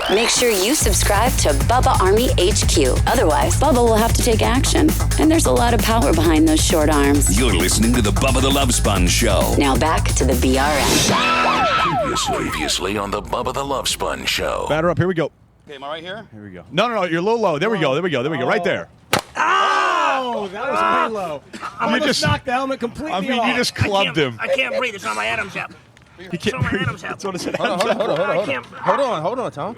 Make sure you subscribe to Bubba Army HQ. Otherwise, Bubba will have to take action. And there's a lot of power behind those short arms. You're listening to the Bubba the Love Sponge Show. Now back to the BRN. Previously on the Bubba the Love Sponge Show. Batter up. Here we go. Okay, am I right here? Here we go. No. You're a little low. There we go. Right there. Oh, that was pretty low. I almost knocked the helmet completely off. You just clubbed him. I can't breathe. It's on my Adam's apple. He can't breathe. That's what it said. Hold on, Tom.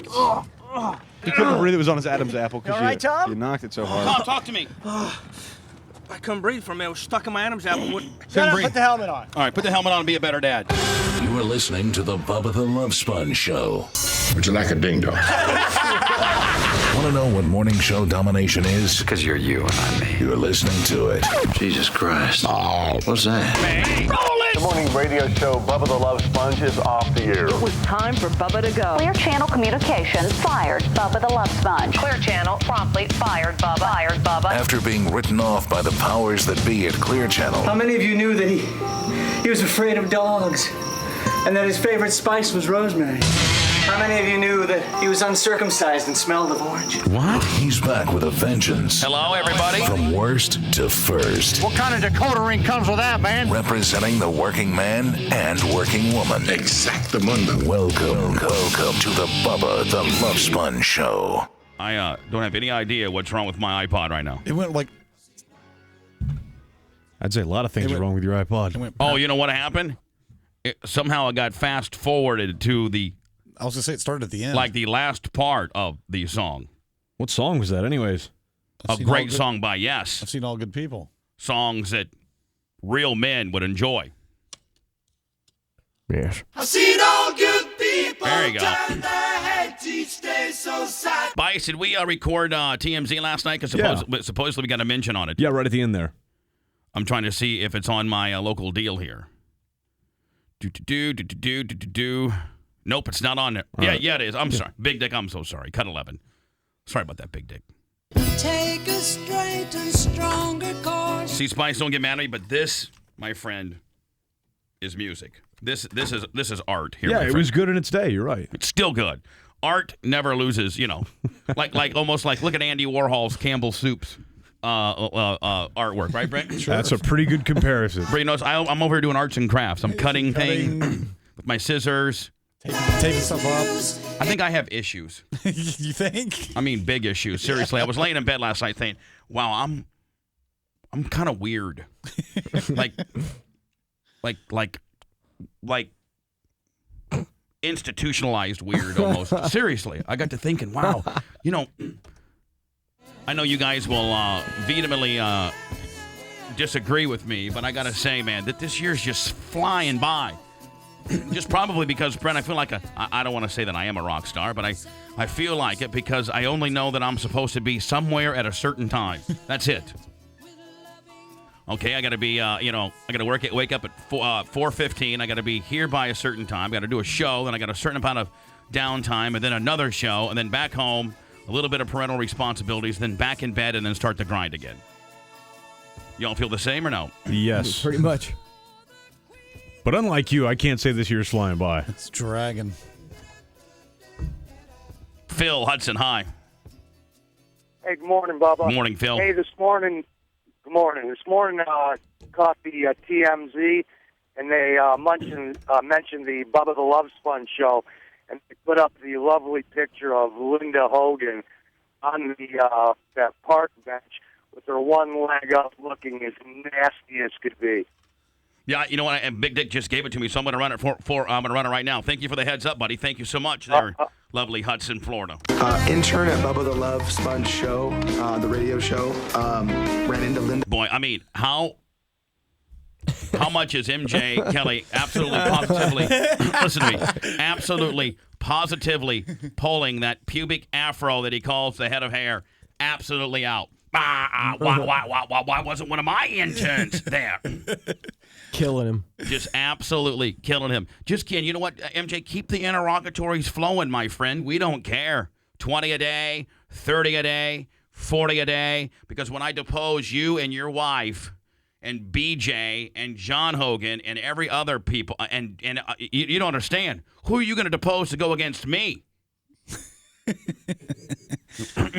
He couldn't breathe. It was on his Adam's apple You all right, Tom? you knocked it so hard. Tom, talk to me. I couldn't breathe for a minute. I was stuck in my Adam's apple. Shut up, put the helmet on. All right, put the helmet on and be a better dad. You are listening to the Bubba the Love Sponge Show. Would you like a ding dong? Want to know what morning show domination is? Because you're you and I'm me. You're listening to it. Jesus Christ. Oh. What's that? The morning radio show Bubba the Love Sponge is off the air. It was time for Bubba to go. Clear Channel Communications fired Bubba the Love Sponge. Clear Channel promptly fired Bubba. Fired Bubba. After being written off by the powers that be at Clear Channel. How many of you knew that he was afraid of dogs and that his favorite spice was rosemary? How many of you knew that he was uncircumcised and smelled of orange? What? He's back with a vengeance. Hello, everybody. From worst to first. What kind of decoder ring comes with that, man? Representing the working man and working woman. Exactamundo. Welcome to the Bubba the Love Sponge Show. I don't have any idea what's wrong with my iPod right now. It went like... I'd say a lot of things are wrong with your iPod. Oh, you know what happened? Somehow I got fast forwarded to the... I was going to say it started at the end. Like the last part of the song. What song was that anyways? A great song by Yes. I've seen All Good People. Songs that real men would enjoy. Yes. I've seen all good people. There you go. Turn their heads each day so sad. Bice, did we record TMZ last night? Because supposedly we got a mention on it. Yeah, right at the end there. I'm trying to see if it's on my local deal here. Nope, it's not on there. Yeah, it is. I'm sorry. Big Dick, I'm so sorry. Cut 11. Sorry about that, Big Dick. Take a straight and stronger course. See, Spice, don't get mad at me, but this, my friend, is music. This is art here. Yeah, it was good in its day. You're right. It's still good. Art never loses, like almost like look at Andy Warhol's Campbell Soup's artwork, right, Brent? Sure. That's a pretty good comparison. Brent knows I'm over here doing arts and crafts. I'm cutting things with my scissors. Taping stuff up. I think I have issues. You think? I mean, big issues. Seriously, I was laying in bed last night thinking, "Wow, I'm kind of weird." like institutionalized weird almost. Seriously, I got to thinking, wow, I know you guys will vehemently disagree with me, but I got to say, man, that this year's just flying by. Just probably because, Brent, I feel like I don't want to say that I am a rock star, but I feel like it because I only know that I'm supposed to be somewhere at a certain time. That's it. Okay, I got to be, I got to wake up at 4:15. I got to be here by a certain time. Got to do a show. Then I got a certain amount of downtime, and then another show, and then back home, a little bit of parental responsibilities, then back in bed, and then start the grind again. Y'all feel the same or no? Yes. Pretty much. But unlike you, I can't say this year's flying by. It's dragging. Phil Hudson, hi. Hey, good morning, Bubba. Good morning, Phil. Hey, good morning, caught the TMZ, and they mentioned the Bubba the Love Sponge show, and they put up the lovely picture of Linda Hogan on the that park bench with her one leg up, looking as nasty as could be. Yeah, you know what? And Big Dick just gave it to me, so I'm going to run it I'm going to run it right now. Thank you for the heads up, buddy. Thank you so much. There, lovely Hudson, Florida. Intern at Bubba the Love Sponge show, the radio show. Ran into Linda. Boy, I mean, how much is MJ Kelly absolutely positively? Listen to me. Absolutely positively pulling that pubic afro that he calls the head of hair absolutely out. Why wasn't one of my interns there? Killing him. Just absolutely killing him. Just kidding. You know what, MJ? Keep the interrogatories flowing, my friend. We don't care. 20 a day, 30 a day, 40 a day. Because when I depose you and your wife and BJ and John Hogan and every other people, and you don't understand. Who are you going to depose to go against me?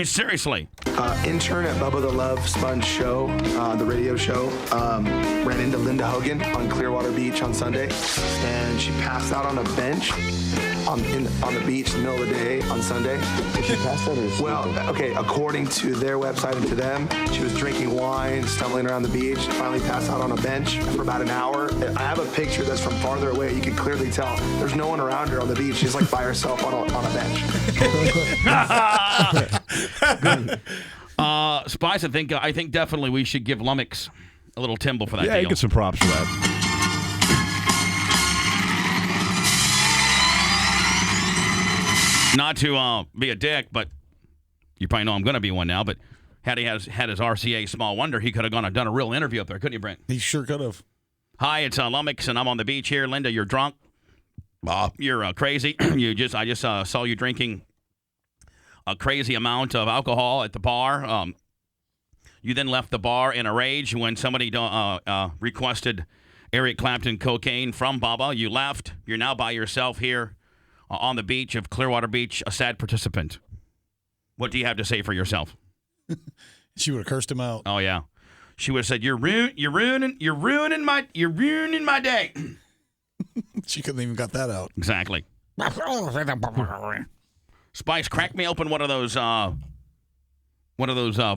Seriously. Intern at Bubba the Love Sponge show, the radio show, ran into Linda Hogan on Clearwater Beach on Sunday, and she passed out on a bench on the beach in the middle of the day on Sunday. She passed out or Well, okay, according to their website and to them, she was drinking wine, stumbling around the beach, finally passed out on a bench for about an hour. I have a picture that's from farther away. You can clearly tell there's no one around her on the beach. She's like by herself on a bench. Spice, I think definitely we should give Lummox a little timble for that Yeah, deal. you get some props for that. Not to be a dick, but you probably know I'm going to be one now, but had he had his RCA Small Wonder, he could have gone and done a real interview up there, couldn't you, Brent? He sure could have. Hi, it's Lummox, and I'm on the beach here. Linda, you're drunk. You're crazy. I just saw you drinking a crazy amount of alcohol at the bar. You then left the bar in a rage when somebody requested Eric Clapton cocaine from Bubba. You left. You're now by yourself here on the beach of Clearwater Beach, a sad participant. What do you have to say for yourself? She would have cursed him out. Oh yeah, she would have said, "You're ruining my day." She couldn't even got that out. Exactly. Spice, crack me open one of those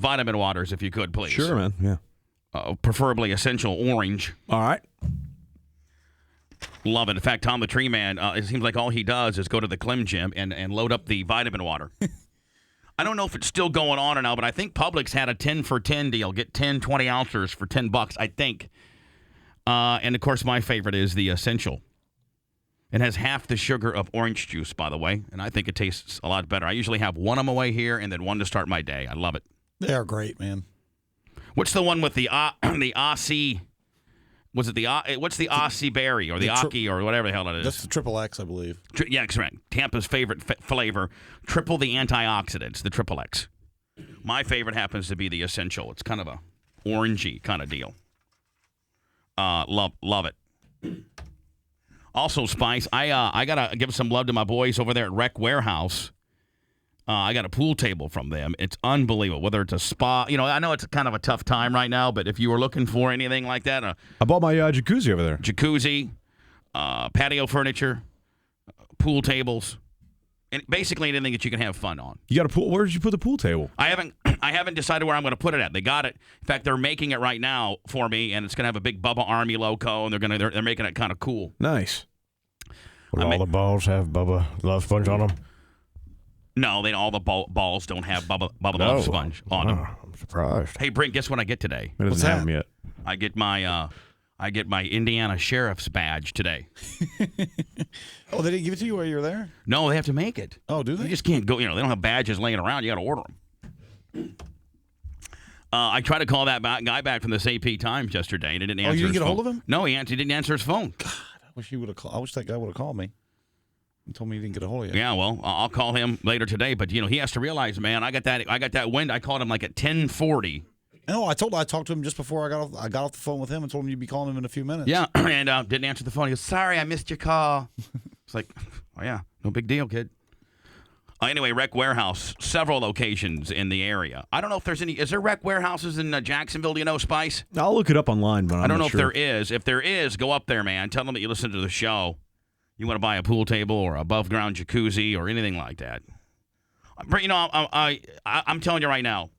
vitamin waters, if you could, please. Sure, man. Yeah. Preferably essential orange. All right. Love it. In fact, Tom the Tree Man, it seems like all he does is go to the Clem Gym and load up the vitamin water. I don't know if it's still going on or not, but I think Publix had a 10 for 10 deal. Get 10 20 ounces for $10, I think. And, of course, my favorite is the Essential. It has half the sugar of orange juice, by the way, and I think it tastes a lot better. I usually have one on my way here and then one to start my day. I love it. They are great, man. What's the one with the Aussie? Was it what's the Aussie berry or the Aki or whatever the hell it is? That's the Triple X, I believe. Yeah, correct. Tampa's favorite flavor, triple the antioxidants, the Triple X. My favorite happens to be the Essential. It's kind of a orangey kind of deal. Love it. Also, Spice, I gotta give some love to my boys over there at Rec Warehouse. I got a pool table from them. It's unbelievable. Whether it's a spa, I know it's kind of a tough time right now, but if you were looking for anything like that, I bought my jacuzzi over there. Jacuzzi, patio furniture, pool tables, and basically anything that you can have fun on. You got a pool? Where did you put the pool table? I haven't decided where I'm going to put it at. They got it. In fact, they're making it right now for me, and it's going to have a big Bubba Army logo, and they're making it kind of cool. Nice. Will all the balls have Bubba Love Sponge on them? No, all the balls don't have Bubba Love Sponge on them. I'm surprised. Hey, Brent, guess what I get today? It doesn't have them yet. I get my Indiana Sheriff's badge today. Oh, they didn't give it to you while you were there? No, they have to make it. Oh, do they? You just can't go. They don't have badges laying around. You got to order them. I tried to call that guy back from the AP Times yesterday, and he didn't answer. You didn't his get a phone. hold of him? No, he didn't answer his phone. God, I wish he would have called. I wish that guy would have called me. He told me he didn't get a hold of you. Yeah, well, I'll call him later today. But he has to realize, man, I got that wind. I called him like at 10:40. No, I talked to him just before I got off the phone with him and told him you'd be calling him in a few minutes. Yeah, and didn't answer the phone. He goes, "Sorry, I missed your call." It's like, oh yeah, no big deal, kid. Anyway, Rec Warehouse, several locations in the area. I don't know if there's any. Is there Rec Warehouses in Jacksonville? Do you know, Spice? I'll look it up online, but I don't know not sure. if there is. If there is, go up there, man. Tell them that you listen to the show. You want to buy a pool table or above ground jacuzzi or anything like that. I'm telling you right now,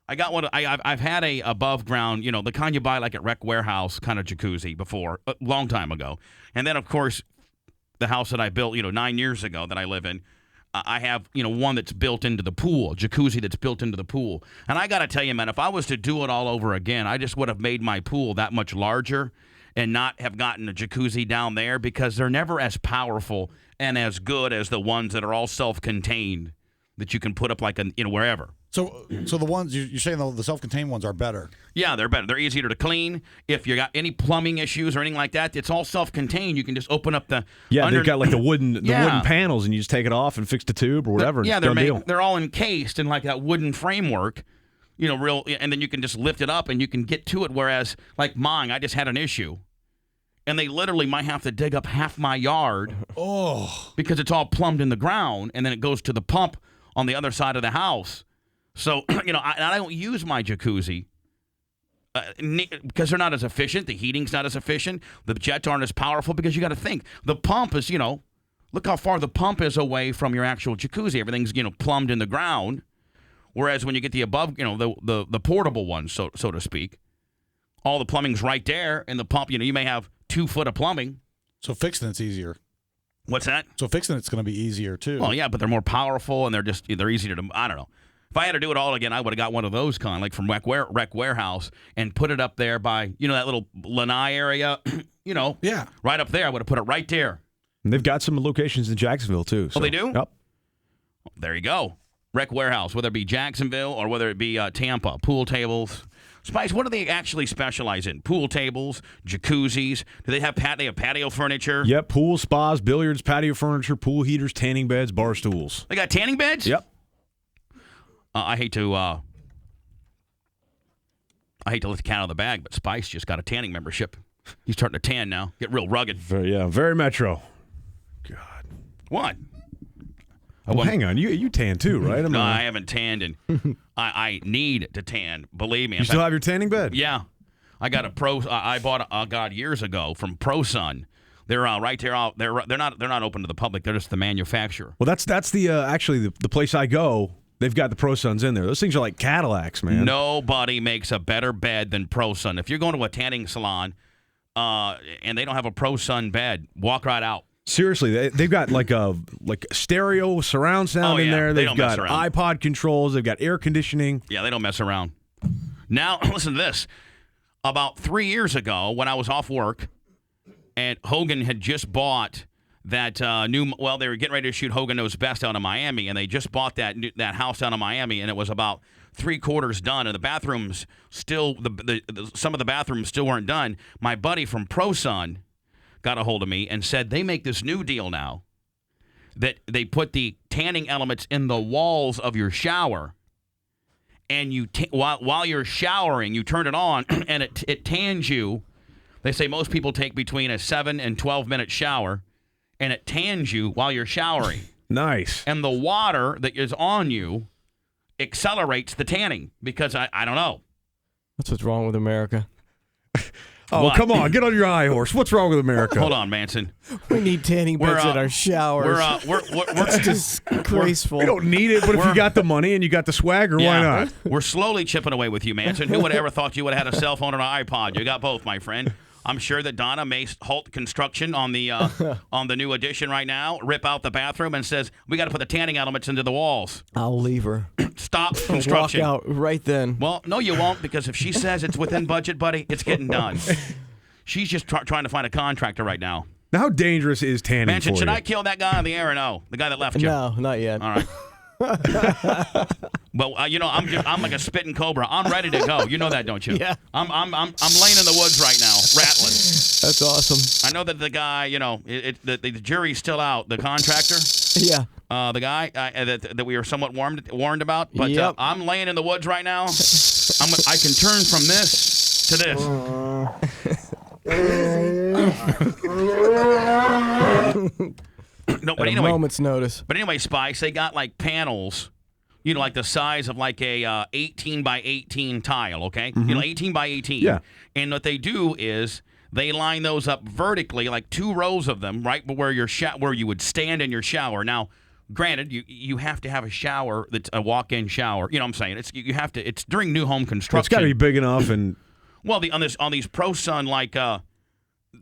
I got one. I've had a above ground, the kind you buy like at Rec Warehouse kind of jacuzzi before, a long time ago. And then of course, the house that I built, 9 years ago that I live in, I have, one that's built into the pool, jacuzzi that's built into the pool. And I got to tell you, man, if I was to do it all over again, I just would have made my pool that much larger and not have gotten a jacuzzi down there because they're never as powerful and as good as the ones that are all self-contained that you can put up like wherever. So the ones you're saying the self-contained ones are better. Yeah, they're better. They're easier to clean. If you got any plumbing issues or anything like that, it's all self-contained. You can just open up the they've got like the wooden panels, and you just take it off and fix the tube or whatever. Yeah, they're all encased in like that wooden framework. And then you can just lift it up and you can get to it. Whereas, like mine, I just had an issue. And they literally might have to dig up half my yard because it's all plumbed in the ground. And then it goes to the pump on the other side of the house. So, I don't use my jacuzzi because they're not as efficient. The heating's not as efficient. The jets aren't as powerful because you got to think. The pump is, look how far the pump is away from your actual jacuzzi. Everything's, plumbed in the ground. Whereas when you get the above, the portable ones, so to speak, all the plumbing's right there, and the pump, you may have 2 foot of plumbing. So fixing it's easier. What's that? So fixing it's going to be easier too. Well, yeah, but they're more powerful and they're easier to. I don't know. If I had to do it all again, I would have got one of those like from Rec Warehouse, and put it up there by that little lanai area. Yeah, right up there. I would have put it right there. And they've got some locations in Jacksonville too. So. Oh, they do? Yep. There you go. Rec Warehouse, whether it be Jacksonville or whether it be Tampa, pool tables. Spice, what do they actually specialize in? Pool tables, jacuzzis? Do they have patio furniture? Yep, pool, spas, billiards, patio furniture, pool heaters, tanning beds, bar stools. They got tanning beds? Yep. I hate to let the cat out of the bag, but Spice just got a tanning membership. He's starting to tan now. Get real rugged. Very metro. God. What? Oh, hang on. You tan too, right? No, I haven't tanned, and I need to tan. Believe me. You still have your tanning bed? Yeah. I got I bought years ago from ProSun. They're right there. They're not open to the public. They're just the manufacturer. Well, that's the actually the place I go. They've got the ProSuns in there. Those things are like Cadillacs, man. Nobody makes a better bed than ProSun. If you're going to a tanning salon and they don't have a ProSun bed, walk right out. Seriously, they've got like stereo surround sound in there. They've got iPod controls. They've got air conditioning. Yeah, they don't mess around. Now, listen to this. About 3 years ago, when I was off work, and Hogan had just bought that they were getting ready to shoot Hogan Knows Best out in Miami, and they just bought that house down in Miami, and it was about 3/4 done, and the bathrooms still, some of the bathrooms still weren't done. My buddy from ProSun got a hold of me and said they make this new deal now that they put the tanning elements in the walls of your shower, and while you're showering, you turn it on, and it tans you. They say most people take between a 7 and 12-minute shower, and it tans you while you're showering. Nice. And the water that is on you accelerates the tanning because I don't know. That's what's wrong with America. Oh, What? Come on. Get on your high horse. What's wrong with America? Hold on, Manson. We need tanning beds in our showers. We're It's disgraceful. We don't need it, but if you got the money and you got the swagger, why not? We're slowly chipping away with you, Manson. Who would have ever thought you would have had a cell phone or an iPod? You got both, my friend. I'm sure that Donna may halt construction on the new addition right now, rip out the bathroom, and says, we got to put the tanning elements into the walls. I'll leave her. Stop construction. Walk out right then. Well, no, you won't, because if she says it's within budget, buddy, it's getting done. She's just trying to find a contractor right now. Now, how dangerous is tanning Manson, for should you? I kill that guy on the air or no? The guy that left you? No, not yet. All right. Well, I'm like a spitting cobra. I'm ready to go. You know that, don't you? Yeah. I'm laying in the woods right now, rattling. That's awesome. I know that the guy, the jury's still out. The contractor. Yeah. The guy that we were somewhat warned about, but Yep. I'm laying in the woods right now. I can turn from this to this. No, but At a anyway, moment's notice. But anyway, Spice, they got like panels, like the size of like a 18 by 18 tile, okay? 18 by 18. Yeah. And what they do is they line those up vertically, like 2 rows of them, right where where you would stand in your shower. Now, granted, you have to have a shower that's a walk-in shower. You know what I'm saying? It's during new home construction. It's got to be big enough and. Well, on these ProSun like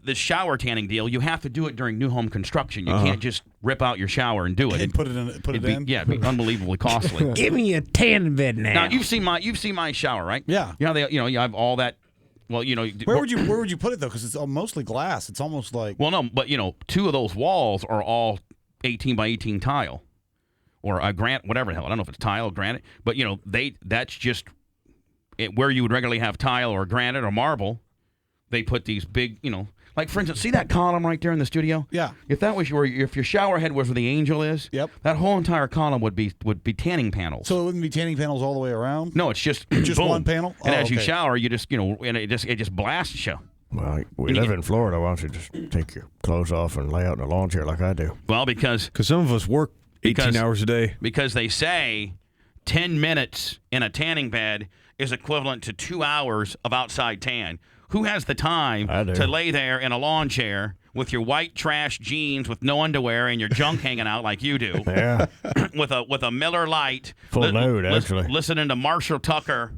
the shower tanning deal, you have to do it during new home construction. You can't just rip out your shower and do it. And put it in. Yeah, it'd be unbelievably costly. Give me a tanning bed now. Now you've seen my shower, right? Yeah. You have all that. Well, Where would you put it though? Because it's mostly glass. It's almost like. Well, no, but 2 of those walls are all 18 by 18 tile, or a granite, whatever the hell. I don't know if it's tile or granite, but that's just where you would regularly have tile or granite or marble. They put these big, like for instance, see that column right there in the studio? Yeah. If that was if your shower head was where the angel is, yep, that whole entire column would be tanning panels. So it wouldn't be tanning panels all the way around? No, it's just boom. one panel. And as you shower, you just and it just blasts you. Well, we live in Florida. Why don't you just take your clothes off and lay out in a lawn chair like I do? Well, because some of us work 18 hours a day. Because they say 10 minutes in a tanning bed is equivalent to 2 hours of outside tan. Who has the time to lay there in a lawn chair with your white trash jeans with no underwear and your junk hanging out like you do? Yeah. with a Miller Lite. Full nude, actually. Listening to Marshall Tucker,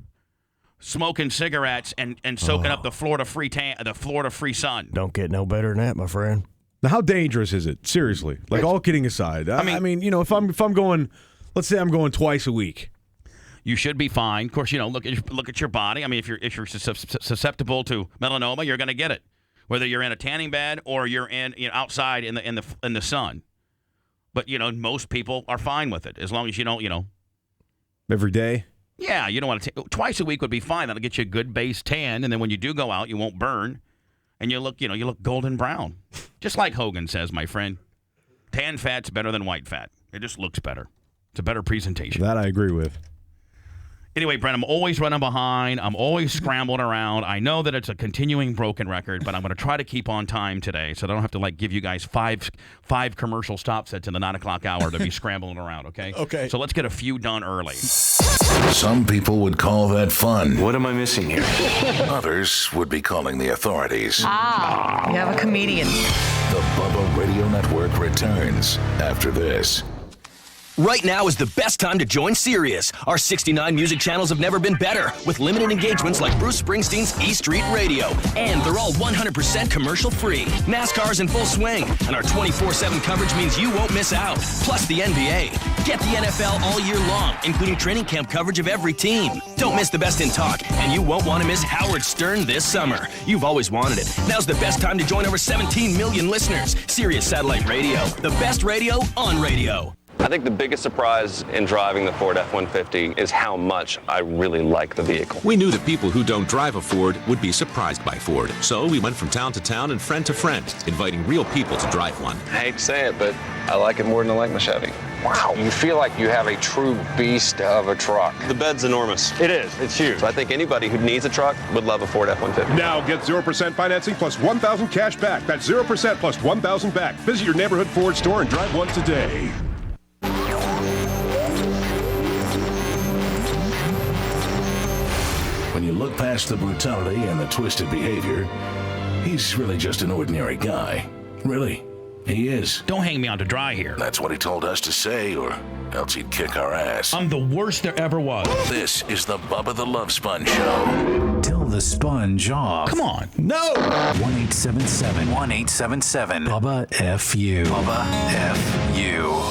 smoking cigarettes and soaking up the Florida free sun. Don't get no better than that, my friend. Now, how dangerous is it? Seriously, like all kidding aside. I mean, you know, if I'm going, let's say I'm going twice a week. You should be fine. Of course, you know, look at your body. I mean, if you're susceptible to melanoma, you're going to get it, whether you're in a tanning bed or you're outside in the sun. But you know, most people are fine with it as long as you don't, you know, every day. Yeah, you don't want to twice a week would be fine. That'll get you a good base tan, and then when you do go out, you won't burn, and you look golden brown, just like Hogan says, my friend. Tan fat's better than white fat. It just looks better. It's a better presentation. That I agree with. Anyway, Brent, I'm always running behind. I'm always scrambling around. I know that it's a continuing broken record, but I'm going to try to keep on time today so I don't have to give you guys five commercial stop sets in the 9 o'clock hour to be scrambling around, okay? Okay. So let's get a few done early. Some people would call that fun. What am I missing here? Others would be calling the authorities. You have a comedian. The Bubba Radio Network returns after this. Right now is the best time to join Sirius. Our 69 music channels have never been better, with limited engagements like Bruce Springsteen's E Street Radio. And they're all 100% commercial free. NASCAR's in full swing, and our 24/7 coverage means you won't miss out. Plus the NBA. Get the NFL all year long, including training camp coverage of every team. Don't miss the best in talk, and you won't want to miss Howard Stern this summer. You've always wanted it. Now's the best time to join over 17 million listeners. Sirius Satellite Radio, the best radio on radio. I think the biggest surprise in driving the Ford F-150 is how much I really like the vehicle. We knew that people who don't drive a Ford would be surprised by Ford. So we went from town to town and friend to friend, inviting real people to drive one. I hate to say it, but I like it more than I like my Chevy. Wow, you feel like you have a true beast of a truck. The bed's enormous. It is. It's huge. So I think anybody who needs a truck would love a Ford F-150. Now get 0% financing plus 1,000 cash back. That's 0% plus 1,000 back. Visit your neighborhood Ford store and drive one today. When you look past the brutality and the twisted behavior, he's really just an ordinary guy. Really, he is. Don't hang me on to dry here. That's what he told us to say, or else he'd kick our ass. I'm the worst there ever was. This is the Bubba the Love Sponge Show. Tell the sponge off. Come on. No! 1-877. Bubba F.U. Bubba F.U.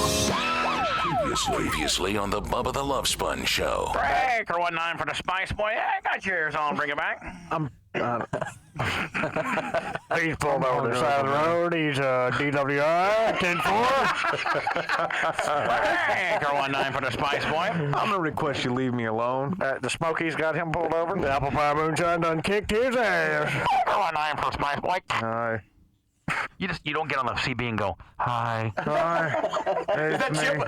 Previously on the Bubba the Love Sponge Show. Breaker 19 for the Spice Boy. Yeah, I got yours on. Bring it back. He's pulled over the side of the road. He's DWI 10-4. Breaker 19 for the Spice Boy. I'm going to request you leave me alone. The Smokies got him pulled over. The Apple Pie Moonshine done kicked his ass. Breaker 19 for the Spice Boy. Hi. You don't get on the CB and go, hi. Hi. Is that Chip?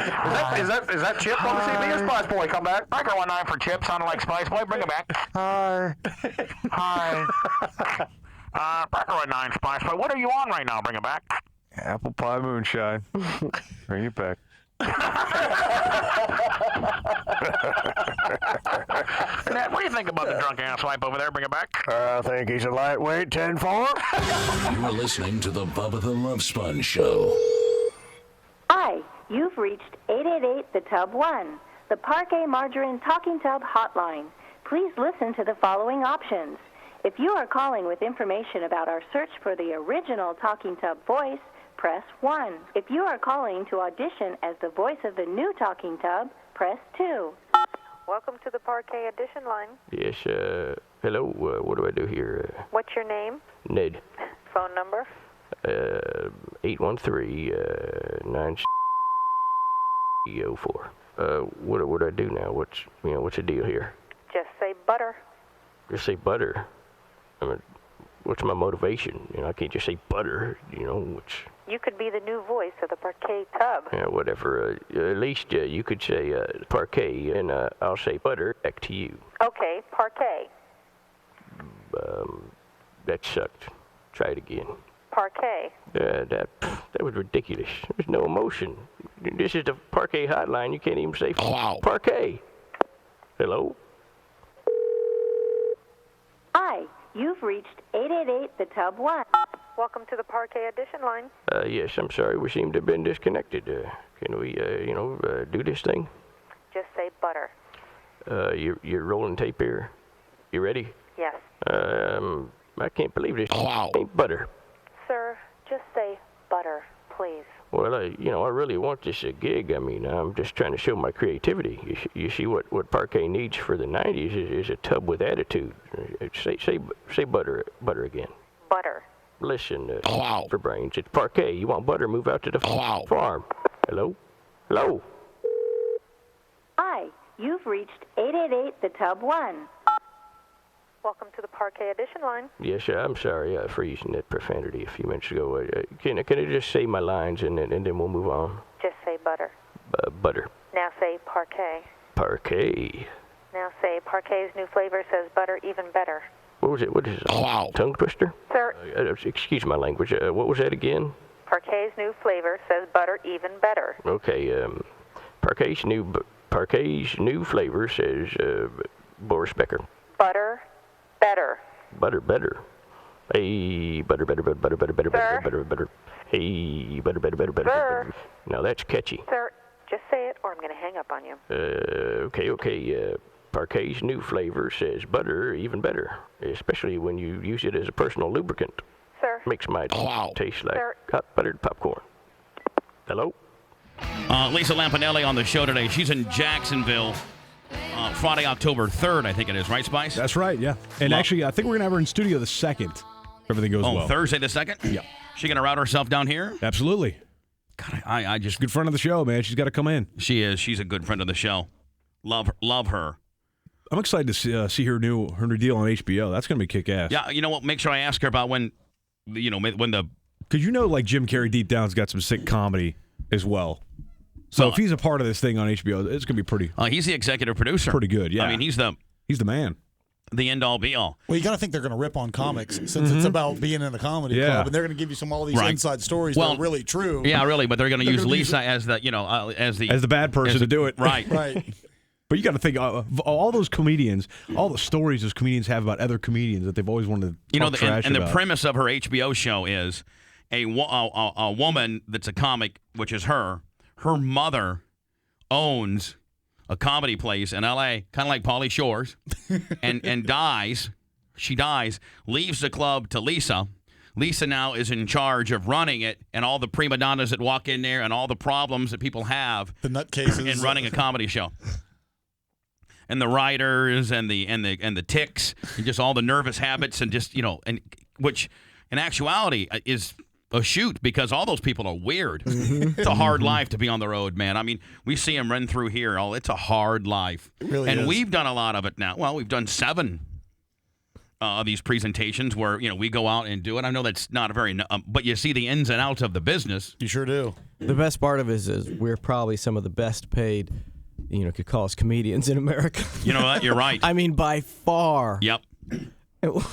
Is that Chip on the CB? Or Spice Boy, come back. Breaker 19 for Chip, sounding like Spice Boy. Bring it back. Hi. Hi. Breaker 19 Spice Boy. What are you on right now? Bring it back. Apple Pie Moonshine. Bring it back. Nat, what do you think about the drunk ass wipe over there? Bring it back. I think he's a lightweight 10-4. You are listening to the Bubba the Love Sponge Show. Hi, you've reached 888 the Tub 1, the Parquet Margarine Talking Tub hotline. Please listen to the following options. If you are calling with information about our search for the original Talking Tub voice, press 1. If you are calling to audition as the voice of the new Talking Tub, press 2. Welcome to the Parquet Audition line. Yes, hello, what do I do here? What's your name? Ned. Phone number? 813-904. What do I do now? What's the deal here? Just say butter. Just say butter? I mean, what's my motivation? I can't just say butter, which... You could be the new voice of the Parquet Tub. Yeah, whatever. At least you could say parquet, and I'll say butter back to you. Okay, Parquet. That sucked. Try it again. Parquet. That was ridiculous. There's no emotion. This is the Parquet hotline. You can't even say Parquet. Hello? Hi, you've reached 888 the Tub 1. Welcome to the Parquet Edition line. Yes, I'm sorry. We seem to have been disconnected. Can we, do this thing? Just say butter. You're rolling tape here. You ready? Yes. I can't believe this ain't butter. Sir, just say butter, please. Well, I really want this gig. I mean, I'm just trying to show my creativity. You see what Parquet needs for the 90s is a tub with attitude. Say butter again. Butter. Listen, for brains, it's Parquet. You want butter? Move out to the farm. Hello? Hello? Hi, you've reached 888 the Tub 1. Welcome to the Parquet Edition line. Yes, I'm sorry for using that profanity a few minutes ago. Can I just say my lines and then we'll move on? Just say butter. Butter. Now say Parquet. Parquet. Now say Parquet's new flavor says butter even better. What was it? What is it? Tongue twister? Sir. Excuse my language. What was that again? Parquet's new flavor says butter even better. Okay. Parquet's new flavor says Boris Becker. Butter better. Butter better. Hey, butter. Hey, butter. Now that's catchy. Sir, just say it or I'm going to hang up on you. Okay. Parquet's new flavor says butter even better, especially when you use it as a personal lubricant. Sir. Makes my taste like hot buttered popcorn. Hello? Lisa Lampanelli on the show today. She's in Jacksonville. Friday, October 3rd, I think it is, right, Spice? That's right, yeah. And actually, I think we're going to have her in studio the 2nd, if everything goes well. Thursday the 2nd? Yeah. She going to route herself down here? Absolutely. God, I just... Good friend of the show, man. She's got to come in. She is. She's a good friend of the show. Love her. I'm excited to see her new deal on HBO. That's going to be kick-ass. Yeah, you know what? Make sure I ask her about when the... Because like Jim Carrey deep down's got some sick comedy as well. So if he's a part of this thing on HBO, it's going to be pretty... he's the executive producer. Pretty good, yeah. I mean, he's the man. The end-all, be-all. Well, you got to think they're going to rip on comics since it's about being in a comedy club, and they're going to give you all these inside stories that are really true. Yeah, really, but they're going to use Lisa as the bad person to do it. Right. Right. But you got to think, all those comedians, all the stories those comedians have about other comedians that they've always wanted to talk trash and about. The premise of her HBO show is a woman that's a comic, which is her mother owns a comedy place in L.A., kind of like Pauly Shore's, and dies. She dies, leaves the club to Lisa. Lisa now is in charge of running it, and all the prima donnas that walk in there and all the problems that people have the nutcases in running a comedy show. And the writers and the tics and just all the nervous habits and just, and which in actuality is a shoot because all those people are weird. It's a hard life to be on the road, man. I mean, we see them run through here. It's a hard life. It really and is. We've done a lot of it now. Well, we've done 7 of these presentations where, we go out and do it. I know that's not a very, but you see the ins and outs of the business. You sure do. The best part of it is we're probably some of the best paid, could call us comedians in America. You know what? You're right. I mean, by far. Yep.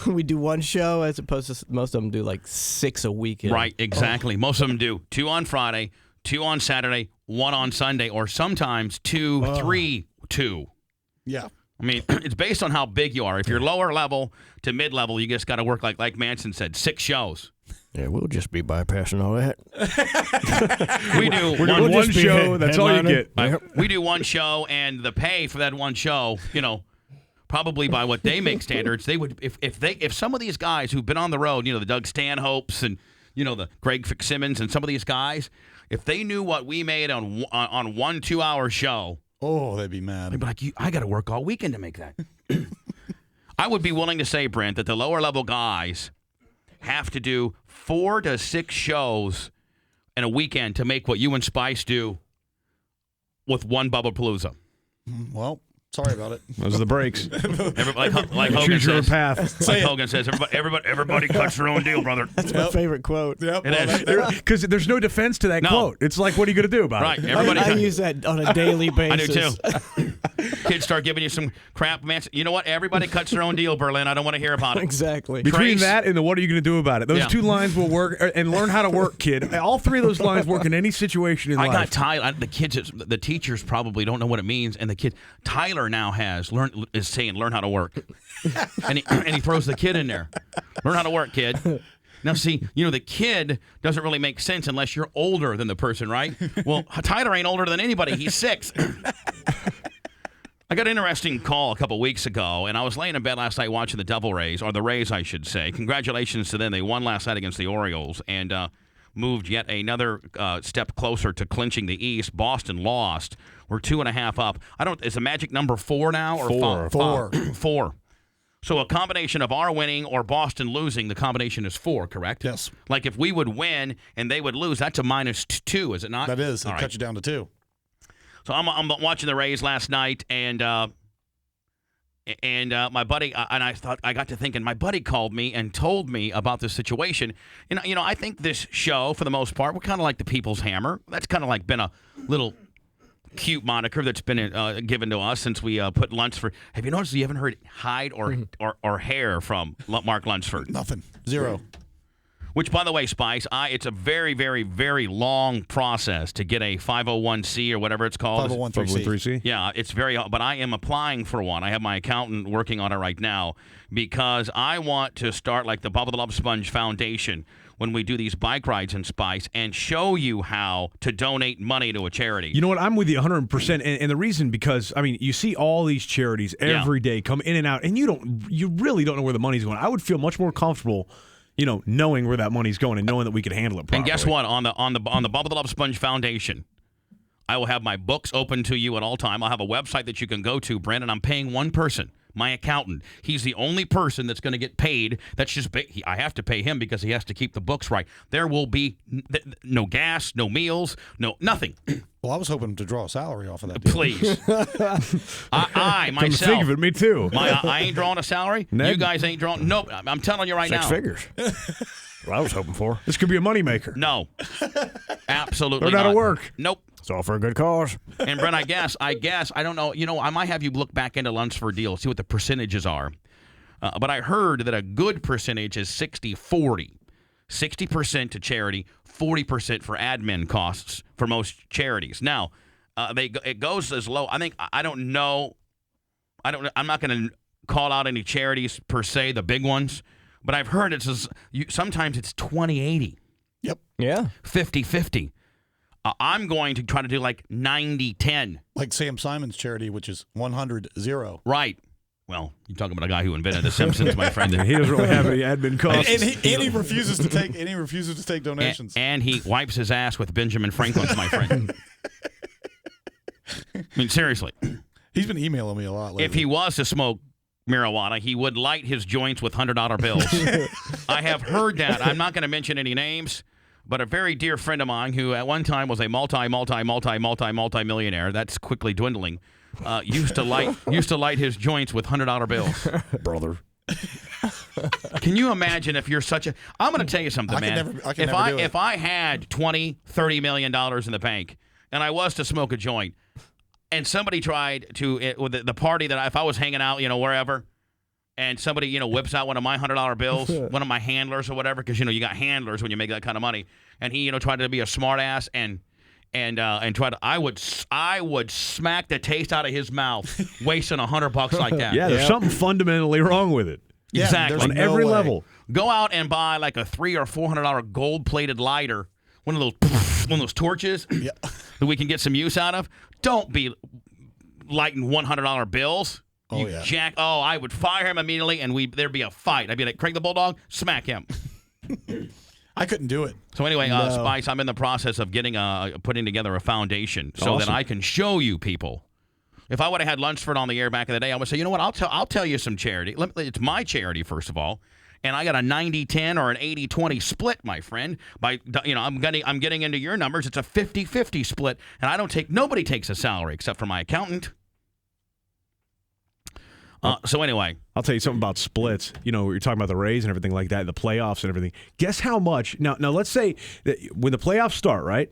We do one show as opposed to most of them do like 6 a weekend. Right, exactly. Most of them do 2 on Friday, 2 on Saturday, 1 on Sunday, or sometimes 2, 3, 2. Yeah. I mean, it's based on how big you are. If you're lower level to mid-level, you just got to work like Manson said, 6 shows. Yeah, we'll just be bypassing all that. We do one show. That's all you get. We do one show, and the pay for that one show, probably by what they make standards, they would if some of these guys who've been on the road, the Doug Stanhopes and the Greg Fitzsimmons and some of these guys, if they knew what we made on 1 2-hour show, they'd be mad. They'd be like, I got to work all weekend to make that. I would be willing to say, Brent, that the lower level guys have to do 4 to 6 shows in a weekend to make what you and Spice do with one Bubba Palooza. Well, sorry about it. Those are the breaks. Like Hogan choose your own says. path. Like Hogan says, everybody cuts their own deal, brother. That's my favorite quote. Yep. It is. Because there's no defense to that quote. It's like, what are you going to do about Right. it? Everybody I use that on a daily basis. I do too. kids start giving you some crap, man. You know what? Everybody cuts their own deal, Berlin. I don't want to hear about it. Exactly. Between that and the what are you going to do about it? Those two lines will work, and learn how to work, kid. All three of those lines work in any situation in life. I got Tyler. The teachers probably don't know what it means, and the kid Tyler now is saying learn how to work, and he throws the kid in there. Learn how to work, kid. Now, see, the kid doesn't really make sense unless you're older than the person, right? Well, Tyler ain't older than anybody. He's 6. I got an interesting call a couple weeks ago, and I was laying in bed last night watching the Devil Rays, or the Rays, I should say. Congratulations to them. They won last night against the Orioles and moved yet another step closer to clinching the East. Boston lost. We're 2.5 up. Is the magic number 4 now? Or 4. 4. So a combination of our winning or Boston losing, the combination is 4, correct? Yes. Like if we would win and they would lose, that's a -2, is it not? That is. It All cuts you down to 2. So I'm watching the Rays last night, and my buddy, and I got to thinking, my buddy called me and told me about this situation. And, I think this show, for the most part, we're kind of like the People's Hammer. That's kind of like been a little cute moniker that's been given to us since we put Lunsford. Have you noticed you haven't heard hide or hair from Mark Lunsford? Nothing. 0. Which, by the way, Spice, it's a very, very, very long process to get a 501c or whatever it's called. 501c. Yeah, it's very. But I am applying for one. I have my accountant working on it right now because I want to start like the Bubba the Love Sponge Foundation when we do these bike rides in Spice and show you how to donate money to a charity. You know what? I'm with you 100%. And the reason, because, you see all these charities every day come in and out, and you really don't know where the money's going. I would feel much more comfortable knowing where that money's going and knowing that we could handle it properly. And guess what? On the Bubba the Love Sponge Foundation, I will have my books open to you at all time. I'll have a website that you can go to, Brandon. I'm paying one person, my accountant. He's the only person that's going to get paid. That's just I have to pay him because he has to keep the books right. There will be no gas, no meals, nothing. Well, I was hoping to draw a salary off of that deal. Please. I myself. Come to think of it, me too. I ain't drawing a salary. Ned? You guys ain't drawing. Nope. I'm telling you right now. 6 figures. What I was hoping for. This could be a moneymaker. No. Absolutely Learn how not. to work. Nope. It's all for a good cause. And Brent, I guess, I don't know. I might have you look back into Lunsford deal, see what the percentages are. But I heard that a good percentage is 60-40. 60% to charity, 40% for admin costs for most charities. Now, it goes as low. I don't know. I'm not going to call out any charities per se, the big ones. But I've heard sometimes it's 20-80. Yep. Yeah. 50-50. I'm going to try to do like 90-10. Like Sam Simon's charity, which is 100-0. Right. Well, you're talking about a guy who invented The Simpsons, my friend. He doesn't really have any admin costs. And he refuses to take donations. And he wipes his ass with Benjamin Franklin's, my friend. I mean, seriously. He's been emailing me a lot lately. If he was to smoke marijuana, he would light his joints with $100 bills. I have heard that. I'm not going to mention any names, but a very dear friend of mine who at one time was a multi-millionaire, that's quickly dwindling, used to light his joints with $100 bills. Brother. Can you imagine if you're such a... I'm going to tell you something, man. If I had $20-30 million in the bank and I was to smoke a joint and somebody tried to... with the party that if I was hanging out, wherever, and somebody, whips out one of my $100 bills, one of my handlers or whatever, because, you got handlers when you make that kind of money, and he, tried to be a smart ass and try to... I would smack the taste out of his mouth, wasting $100 like that. Yeah, there's something fundamentally wrong with it. Yeah, exactly. On every level. Go out and buy like a $300 or $400 gold-plated lighter, one of those torches that we can get some use out of. Don't be lighting $100 bills. I would fire him immediately, and there'd be a fight. I'd be like, Craig the Bulldog, smack him. I couldn't do it. So anyway, Spice, I'm in the process of putting together a foundation so that I can show you people. If I would have had Lunsford on the air back in the day, I would say, you know what? I'll tell you some charity. It's my charity, first of all, and I got a 90-10 or an 80-20 split, my friend. I'm getting into your numbers. It's a 50-50 split, and nobody takes a salary except for my accountant. So anyway, I'll tell you something about splits. You're talking about the Rays and everything like that, the playoffs and everything. Guess how much? Now let's say that when the playoffs start, right?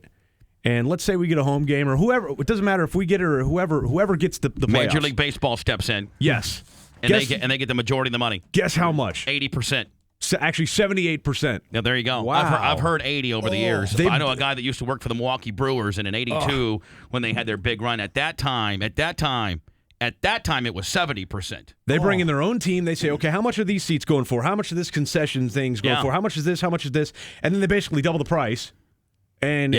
and let's say we get a home game or whoever. It doesn't matter if we get it or whoever gets the playoffs. Major League Baseball steps in. Yes. And they get the majority of the money. Guess how much? 80%. Actually, 78%. Yeah, there you go. Wow. I've heard 80 over the years. I know a guy that used to work for the Milwaukee Brewers, and in '82 when they had their big run, at that time, it was 70%. They bring in their own team. They say, okay, how much are these seats going for? How much of this concession thing's going for? How much is this? How much is this? And then they basically double the price. And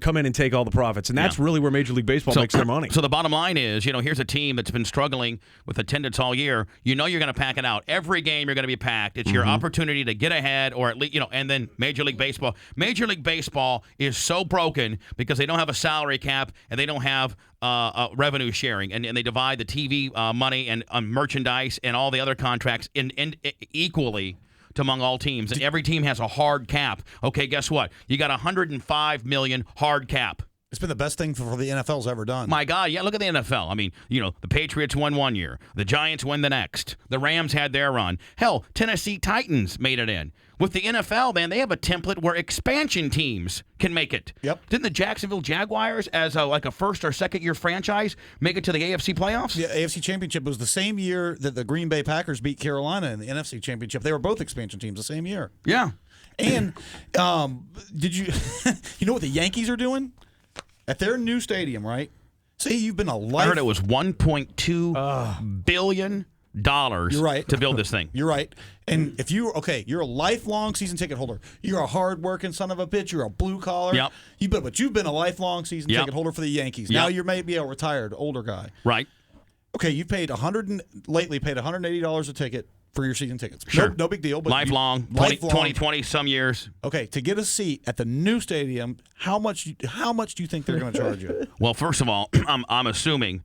come in and take all the profits. And that's really where Major League Baseball makes their money. So the bottom line is, here's a team that's been struggling with attendance all year. You're going to pack it out. Every game you're going to be packed. It's your opportunity to get ahead or at least, and then Major League Baseball. Major League Baseball is so broken because they don't have a salary cap and they don't have revenue sharing. And they divide the TV money and merchandise and all the other contracts in equally among all teams, and every team has a hard cap. Okay, guess what? You got $105 million hard cap. It's been the best thing for the NFL's ever done. My God, yeah, look at the NFL. I mean, the Patriots won one year. The Giants win the next. The Rams had their run. Hell, Tennessee Titans made it in. With the NFL, man, they have a template where expansion teams can make it. Yep. Didn't the Jacksonville Jaguars, as a first or second year franchise, make it to the AFC playoffs? Yeah, AFC Championship was the same year that the Green Bay Packers beat Carolina in the NFC Championship. They were both expansion teams the same year. Yeah. And did you you know what the Yankees are doing? At their new stadium, right? Say you've been a life. I heard it was $1.2 billion. You're right. To build this thing. You're right. And if you're a lifelong season ticket holder. You're a hard-working son of a bitch. You're a blue-collar. Yep. But you've been a lifelong season ticket holder for the Yankees. Yep. Now you may be a retired, older guy. Right. Okay, you paid $180 a ticket for your season tickets. Sure. No big deal. But lifelong, 2020 some years. Okay, to get a seat at the new stadium, how much do you think they're going to charge you? Well, first of all, I'm assuming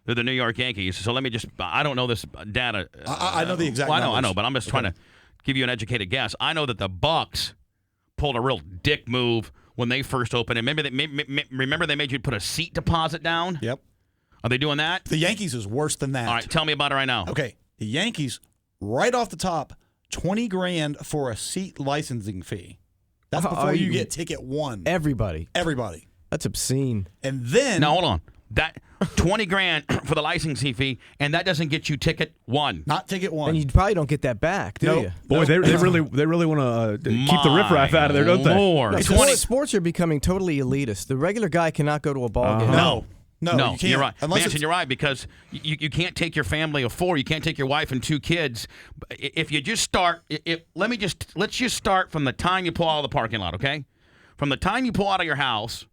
they're the New York Yankees. So let me I don't know this data. I know the exact numbers. I know, but I'm just trying to give you an educated guess. I know that the Bucks pulled a real dick move when they first opened. And remember they made you put a seat deposit down? Yep. Are they doing that? The Yankees is worse than that. All right, tell me about it right now. Okay, the Yankees, right off the top, $20,000 for a seat licensing fee. That's before you get ticket one. Everybody. That's obscene. And then now hold on. That $20,000 for the licensing fee, and that doesn't get you ticket one. Not ticket one. And you probably don't get that back, do you? Boy, they really want to keep the riffraff out of there, don't they? Sports are becoming totally elitist. The regular guy cannot go to a ball game. No, you can't. You're right. Manson, you're right, because you can't take your family of four. You can't take your wife and two kids. If you just start, let's just start from the time you pull out of the parking lot, okay? From the time you pull out of your house,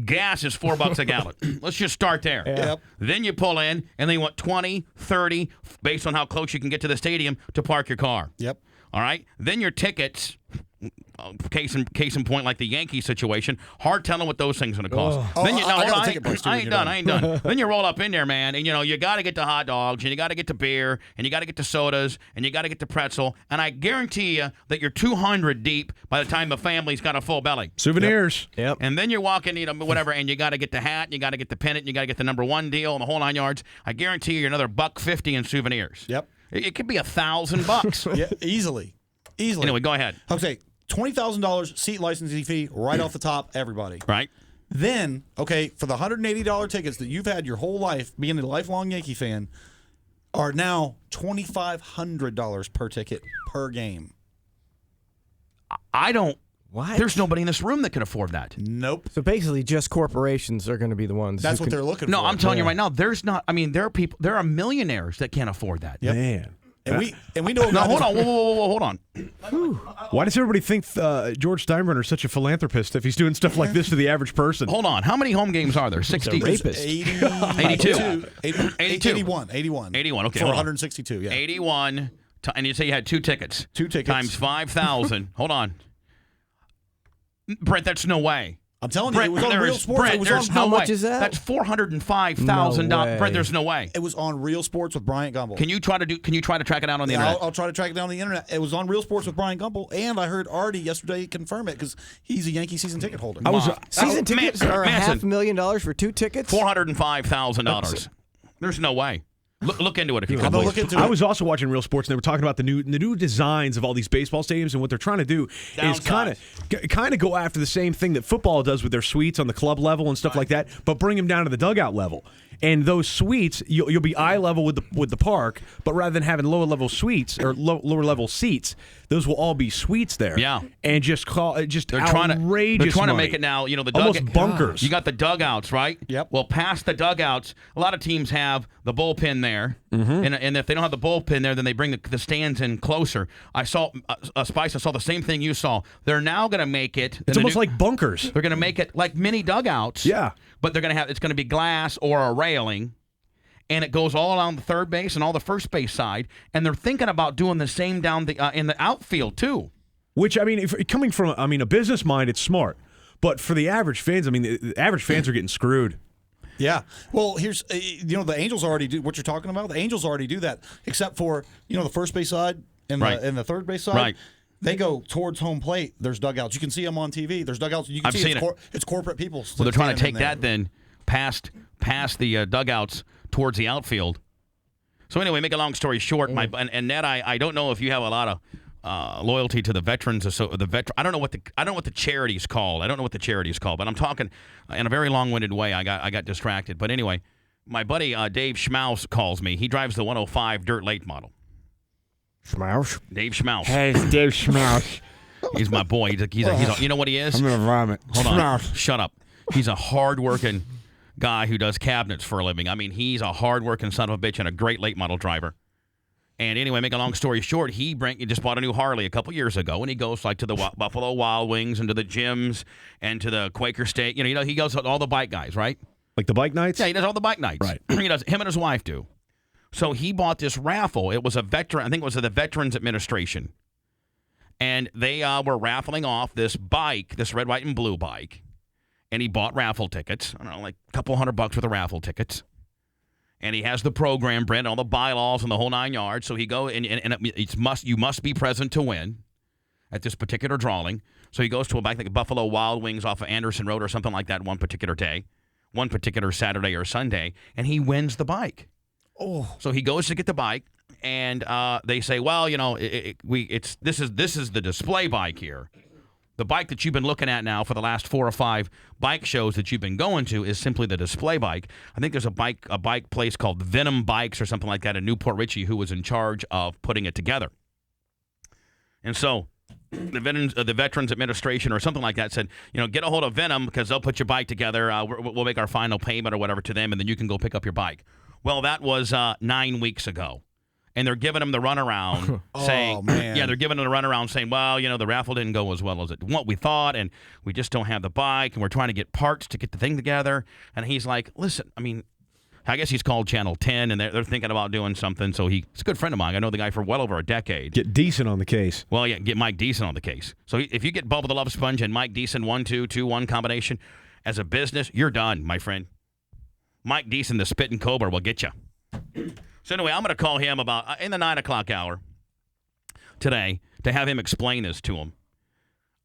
gas is $4 a gallon. Let's just start there. Yep. Then you pull in, and they want 20, 30, based on how close you can get to the stadium, to park your car. Yep. All right? Then your tickets, case in point, like the Yankee situation, hard telling what those things are going to cost. Then I ain't done. Then you roll up in there, man, and you got to get the hot dogs, and you got to get the beer, and you got to get the sodas, and you got to get the pretzel, and I guarantee you that you're 200 deep by the time the family's got a full belly. Souvenirs. Yep. And then you're walking, whatever, and you got to get the hat, and you got to get the pennant, and you got to get the #1 deal, and the whole 9 yards. I guarantee you, you're another $150 in souvenirs. Yep. It could be $1,000. Yeah, easily. Anyway, go ahead. Okay, $20,000 seat licensing fee right off the top, everybody. Right. Then, okay, for the $180 tickets that you've had your whole life, being a lifelong Yankee fan, are now $2,500 per ticket per game. I don't. What? There's nobody in this room that can afford that. Nope. So basically, just corporations are going to be the ones. That's what they're looking for. No, I'm telling you right now, there's not. I mean, there are millionaires that can't afford that. Yep. Man. And we know. No, hold on. Whoa, hold on. Why does everybody think George Steinbrenner is such a philanthropist if he's doing stuff like this to the average person? Hold on. How many home games are there? 60. 82. 81. 81. Okay. For 162. Yeah. 81. And you say you had 2 tickets. 2 tickets times 5,000. Hold on. Brent, that's no way. I'm telling you, it was on Real Sports. Brent, there's no how way. much is that? That's $405,000. No Brent, there's no way. It was on Real Sports with Bryant Gumbel. Can you try to track it out on the internet? I'll try to track it down on the internet. It was on Real Sports with Bryant Gumbel, and I heard Artie yesterday confirm it because he's a Yankee season ticket holder. Season tickets are $500,000 for 2 tickets? $405,000. There's no way. Look into it if you Yeah. could. Please. I was also watching Real Sports, and they were talking about the new designs of all these baseball stadiums, and what they're trying to do is kind of go after the same thing that football does with their suites on the club level and stuff like that, but bring them down to the dugout level. And those suites, you'll be eye level with the park, but rather than having lower level suites or lower level seats, those will all be suites there. Yeah, and just they're outrageous. trying to make it now. The almost bunkers. You got the dugouts, right? Yep. Well, past the dugouts, a lot of teams have the bullpen there, and if they don't have the bullpen there, then they bring the stands in closer. I saw Spice. I saw the same thing you saw. They're now going to make it. It's almost like bunkers. They're going to make it like mini dugouts. Yeah. But it's going to be glass or a railing, and it goes all around the third base and all the first base side. And they're thinking about doing the same down in the outfield too. Which, I mean, coming from a business mind, it's smart. But for the average fans, the average fans are getting screwed. Yeah. Well, here's the Angels already do what you're talking about. The Angels already do that, except for the first base side and the third base side. Right. They go towards home plate. There's dugouts. You can see them on TV. There's dugouts. You can I've seen it's corporate people. Well, they're trying to take that then past the dugouts towards the outfield. So anyway, make a long story short, and Ned, I don't know if you have a lot of loyalty to the veterans. I don't know what the charity's called. I don't know what the charity's called, but I'm talking in a very long-winded way. I got distracted. But anyway, my buddy Dave Schmaus calls me. He drives the 105 Dirt Late model. Schmaus? Dave Schmaus. Hey, it's Dave Schmaus. He's my boy. He's a, you know what he is? I'm going to vomit. Hold on. Shut up. He's a hard-working guy who does cabinets for a living. I mean, he's a hard-working son of a bitch and a great late model driver. And anyway, make a long story short, he just bought a new Harley a couple years ago, and he goes to the Buffalo Wild Wings and to the gyms and to the Quaker State. He goes to all the bike guys, right? Like the bike nights? Yeah, he does all the bike nights. Right. He does. Him and his wife do. So he bought this raffle. It was I think it was the Veterans Administration. And they were raffling off this bike, this red, white, and blue bike. And he bought raffle tickets. I don't know, like a couple $100 worth of raffle tickets. And he has the program, Brent, all the bylaws and the whole 9 yards. So he you must be present to win at this particular drawing. So he goes to a bike like Buffalo Wild Wings off of Anderson Road or something like that one particular day, one particular Saturday or Sunday, and he wins the bike. Oh. So he goes to get the bike, and they say, well, this is the display bike here. The bike that you've been looking at now for the last 4 or 5 bike shows that you've been going to is simply the display bike. I think there's a bike place called Venom Bikes or something like that in Newport Richey who was in charge of putting it together. And so the Veterans Administration or something like that said, get a hold of Venom because they'll put your bike together. We'll make our final payment or whatever to them, and then you can go pick up your bike. Well, that was 9 weeks ago. And they're giving him the runaround saying, they're giving him the runaround saying, well, the raffle didn't go as well as what we thought, and we just don't have the bike, and we're trying to get parts to get the thing together. And he's like, listen, I guess he's called Channel 10, and they're thinking about doing something. So he's a good friend of mine. I know the guy for well over a decade. Get Decent on the case. Well, yeah, get Mike Decent on the case. So if you get Bubba the Love Sponge and Mike Decent 1-2-2-1 combination as a business, you're done, my friend. Mike Decent, the spitting cobra, will get you. So anyway, I'm going to call him about in the 9 o'clock hour today to have him explain this to him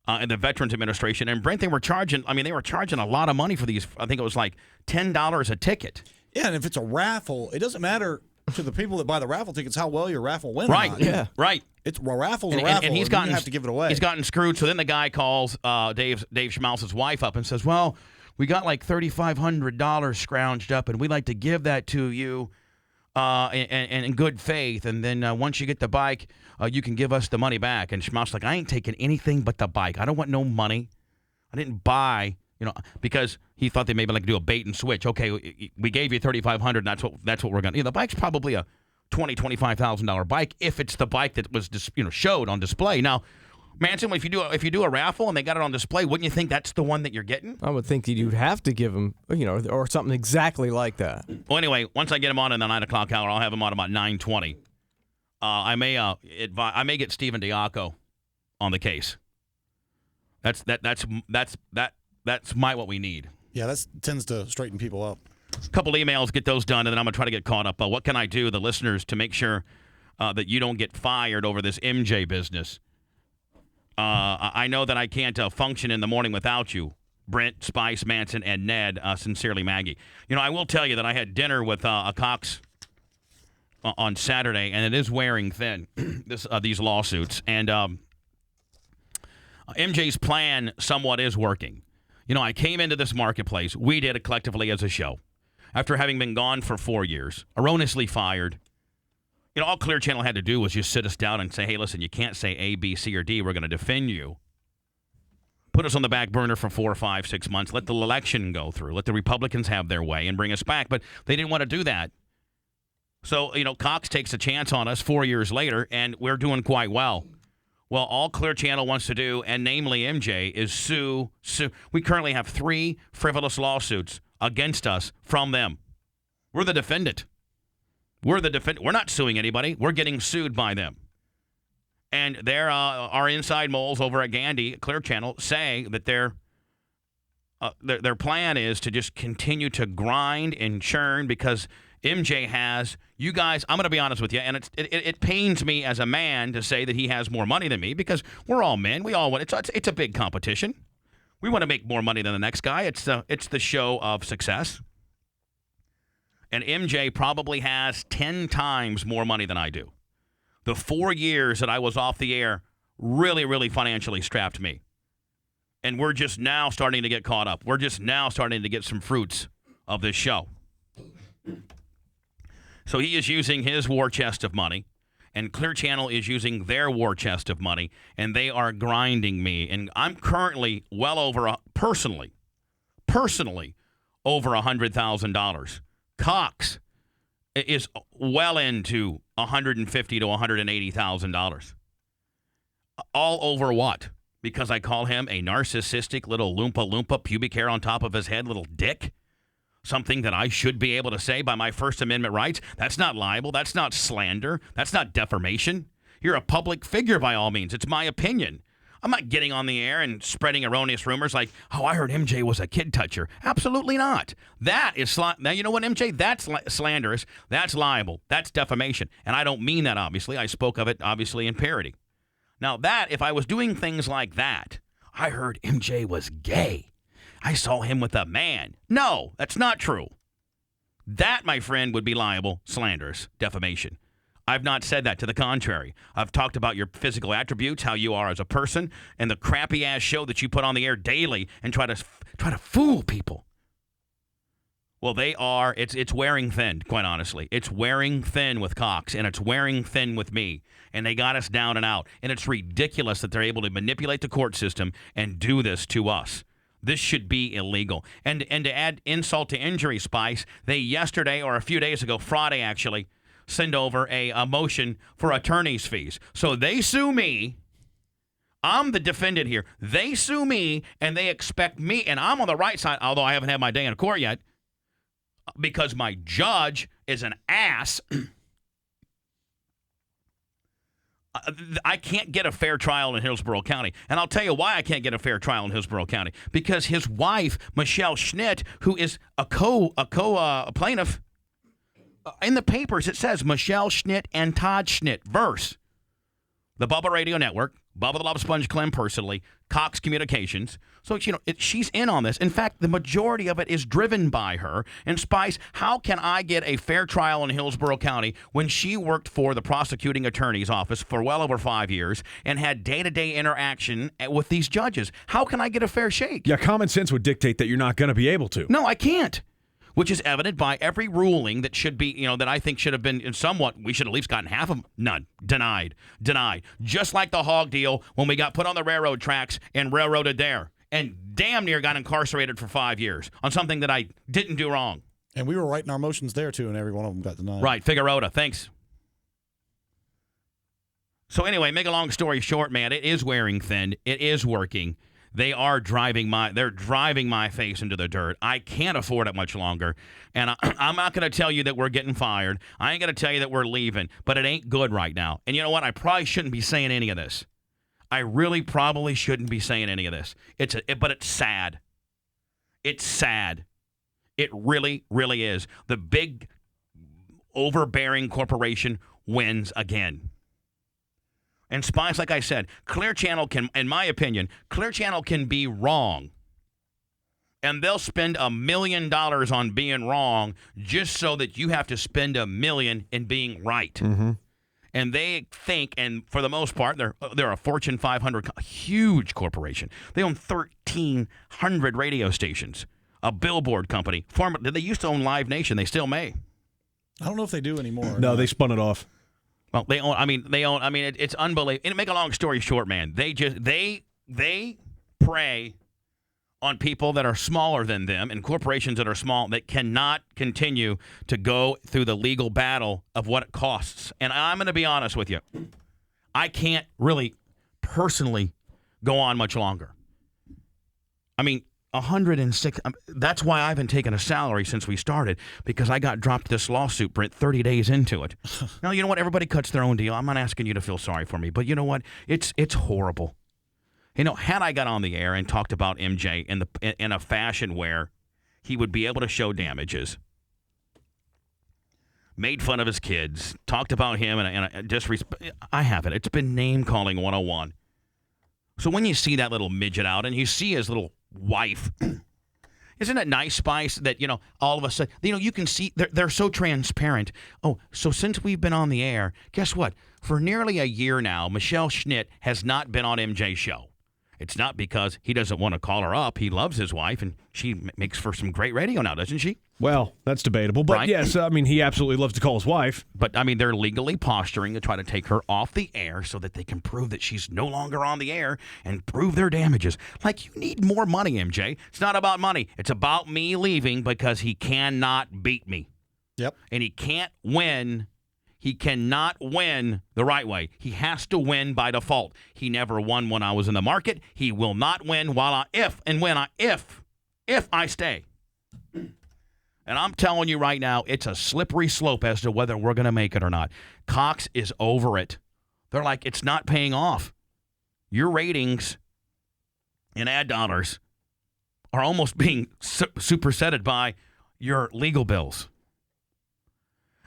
in the Veterans Administration. And Brent, they were charging a lot of money for these. I think it was like $10 a ticket. Yeah, and if it's a raffle, it doesn't matter to the people that buy the raffle tickets how well your raffle went. Right. Or not. Yeah. Right. It's raffle's a raffle, and you have to give it away. He's gotten screwed. So then the guy calls Dave Schmaus's wife up and says, well, we got like $3,500 scrounged up, and we'd like to give that to you. And in good faith, and then once you get the bike, you can give us the money back. And Schmaus like, I ain't taking anything but the bike. I don't want no money. I didn't buy, because he thought they maybe like do a bait and switch. Okay, we gave you $3,500. That's what we're gonna. The bike's probably a $20,000-$25,000 bike if it's the bike that was showed on display. Now, Manson, if you do a raffle and they got it on display, wouldn't you think that's the one that you're getting? I would think that you'd have to give him, or something exactly like that. Well, anyway, once I get him on in the 9 o'clock hour, I'll have him on about 9:20. I may get Stephen Diaco on the case. That's what we need. Yeah, that tends to straighten people up. A couple emails, get those done, and then I'm gonna try to get caught up. What can I do, the listeners, to make sure that you don't get fired over this MJ business? I know that I can't function in the morning without you, Brent, Spice, Manson, and Ned. Sincerely, Maggie. I will tell you that I had dinner with a Cox on Saturday, and it is wearing thin, these lawsuits. And MJ's plan somewhat is working. You know, I came into this marketplace. We did it collectively as a show. After having been gone for 4 years, erroneously fired, you know, all Clear Channel had to do was just sit us down and say, hey, listen, you can't say A, B, C, or D. We're going to defend you. Put us on the back burner for 4, 5, 6 months. Let the election go through. Let the Republicans have their way and bring us back. But they didn't want to do that. So, you know, Cox takes a chance on us 4 years later, and we're doing quite well. Well, all Clear Channel wants to do, and namely MJ, is sue. We currently have 3 frivolous lawsuits against us from them. We're the defendant. We're not suing anybody. We're getting sued by them. And there our inside moles over at Gandy, Clear Channel, say that their plan is to just continue to grind and churn because MJ has, you guys, I'm going to be honest with you, and it pains me as a man to say that he has more money than me because we're all men. We all want, it's a big competition. We want to make more money than the next guy. It's the show of success. And MJ probably has 10 times more money than I do. The 4 years that I was off the air really, really financially strapped me. And we're just now starting to get caught up. We're just now starting to get some fruits of this show. So he is using his war chest of money, and Clear Channel is using their war chest of money, and they are grinding me. And I'm currently well over, personally, over $100,000. Cox is well into $150,000 to $180,000. All over what? Because I call him a narcissistic little loompa, pubic hair on top of his head, little dick? Something that I should be able to say by my First Amendment rights? That's not libel. That's not slander. That's not defamation. You're a public figure by all means. It's my opinion. I'm not getting on the air and spreading erroneous rumors like, oh, I heard MJ was a kid toucher. Absolutely not. That is now, you know what, MJ? That's slanderous. That's libel. That's defamation. And I don't mean that, obviously. I spoke of it, obviously, in parody. Now, that, if I was doing things like that, I heard MJ was gay. I saw him with a man. No, that's not true. That, my friend, would be libel, slanderous, defamation. I've not said that. To the contrary. I've talked about your physical attributes, how you are as a person, and the crappy-ass show that you put on the air daily and try to fool people. Well, they are. It's wearing thin, quite honestly. It's wearing thin with Cox, and it's wearing thin with me. And they got us down and out. And it's ridiculous that they're able to manipulate the court system and do this to us. This should be illegal. And to add insult to injury, Spice, they yesterday, or a few days ago, Friday actually, send over a motion for attorney's fees. So they sue me. I'm the defendant here. They sue me, and they expect me, and I'm on the right side, although I haven't had my day in court yet, because my judge is an ass. I can't get a fair trial in Hillsborough County. And I'll tell you why I can't get a fair trial in Hillsborough County. Because his wife, Michelle Schnitt, who is a plaintiff, in the papers it says Michelle Schnitt and Todd Schnitt verse. The Bubba Radio Network, Bubba the Love Sponge, Clem personally, Cox Communications. So, she's in on this. In fact, the majority of it is driven by her. And Spice, how can I get a fair trial in Hillsborough County when she worked for the prosecuting attorney's office for well over 5 years and had day-to-day interaction with these judges? How can I get a fair shake? Yeah, common sense would dictate that you're not going to be able to. No, I can't. Which is evident by every ruling that should be, that I think should have been somewhat, we should at least gotten half of them. None. Denied. Just like the hog deal when we got put on the railroad tracks and railroaded there and damn near got incarcerated for 5 years on something that I didn't do wrong. And we were writing our motions there, too, and every one of them got denied. Right. Figueroa. Thanks. So anyway, make a long story short, man, it is wearing thin. It is working. They're driving my face into the dirt. I can't afford it much longer. And I'm not going to tell you that we're getting fired. I ain't going to tell you that we're leaving. But it ain't good right now. And you know what? I probably shouldn't be saying any of this. I really probably shouldn't be saying any of this. But it's sad. It's sad. It really, really is. The big, overbearing corporation wins again. And Spies, like I said, Clear Channel can, in my opinion, Clear Channel can be wrong And they'll spend $1 million on being wrong just so that you have to spend $1 million in being right. Mm-hmm. And they think, and for the most part, they're a Fortune 500, huge corporation. They own 1,300 radio stations, a billboard company. They used to own Live Nation. They still may. I don't know if they do anymore. No, they spun it off. Well, they own. It's unbelievable. And to make a long story short, man, they prey on people that are smaller than them and corporations that are small that cannot continue to go through the legal battle of what it costs. And I'm going to be honest with you. I can't really personally go on much longer. I mean, 106. That's why I haven't taken a salary since we started, because I got dropped this lawsuit, Brent, 30 days into it. Now, you know what? Everybody cuts their own deal. I'm not asking you to feel sorry for me, but you know what? It's horrible. You know, had I got on the air and talked about MJ in a fashion where he would be able to show damages, made fun of his kids, talked about him, and disrespect, I haven't. It's been name-calling 101. So when you see that little midget out and you see his little wife, isn't it nice, Spice, that, you know, all of a sudden, you know, you can see they're so transparent. Oh, so since we've been on the air, guess what? For nearly a year now, Michelle Schnitt has not been on MJ's show. It's not because he doesn't want to call her up. He loves his wife, and she makes for some great radio now, doesn't she? Well, that's debatable. But right? Yes, I mean, he absolutely loves to call his wife. But, I mean, they're legally posturing to try to take her off the air so that they can prove that she's no longer on the air and prove their damages. Like, you need more money, MJ. It's not about money. It's about me leaving because he cannot beat me. Yep. And he can't win. He cannot win the right way. He has to win by default. He never won when I was in the market. He will not win if I stay. And I'm telling you right now, it's a slippery slope as to whether we're going to make it or not. Cox is over it. They're like, it's not paying off. Your ratings and ad dollars are almost being superseded by your legal bills.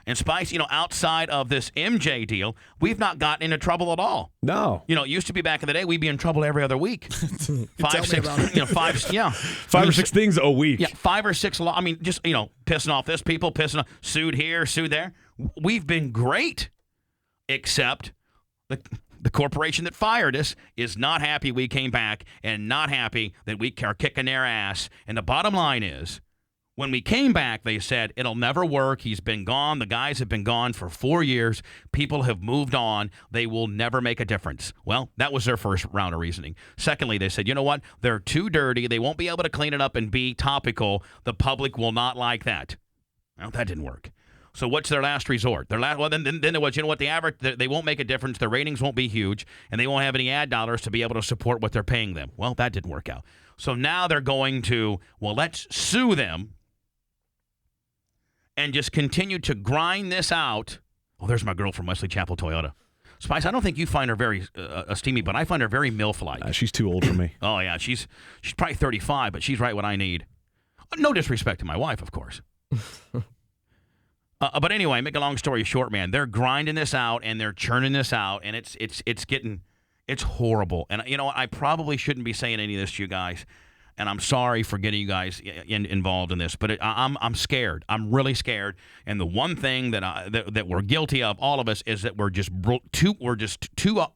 And Spice, you know, outside of this MJ deal, we've not gotten into trouble at all. No. You know, it used to be back in the day, we'd be in trouble every other week. 5, 6, you know, 5, yeah. 5 or 6 things a week. Yeah, 5 or 6. I mean, just, you know, pissing off this people, pissing off, sued here, sued there. We've been great, except the corporation that fired us is not happy we came back and not happy that we are kicking their ass. And the bottom line is, when we came back, they said, it'll never work. He's been gone. The guys have been gone for 4 years. People have moved on. They will never make a difference. Well, that was their first round of reasoning. Secondly, they said, you know what? They're too dirty. They won't be able to clean it up and be topical. The public will not like that. Well, that didn't work. So what's their last resort? Then it was, you know what? The average, they won't make a difference. Their ratings won't be huge, and they won't have any ad dollars to be able to support what they're paying them. Well, that didn't work out. So now they're going to, well, let's sue them and just continue to grind this out. Oh, there's my girl from Wesley Chapel Toyota. Spice, I don't think you find her very steamy, but I find her very MILF-like. She's too old for me. Oh, yeah. She's probably 35, but she's right what I need. No disrespect to my wife, of course. But anyway, make a long story short, man, they're grinding this out, and they're churning this out, and it's horrible. And you know what? I probably shouldn't be saying any of this to you guys. And I'm sorry for getting you guys involved in this, but I'm scared. I'm really scared. And the one thing that we're guilty of, all of us, is that we're just too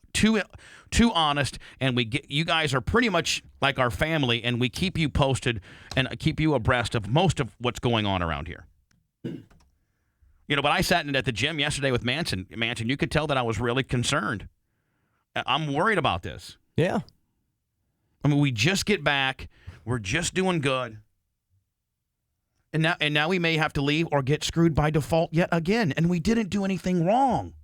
honest. And you guys are pretty much like our family, and we keep you posted and keep you abreast of most of what's going on around here. You know, but I sat in at the gym yesterday with Manson. You could tell that I was really concerned. I'm worried about this. Yeah. I mean, we just get back. We're just doing good. And now we may have to leave or get screwed by default yet again. And we didn't do anything wrong.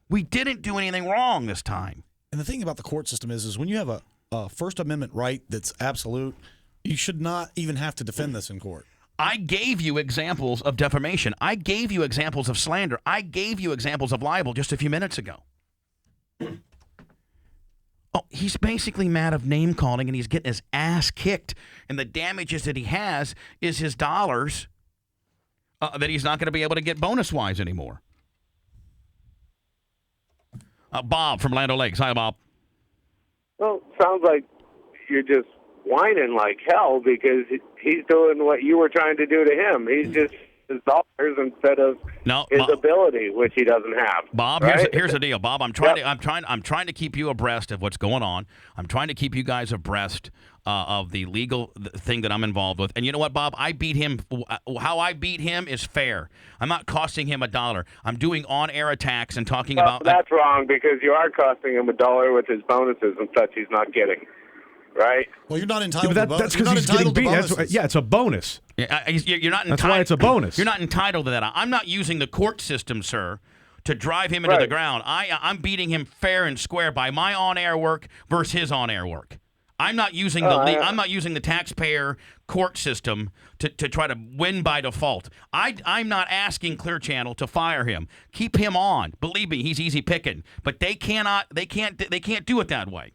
We didn't do anything wrong this time. And the thing about the court system is when you have a First Amendment right that's absolute, you should not even have to defend this in court. I gave you examples of defamation. I gave you examples of slander. I gave you examples of libel just a few minutes ago. Oh, he's basically mad of name calling, and he's getting his ass kicked. And the damages that he has is his dollars that he's not going to be able to get bonus-wise anymore. Bob from Land O'Lakes. Hi, Bob. Well, sounds like you're just whining like hell because he's doing what you were trying to do to him. He's just his dollars instead of his ability, which he doesn't have. Bob, right? here's the deal, Bob. I'm trying to keep you abreast of what's going on. I'm trying to keep you guys abreast of the legal thing that I'm involved with. And you know what, Bob? I beat him. How I beat him is fair. I'm not costing him $1. I'm doing on-air attacks and talking about. That's wrong because you are costing him $1 with his bonuses and such. He's not getting. Right? Well, you're not entitled to that's because he's getting beat. It's a bonus. Yeah, you're not entitled. That's why it's a bonus. You're not entitled to that. I'm not using the court system, sir, to drive him into the ground. I'm beating him fair and square by my on-air work versus his on-air work. I'm not using I'm not using the taxpayer court system to try to win by default. I'm not asking Clear Channel to fire him. Keep him on. Believe me, he's easy picking. But they can't do it that way.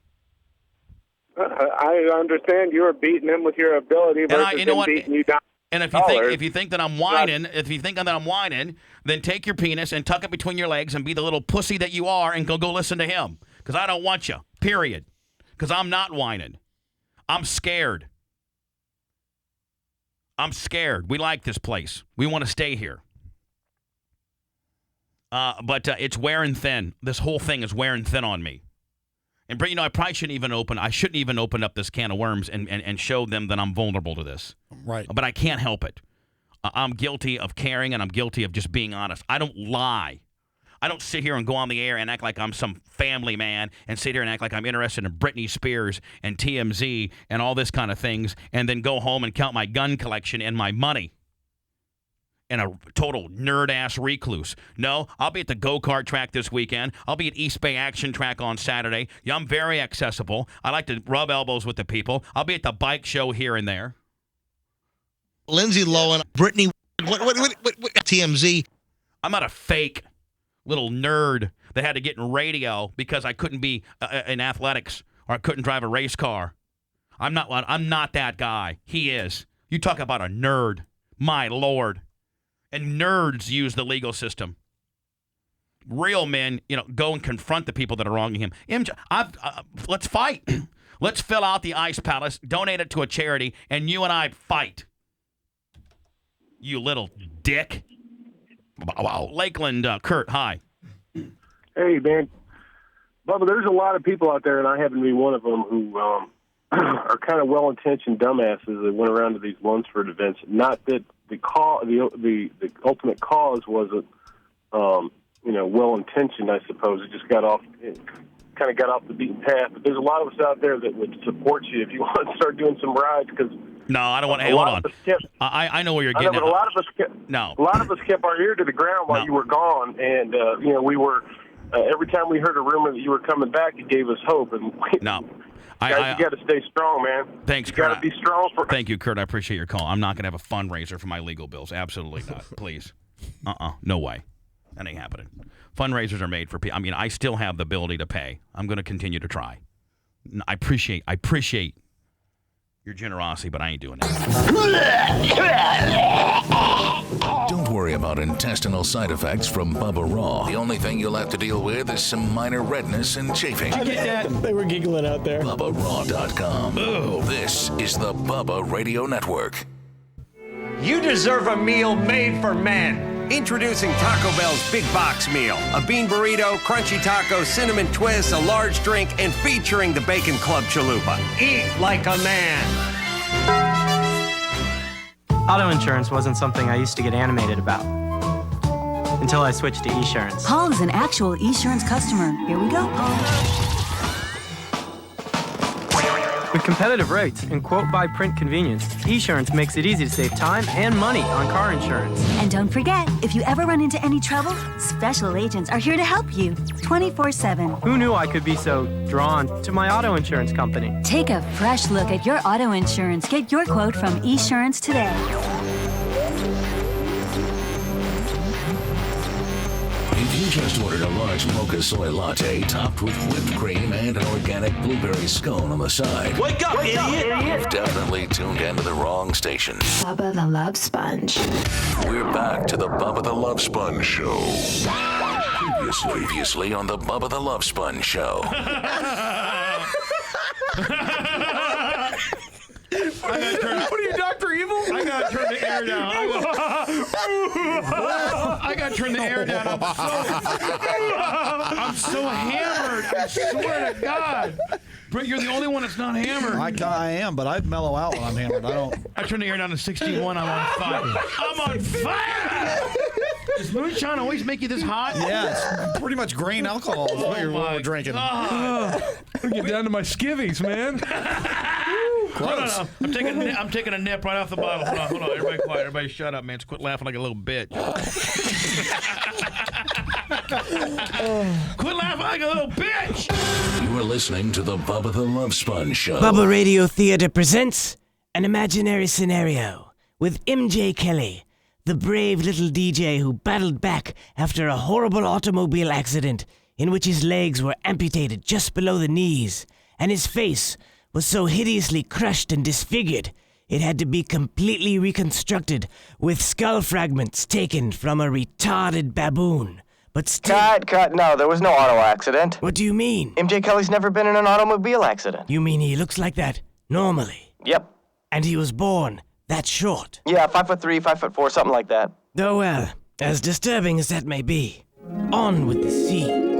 I understand you were beating him with your ability versus him beating you down. And if you think that I'm whining, then take your penis and tuck it between your legs and be the little pussy that you are and go listen to him. Because I don't want you. Period. Because I'm not whining. I'm scared. We like this place. We want to stay here. But it's wearing thin. This whole thing is wearing thin on me. And, I probably shouldn't even open up this can of worms and show them that I'm vulnerable to this. Right. But I can't help it. I'm guilty of caring, and I'm guilty of just being honest. I don't lie. I don't sit here and go on the air and act like I'm some family man and sit here and act like I'm interested in Britney Spears and TMZ and all this kind of things and then go home and count my gun collection and my money. And a total nerd-ass recluse. No, I'll be at the go-kart track this weekend. I'll be at East Bay Action Track on Saturday. Yeah, I'm very accessible. I like to rub elbows with the people. I'll be at the bike show here and there. Lindsay Lohan, Brittany, what TMZ. I'm not a fake little nerd that had to get in radio because I couldn't be in athletics or I couldn't drive a race car. I'm not that guy. He is. You talk about a nerd. My Lord. And nerds use the legal system. Real men, go and confront the people that are wronging him. MJ, let's fight. Let's fill out the Ice Palace, donate it to a charity, and you and I fight. You little dick. Wow. Lakeland, Kurt, hi. Hey, man. Bubba, there's a lot of people out there, and I happen to be one of them, who are kind of well-intentioned dumbasses that went around to these Lunsford events. Not that the ultimate cause wasn't, well-intentioned, I suppose. It just got off the beaten path. But there's a lot of us out there that would support you if you want to start doing some rides. Because no, I don't want. Hey, hold on. I know where you're getting at. But a lot of us kept our ear to the ground while you were gone, and we were. Every time we heard a rumor that you were coming back, it gave us hope. And you got to stay strong, man. Thanks, Kurt. You got to be strong. Thank you, Kurt. I appreciate your call. I'm not going to have a fundraiser for my legal bills. Absolutely not. Please. No way. That ain't happening. Fundraisers are made for people. I mean, I still have the ability to pay. I'm going to continue to try. I appreciate your generosity, but I ain't doing it. Don't worry about intestinal side effects from Bubba Raw. The only thing you'll have to deal with is some minor redness and chafing. Did you get that? They were giggling out there. BubbaRaw.com. Boo. This is the Bubba Radio Network. You deserve a meal made for men. Introducing Taco Bell's Big Box Meal. A bean burrito, crunchy taco, cinnamon twist, a large drink, and featuring the Bacon Club Chalupa. Eat like a man. Auto insurance wasn't something I used to get animated about. Until I switched to Esurance. Paul is an actual Esurance customer. Here we go, Paul. With competitive rates and quote-by-print convenience, Esurance makes it easy to save time and money on car insurance. And don't forget, if you ever run into any trouble, special agents are here to help you 24/7. Who knew I could be so drawn to my auto insurance company? Take a fresh look at your auto insurance. Get your quote from Esurance today. If you just ordered a large mocha soy latte topped with whipped cream and an organic blueberry scone on the side. Wake up, idiot! You've definitely tuned into the wrong station. Bubba the Love Sponge. We're back to the Bubba the Love Sponge Show. Previously on the Bubba the Love Sponge Show. What are you, Dr. Evil? I gotta turn the air down. I gotta turn the air down. I'm so hammered. I swear to God. Brett, you're the only one that's not hammered. I am, but I mellow out when I'm hammered. I turn the air down to 61. I'm on fire. I'm on fire. Does moonshine always make you this hot? Yeah, it's pretty much grain alcohol is what we're drinking. Get down to my skivvies, man. Hold on. I'm taking a nip right off the bottle. Hold on. Everybody quiet. Everybody shut up, man. Quit laughing like a little bitch. Quit laughing like a little bitch. You are listening to the Bubba the Love Sponge Show. Bubba Radio Theater presents an imaginary scenario with MJ Kelly, the brave little DJ who battled back after a horrible automobile accident in which his legs were amputated just below the knees, and his face was so hideously crushed and disfigured it had to be completely reconstructed with skull fragments taken from a retarded baboon. But still... Cut. No, there was no auto accident. What do you mean? MJ Kelly's never been in an automobile accident. You mean he looks like that normally? Yep. And he was born that short? Yeah, 5'3", 5'4", something like that. Oh well, as disturbing as that may be, on with the scene.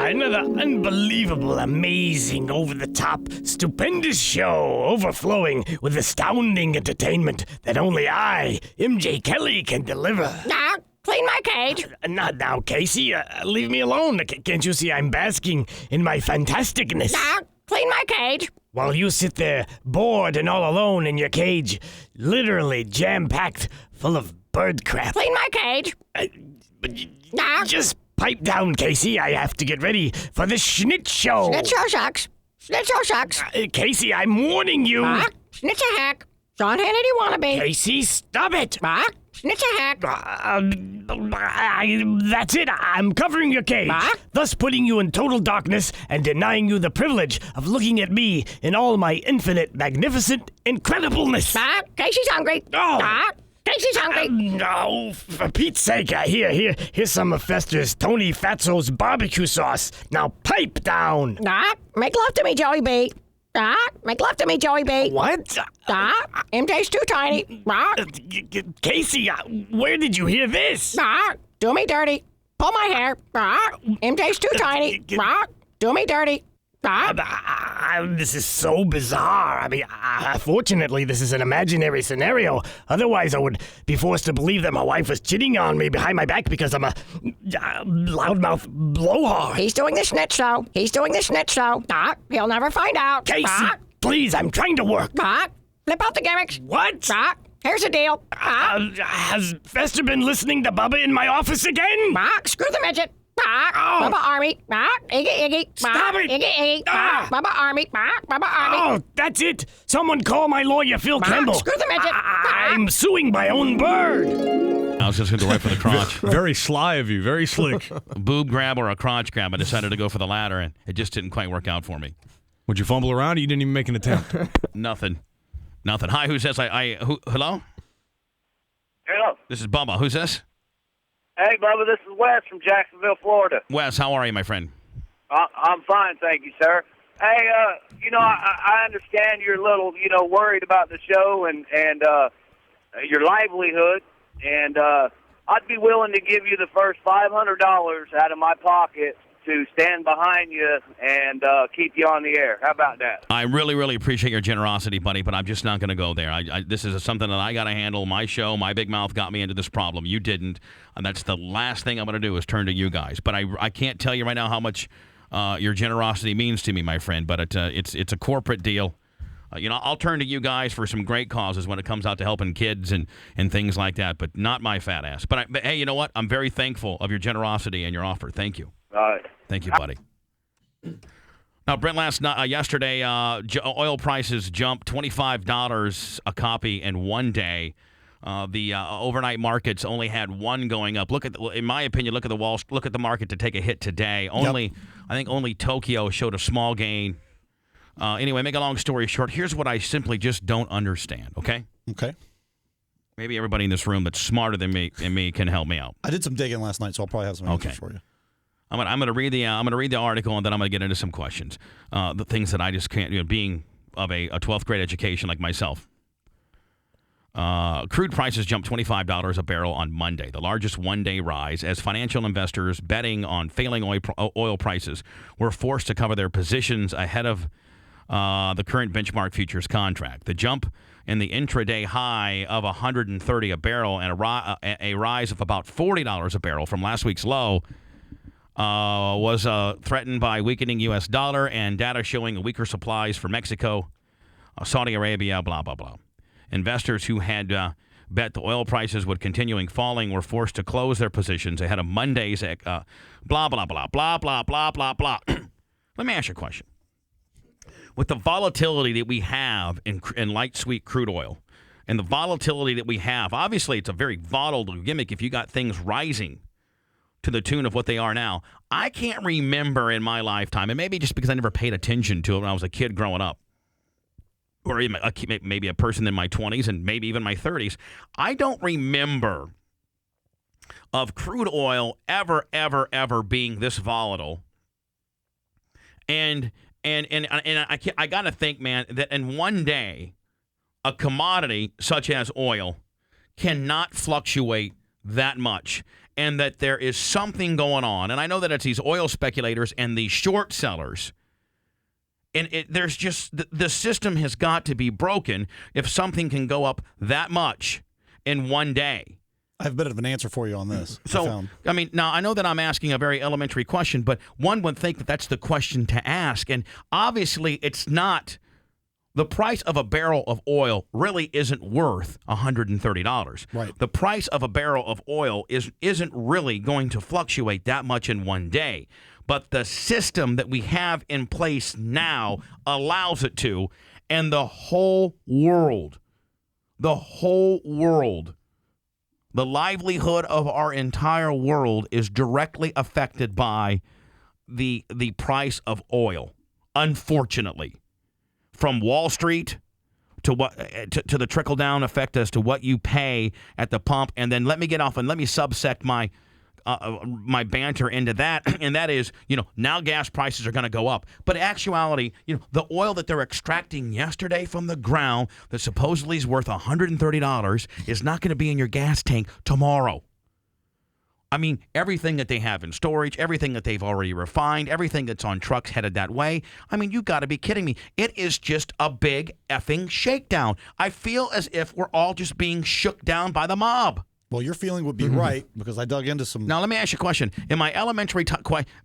Another unbelievable, amazing, over-the-top, stupendous show, overflowing with astounding entertainment that only I, MJ Kelly, can deliver. Clean my cage. Not now, Casey. Leave me alone. Can't you see I'm basking in my fantasticness? Clean my cage. While you sit there, bored and all alone in your cage, literally jam-packed full of bird crap. Clean my cage. Just pipe down, Casey. I have to get ready for the Schnitz Show. Schnitz show sucks. Casey, I'm warning you. Schnitz a hack. Sean Hannity wannabe. Casey, stop it. Schnitz a hack. That's it. I'm covering your cage, thus putting you in total darkness and denying you the privilege of looking at me in all my infinite, magnificent incredibleness. Casey's hungry. Casey's hungry. No, for Pete's sake, here's some of Fester's Tony Fatso's barbecue sauce. Now pipe down. Make love to me, Joey B. Make love to me, Joey B. What? MJ's too tiny. Casey, where did you hear this? Do me dirty. Pull my hair. MJ's too tiny. Do me dirty. This is so bizarre. I mean, fortunately, this is an imaginary scenario. Otherwise, I would be forced to believe that my wife was cheating on me behind my back because I'm a loudmouth blowhard. He's doing the Schnitz Show. He'll never find out. Casey, please, I'm trying to work. Flip out the gimmicks. What? Here's the deal. Has Fester been listening to Bubba in my office again? Screw the midget. Bubba Army. Iggy. Stop it. Iggy. Bubba Army. Bubba Army. Oh, that's it. Someone call my lawyer, Phil Campbell. Screw the midget. I'm suing my own bird. I was just going to go right for the crotch. Very sly of you. Very slick. A boob grab or a crotch grab. I decided to go for the latter, and it just didn't quite work out for me. Would you fumble around or you didn't even make an attempt? Nothing. Hi, who's this? Hello? Hello. This is Bubba. Who's this? Hey, Bubba, this is Wes from Jacksonville, Florida. Wes, how are you, my friend? I'm fine, thank you, sir. Hey, I understand you're a little, worried about the show and your livelihood, and I'd be willing to give you the first $500 out of my pocket to stand behind you and keep you on the air. How about that? I really, really appreciate your generosity, buddy, but I'm just not going to go there. This is something that I got to handle. My show, my big mouth got me into this problem. You didn't, and that's the last thing I'm going to do is turn to you guys. But I can't tell you right now how much your generosity means to me, my friend, but it's a corporate deal. I'll turn to you guys for some great causes when it comes out to helping kids and things like that, but not my fat ass. But hey, you know what? I'm very thankful of your generosity and your offer. Thank you. All right. Thank you, buddy. Now, Brent, yesterday, oil prices jumped $25 a copy in one day. The overnight markets only had one going up. In my opinion, look at the market to take a hit today. I think only Tokyo showed a small gain. Anyway, make a long story short, here's what I simply just don't understand, okay? Okay. Maybe everybody in this room that's smarter than me can help me out. I did some digging last night, so I'll probably have some answers for you. I'm gonna read the article, and then I'm gonna get into some questions. The things that I just can't, being a 12th grade education like myself. Crude prices jumped $25 a barrel on Monday, the largest one-day rise, as financial investors betting on failing oil prices were forced to cover their positions ahead of the current benchmark futures contract. The jump in the intraday high of $130 a barrel and a rise of about $40 a barrel from last week's low was threatened by weakening U.S. dollar and data showing weaker supplies for Mexico, Saudi Arabia, blah, blah, blah. Investors who had bet the oil prices would continuing falling were forced to close their positions ahead of Monday's blah, blah, blah, blah, blah, blah, blah, blah. Let me ask you a question. With the volatility that we have in light sweet crude oil and the volatility that we have, obviously it's a very volatile gimmick if you got things rising to the tune of what they are now. I can't remember in my lifetime, and maybe just because I never paid attention to it when I was a kid growing up, or even maybe a person in my 20s and maybe even my 30s, I don't remember of crude oil ever being this volatile. And I got to think, man, that in one day, a commodity such as oil cannot fluctuate that much, and that there is something going on. And I know that it's these oil speculators and these short sellers. And there's just the system has got to be broken if something can go up that much in one day. I have a bit of an answer for you on this. So, I mean, now I know that I'm asking a very elementary question, but one would think that that's the question to ask. And obviously, it's not. The price of a barrel of oil really isn't worth $130. Right. The price of a barrel of oil isn't really going to fluctuate that much in one day. But the system that we have in place now allows it to, and the whole world, the livelihood of our entire world is directly affected by the price of oil, unfortunately. From Wall Street to to the trickle-down effect as to what you pay at the pump. And then let me get off and let me subsect my banter into that, and that is, now gas prices are going to go up. But in actuality, the oil that they're extracting yesterday from the ground that supposedly is worth $130 is not going to be in your gas tank tomorrow. I mean, everything that they have in storage, everything that they've already refined, everything that's on trucks headed that way. I mean, you got to be kidding me. It is just a big effing shakedown. I feel as if we're all just being shook down by the mob. Well, your feeling would be right, because I dug into some. Now, let me ask you a question. Am I elementary?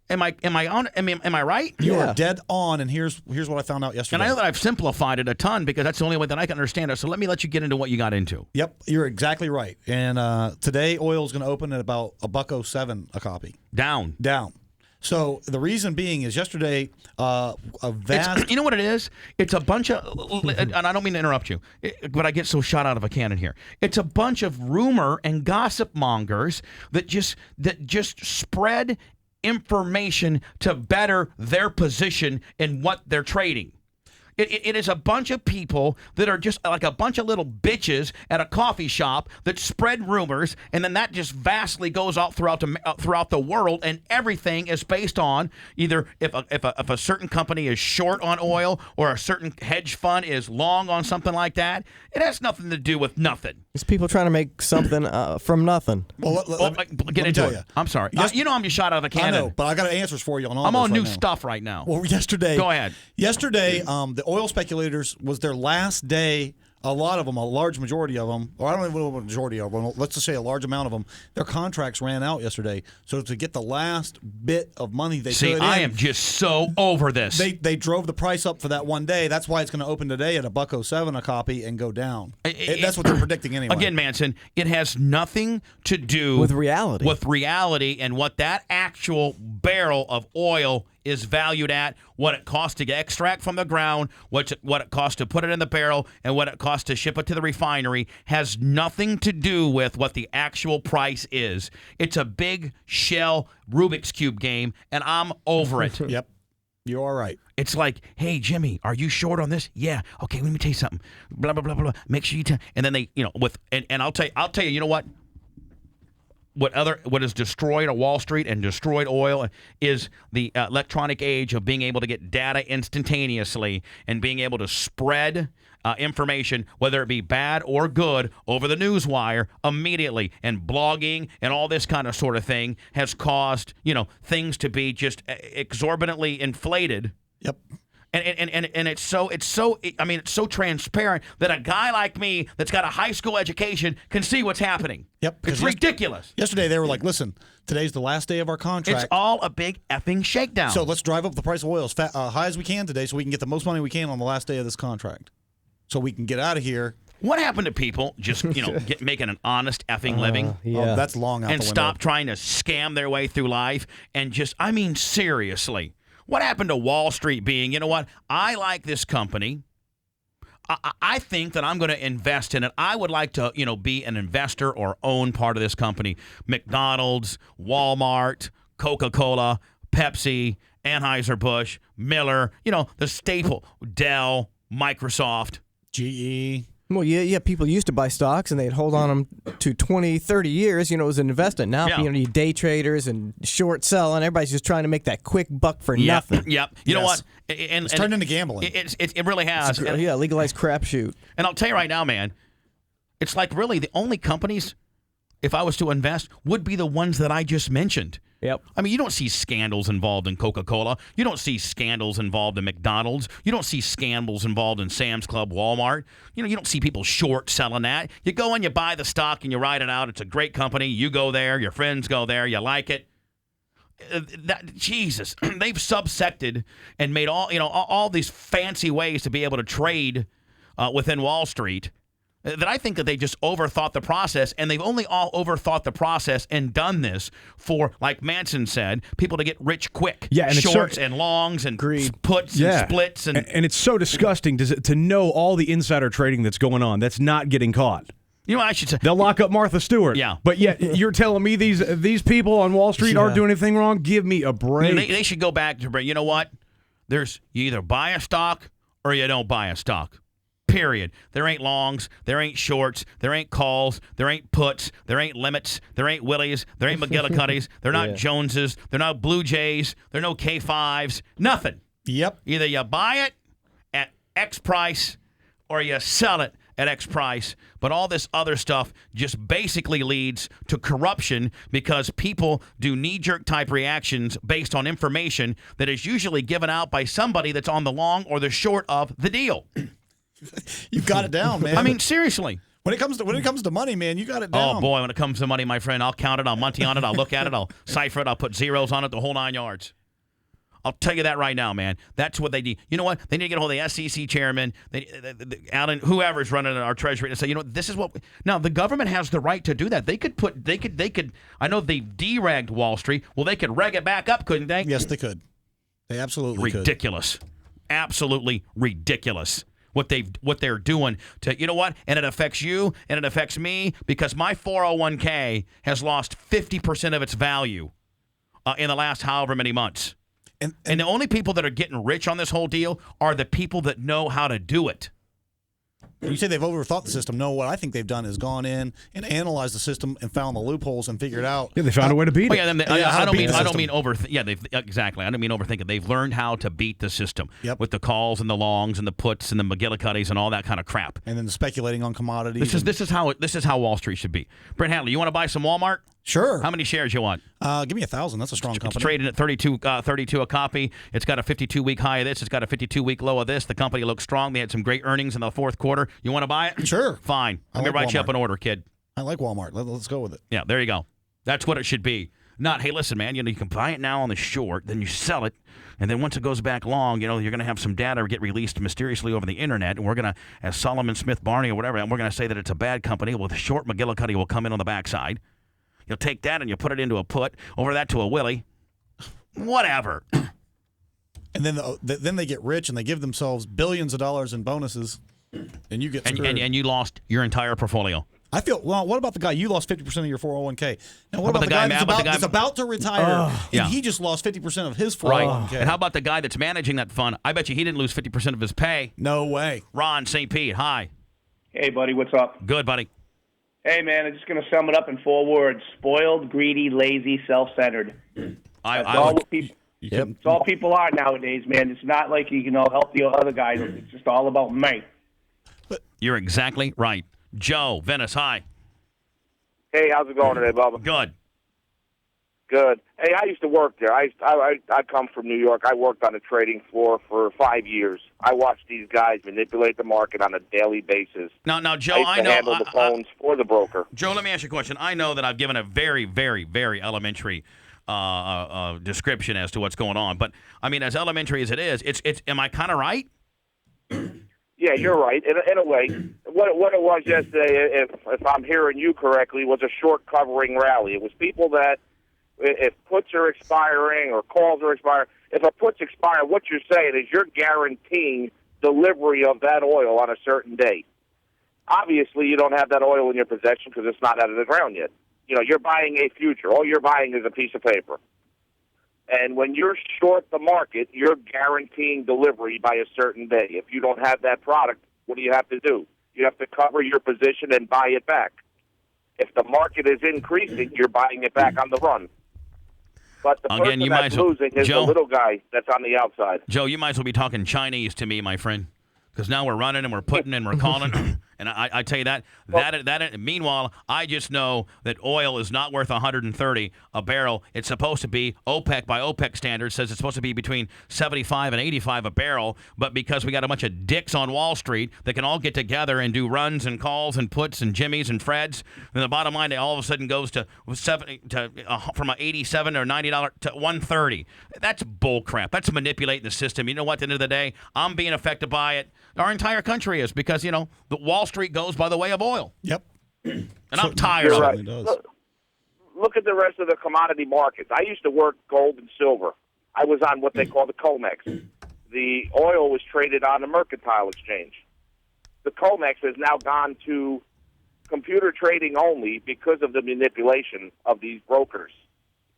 Am I right? You are dead on, and here's what I found out yesterday. And I know that I've simplified it a ton because that's the only way that I can understand it. So let me get into what you got into. Yep, you're exactly right. And today, oil is going to open at about $1.07 a copy. Down. So the reason being is yesterday, a vast. You know what it is? It's a bunch of, and I don't mean to interrupt you, but I get so shot out of a cannon here. It's a bunch of rumor and gossip mongers that just spread information to better their position in what they're trading. It is a bunch of people that are just like a bunch of little bitches at a coffee shop that spread rumors, and then that just vastly goes out throughout the world, and everything is based on either if a certain company is short on oil or a certain hedge fund is long on something like that. It has nothing to do with nothing. It's people trying to make something from nothing. Well, get into it. I'm sorry. I'm just shot out of a cannon. I know, but I got answers for you on all. I'm on right new now. stuff right now. Well, yesterday. Go ahead. Yesterday, the oil speculators was their last day. A lot of them, a large majority of them, or I don't even know what the majority of them, let's just say a large amount of them, their contracts ran out yesterday. So to get the last bit of money they could I am just so over this. They drove the price up for that one day. That's why it's going to open today at $1.07 a copy and go down. That's what they're predicting anyway. Again, Manson, it has nothing to do with reality. With reality and what that actual barrel of oil is valued at, what it costs to extract from the ground, what it costs to put it in the barrel, and what it costs to ship it to the refinery has nothing to do with what the actual price is. It's a big shell Rubik's Cube game, and I'm over it. Yep. You are right. It's like, hey, Jimmy, are you short on this? Yeah. Okay, let me tell you something. Blah, blah, blah, blah. Make sure you tell. And then they, and I'll tell you, you know what? what has destroyed Wall Street and destroyed oil is the electronic age of being able to get data instantaneously and being able to spread information, whether it be bad or good, over the news wire immediately. And blogging and all this kind of sort of thing has caused, things to be just exorbitantly inflated. Yep. And it's so transparent that a guy like me that's got a high school education can see what's happening. Yep. It's ridiculous. Yesterday they were like, listen, today's the last day of our contract. It's all a big effing shakedown. So let's drive up the price of oil as high as we can today so we can get the most money we can on the last day of this contract. So we can get out of here. What happened to people just, making an honest effing living? Yeah. Oh, that's long out and the window. Stop trying to scam their way through life and seriously. What happened to Wall Street being, you know what, I like this company. I think that I'm going to invest in it. I would like to, be an investor or own part of this company. McDonald's, Walmart, Coca-Cola, Pepsi, Anheuser-Busch, Miller, the staple, Dell, Microsoft. GE. Well, yeah, people used to buy stocks and they'd hold on them to 20, 30 years, it was an investment. Now, you day traders and short selling, everybody's just trying to make that quick buck for nothing. Yep. You know what? And it's turned into gambling. It really has. Legalized crapshoot. And I'll tell you right now, man, it's like really the only companies, if I was to invest, would be the ones that I just mentioned. Yep. I mean, you don't see scandals involved in Coca-Cola. You don't see scandals involved in McDonald's. You don't see scandals involved in Sam's Club, Walmart. You don't see people short selling that. You go and you buy the stock and you ride it out. It's a great company. You go there. Your friends go there. You like it. Jesus, they've subsected and made all these fancy ways to be able to trade within Wall Street. That I think that they just overthought the process, and they've only all overthought the process and done this for, like Manson said, people to get rich quick. Yeah, and shorts and longs and puts and splits. And it's so disgusting to know all the insider trading that's going on that's not getting caught. You know what I should say? They'll lock up Martha Stewart. Yeah. But yet you're telling me these people on Wall Street aren't doing anything wrong? Give me a break. They should go back to, you know what? You either buy a stock or you don't buy a stock. Period. There ain't longs, there ain't shorts, there ain't calls, there ain't puts, there ain't limits, there ain't Willies, there ain't McGillicuddies, they're not Joneses, they're not Blue Jays, there are no K5s, nothing. Yep. Either you buy it at X price or you sell it at X price. But all this other stuff just basically leads to corruption because people do knee-jerk type reactions based on information that is usually given out by somebody that's on the long or the short of the deal. You got it down, man. I mean, seriously. When it comes to money, man, you got it down. Oh boy, when it comes to money, my friend, I'll count it, I'll Monty on it, I'll look at it, I'll cipher it, I'll put zeros on it, the whole 9 yards. I'll tell you that right now, man. That's what they need. You know what? They need to get a hold of the SEC chairman, Alan, whoever's running our treasury, and say, this is what. Now the government has the right to do that. They could. I know they've deregged Wall Street. Well, they could reg it back up, couldn't they? Yes, they could. They absolutely ridiculous. Absolutely ridiculous. What they're doing to, you know what? And it affects you and it affects me because my 401k has lost 50% of its value in the last however many months. And the only people that are getting rich on this whole deal are the people that know how to do it. You say they've overthought the system. No, what I think they've done is gone in and analyzed the system and found the loopholes and figured out. Yeah, they found a way to beat it. I don't mean overthink. Yeah, exactly. I don't mean overthink it. They've learned how to beat the system with the calls and the longs and the puts and the McGillicuddies and all that kind of crap. And then the speculating on commodities. This is how Wall Street should be. Brent Hadley, you want to buy some Walmart? Sure. How many shares you want? Give me 1,000. That's a strong company. It's trading at 32 a copy. It's got a 52-week high of this. It's got a 52-week low of this. The company looks strong. They had some great earnings in the fourth quarter. You want to buy it? Sure. Fine. Let me write you up an order, kid. I like Walmart. Let's go with it. Yeah, there you go. That's what it should be. Not, hey, listen, man, you can buy it now on the short, then you sell it, and then once it goes back long, you're going to have some data get released mysteriously over the internet, and we're going to, as Solomon Smith Barney or whatever, and we're going to say that it's a bad company. Well, the short McGillicuddy will come in on the backside. You'll take that and you put it into a put, over that to a Willie. Whatever. And then they get rich and they give themselves billions of dollars in bonuses, and you get screwed. And you lost your entire portfolio. I feel, well, what about the guy? You lost 50% of your 401k. Now, what about the guy that's about to retire, and he just lost 50% of his 401k? Right. And how about the guy that's managing that fund? I bet you he didn't lose 50% of his pay. No way. Ron St. Pete, hi. Hey, buddy, what's up? Good, buddy. Hey, man, I'm just going to sum it up in 4 words. Spoiled, greedy, lazy, self-centered. That's all people are nowadays, man. It's not like you can help the other guys. It's just all about me. You're exactly right. Joe, Venice, hi. Hey, how's it going today, Bubba? Good. Good. Hey, I used to work there. I come from New York. I worked on the trading floor for 5 years. I watched these guys manipulate the market on a daily basis. Now, Joe, I used to handle the phones for the broker. Joe, let me ask you a question. I know that I've given a very, very, very elementary description as to what's going on, but I mean, as elementary as it is, it's. Am I kind of right? Yeah, you're right. In a way, what it was yesterday, if I'm hearing you correctly, was a short covering rally. It was people that, if puts are expiring or calls are expiring, if a put's expiring, what you're saying is you're guaranteeing delivery of that oil on a certain date. Obviously, you don't have that oil in your possession because it's not out of the ground yet. You're buying a future. All you're buying is a piece of paper. And when you're short the market, you're guaranteeing delivery by a certain day. If you don't have that product, what do you have to do? You have to cover your position and buy it back. If the market is increasing, you're buying it back on the run. But the person that's losing is the little guy that's on the outside. Joe, you might as well be talking Chinese to me, my friend, because now we're running and we're putting and we're calling. And I tell you that meanwhile, I just know that oil is not worth $130 a barrel. It's supposed to be, OPEC by OPEC standards says it's supposed to be between 75 and 85 a barrel. But because we got a bunch of dicks on Wall Street that can all get together and do runs and calls and puts and jimmies and Freds, then the bottom line, it all of a sudden goes to from an $87 or $90 to $130. That's bull crap. That's manipulating the system. You know what? At the end of the day, I'm being affected by it. Our entire country is, because the Wall Street goes by the way of oil. Yep. And I'm tired of it. Look at the rest of the commodity markets. I used to work gold and silver. I was on what they call the COMEX. The oil was traded on the mercantile exchange. The COMEX has now gone to computer trading only because of the manipulation of these brokers.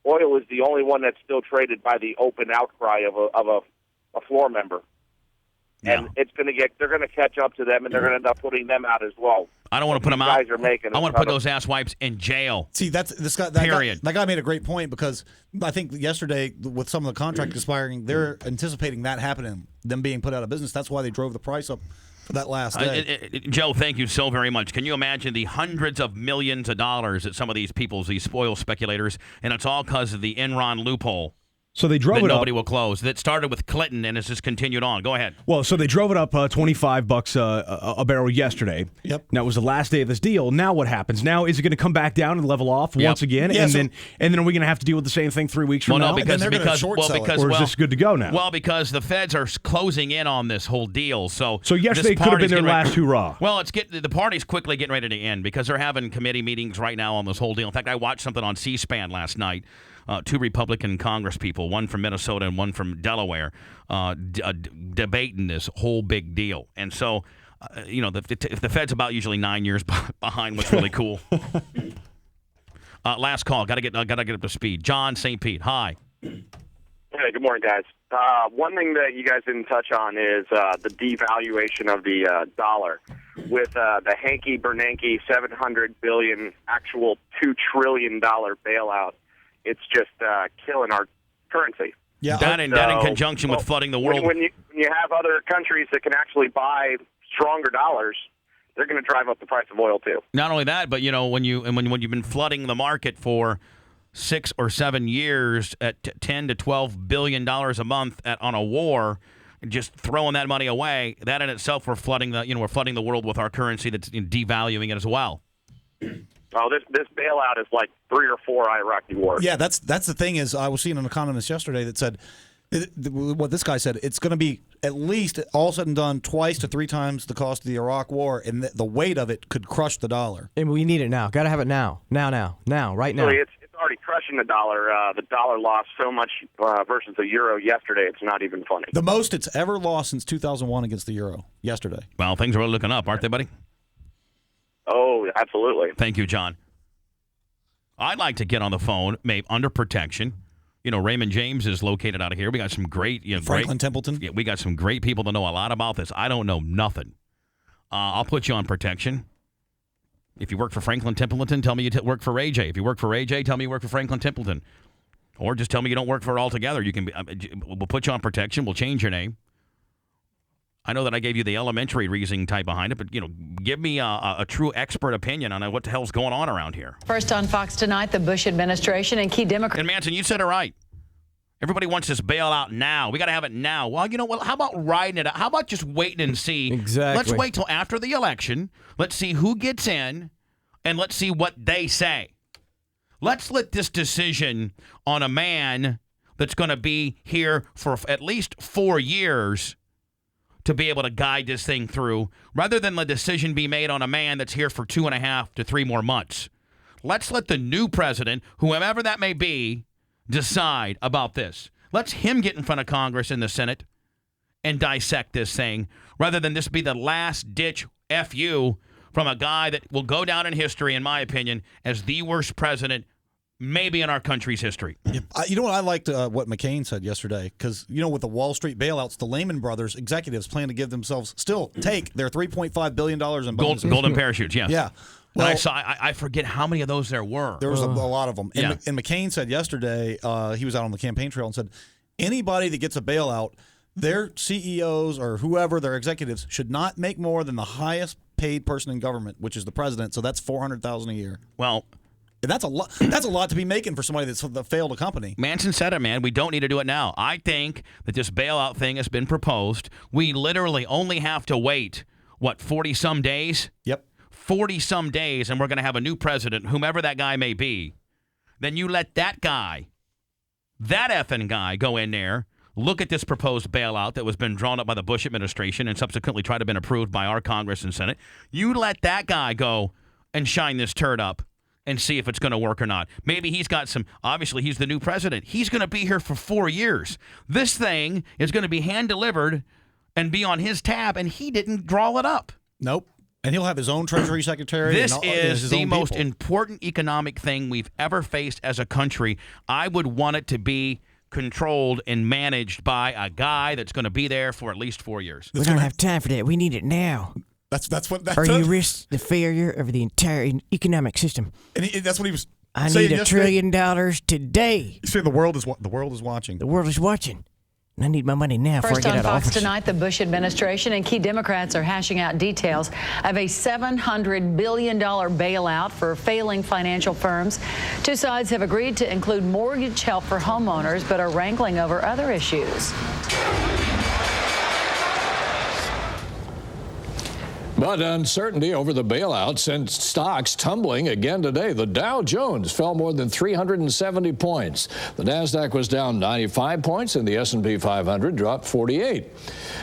Oil is the only one that's still traded by the open outcry of a floor member. And they're going to catch up to them, and they're going to end up putting them out as well. I don't want to put them out. Guys are making. I want to put those asswipes in jail. See, that guy made a great point, because I think yesterday with some of the contracts expiring, they're anticipating that happening, them being put out of business. That's why they drove the price up for that last day. Joe, thank you so very much. Can you imagine the hundreds of millions of dollars that some of these these oil speculators, and it's all because of the Enron loophole. So they drove it up. Nobody will close. That started with Clinton and has just continued on. Go ahead. Well, so they drove it up $25 a barrel yesterday. Yep. Now it was the last day of this deal. Now what happens? Now is it going to come back down and level off once again? Yeah, and then are we going to have to deal with the same thing 3 weeks from now? No, because or is this good to go now? Well, because the feds are closing in on this whole deal. So yesterday could have been their last hurrah. Well, the party's quickly getting ready to end because they're having committee meetings right now on this whole deal. In fact, I watched something on C-SPAN last night. 2 Republican Congress people, one from Minnesota and one from Delaware, debating this whole big deal. And so, if the Fed's about usually 9 years behind, what's really cool. Last call. Got to get up to speed. John St. Pete. Hi. Hey, good morning, guys. One thing that you guys didn't touch on is the devaluation of the dollar. With the hanky-bernanky $700 billion, actual $2 trillion bailout, it's just killing our currency. Yeah, that in conjunction with flooding the world. When you have other countries that can actually buy stronger dollars, they're going to drive up the price of oil too. Not only that, but when you've been flooding the market for 6 or 7 years at $10 to $12 billion a month on a war, just throwing that money away, that in itself we're flooding the world with our currency that's devaluing it as well. Oh, this bailout is like 3 or 4 Iraqi wars. Yeah, that's the thing is I was seeing an economist yesterday that said what this guy said. It's going to be at least all said and done 2 to 3 times the cost of the Iraq War, and the weight of it could crush the dollar. And we need it now. Got to have it now, right now. Really, it's already crushing the dollar. The dollar lost so much versus the euro yesterday. It's not even funny. The most it's ever lost since 2001 against the euro yesterday. Well, things are really looking up, aren't they, buddy? Oh, absolutely. Thank you, John. I'd like to get on the phone, maybe under protection. Raymond James is located out of here. We got some great, Franklin Templeton. Yeah, we got some great people that know a lot about this. I don't know nothing. I'll put you on protection. If you work for Franklin Templeton, tell me you work for Ray J. If you work for Ray J, tell me you work for Franklin Templeton. Or just tell me you don't work for it altogether. You can. We'll put you on protection. We'll change your name. I know that I gave you the elementary reasoning type behind it, but, give me a true expert opinion on what the hell's going on around here. First on Fox tonight, the Bush administration and key Democrats. And Manson, you said it right. Everybody wants this bailout now. We got to have it now. Well, you know what? How about riding it out? How about just waiting and see? Exactly. Let's wait till after the election. Let's see who gets in, and let's see what they say. Let's let this decision on a man that's going to be here for at least 4 years to be able to guide this thing through, rather than the decision be made on a man that's here for 2.5 to 3 more months. Let's let the new president, whoever that may be, decide about this. Let's him get in front of Congress and the Senate and dissect this thing, rather than this be the last-ditch FU from a guy that will go down in history, in my opinion, as the worst president maybe in our country's history. You know what? I liked what McCain said yesterday, because, with the Wall Street bailouts, the Lehman Brothers executives plan to give themselves, take their $3.5 billion in bonuses. Golden parachutes, yes. Yeah. Well, I forget how many of those there were. There was a lot of them. And, Yeah. and McCain said yesterday, he was out on the campaign trail and said, anybody that gets a bailout, their CEOs or whoever, their executives, should not make more than the highest paid person in government, which is the president. So that's $400,000 a year. Well, that's a lot. That's a lot to be making for somebody that failed a company. Manson said it, man. We don't need to do it now. I think that this bailout thing has been proposed. We literally only have to wait, 40-some days? Yep. 40-some days, and we're going to have a new president, whomever that guy may be. Then you let that effing guy, go in there, look at this proposed bailout that was been drawn up by the Bush administration and subsequently tried to have been approved by our Congress and Senate. You let that guy go and shine this turd up and see if it's going to work or not. Maybe he's got obviously he's the new president. He's going to be here for 4 years. This thing is going to be hand-delivered and be on his tab, and he didn't draw it up. Nope. And he'll have his own Treasury Secretary. This is the most important economic thing we've ever faced as a country. I would want it to be controlled and managed by a guy that's going to be there for at least 4 years. We don't have time for that. We need it now. Or you risk the failure of the entire economic system. And that's what he was I saying need $1 yesterday. trillion today. He's saying the world is watching. The world is watching. And I need my money now before I First get on out of Fox office. tonight, the Bush administration and key Democrats are hashing out details of a $700 billion bailout for failing financial firms. Two sides have agreed to include mortgage help for homeowners, but are wrangling over other issues. But uncertainty over the bailout sent stocks tumbling again today. The Dow Jones fell more than 370 points. The Nasdaq was down 95 points, and the S&P 500 dropped 48.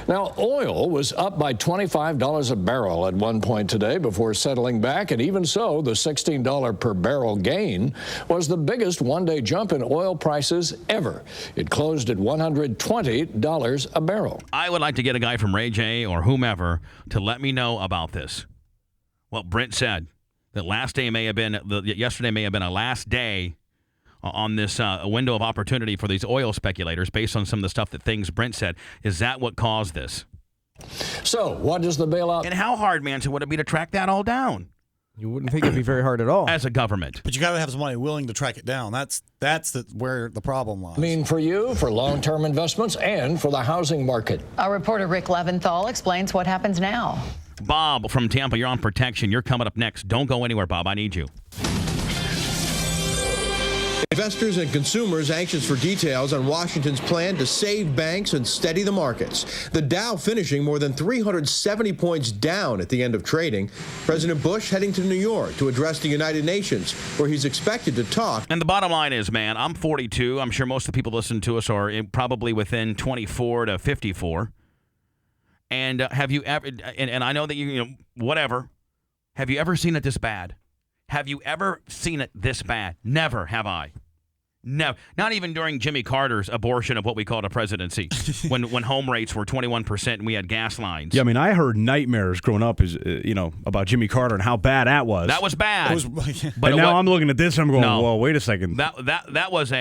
Now, oil was up by $25 a barrel at one point today before settling back, and even so, the $16 per barrel gain was the biggest one-day jump in oil prices ever. It closed at $120 a barrel. I would like to get a guy from Ray J or whomever to let me know about this. Well, Brent said that yesterday may have been a last day on this window of opportunity for these oil speculators based on some of the stuff that Brent said. Is that what caused this? So, what does the bailout... And how hard, Manson, would it be to track that all down? You wouldn't think it'd be very hard at all. As a government. But you got to have somebody willing to track it down. That's where the problem lies. I mean, for you, for long-term investments, and for the housing market. Our reporter Rick Leventhal explains what happens now. Bob from Tampa, you're on protection. You're coming up next. Don't go anywhere, Bob. I need you. Investors and consumers anxious for details on Washington's plan to save banks and steady the markets. The Dow finishing more than 370 points down at the end of trading. President Bush heading to New York to address the United Nations, where he's expected to talk. And the bottom line is, man, I'm 42. I'm sure most of the people listening to us are probably within 24 to 54. And have you ever, and I know that you know, whatever, have you ever seen it this bad? Have you ever seen it this bad? Never have I. No, not even during Jimmy Carter's abortion of what we called a presidency, when home rates were 21% and we had gas lines. Yeah, I mean, I heard nightmares growing up, about Jimmy Carter and how bad that was. That was bad. But now I'm looking at this, and I'm going, whoa, wait a second. That was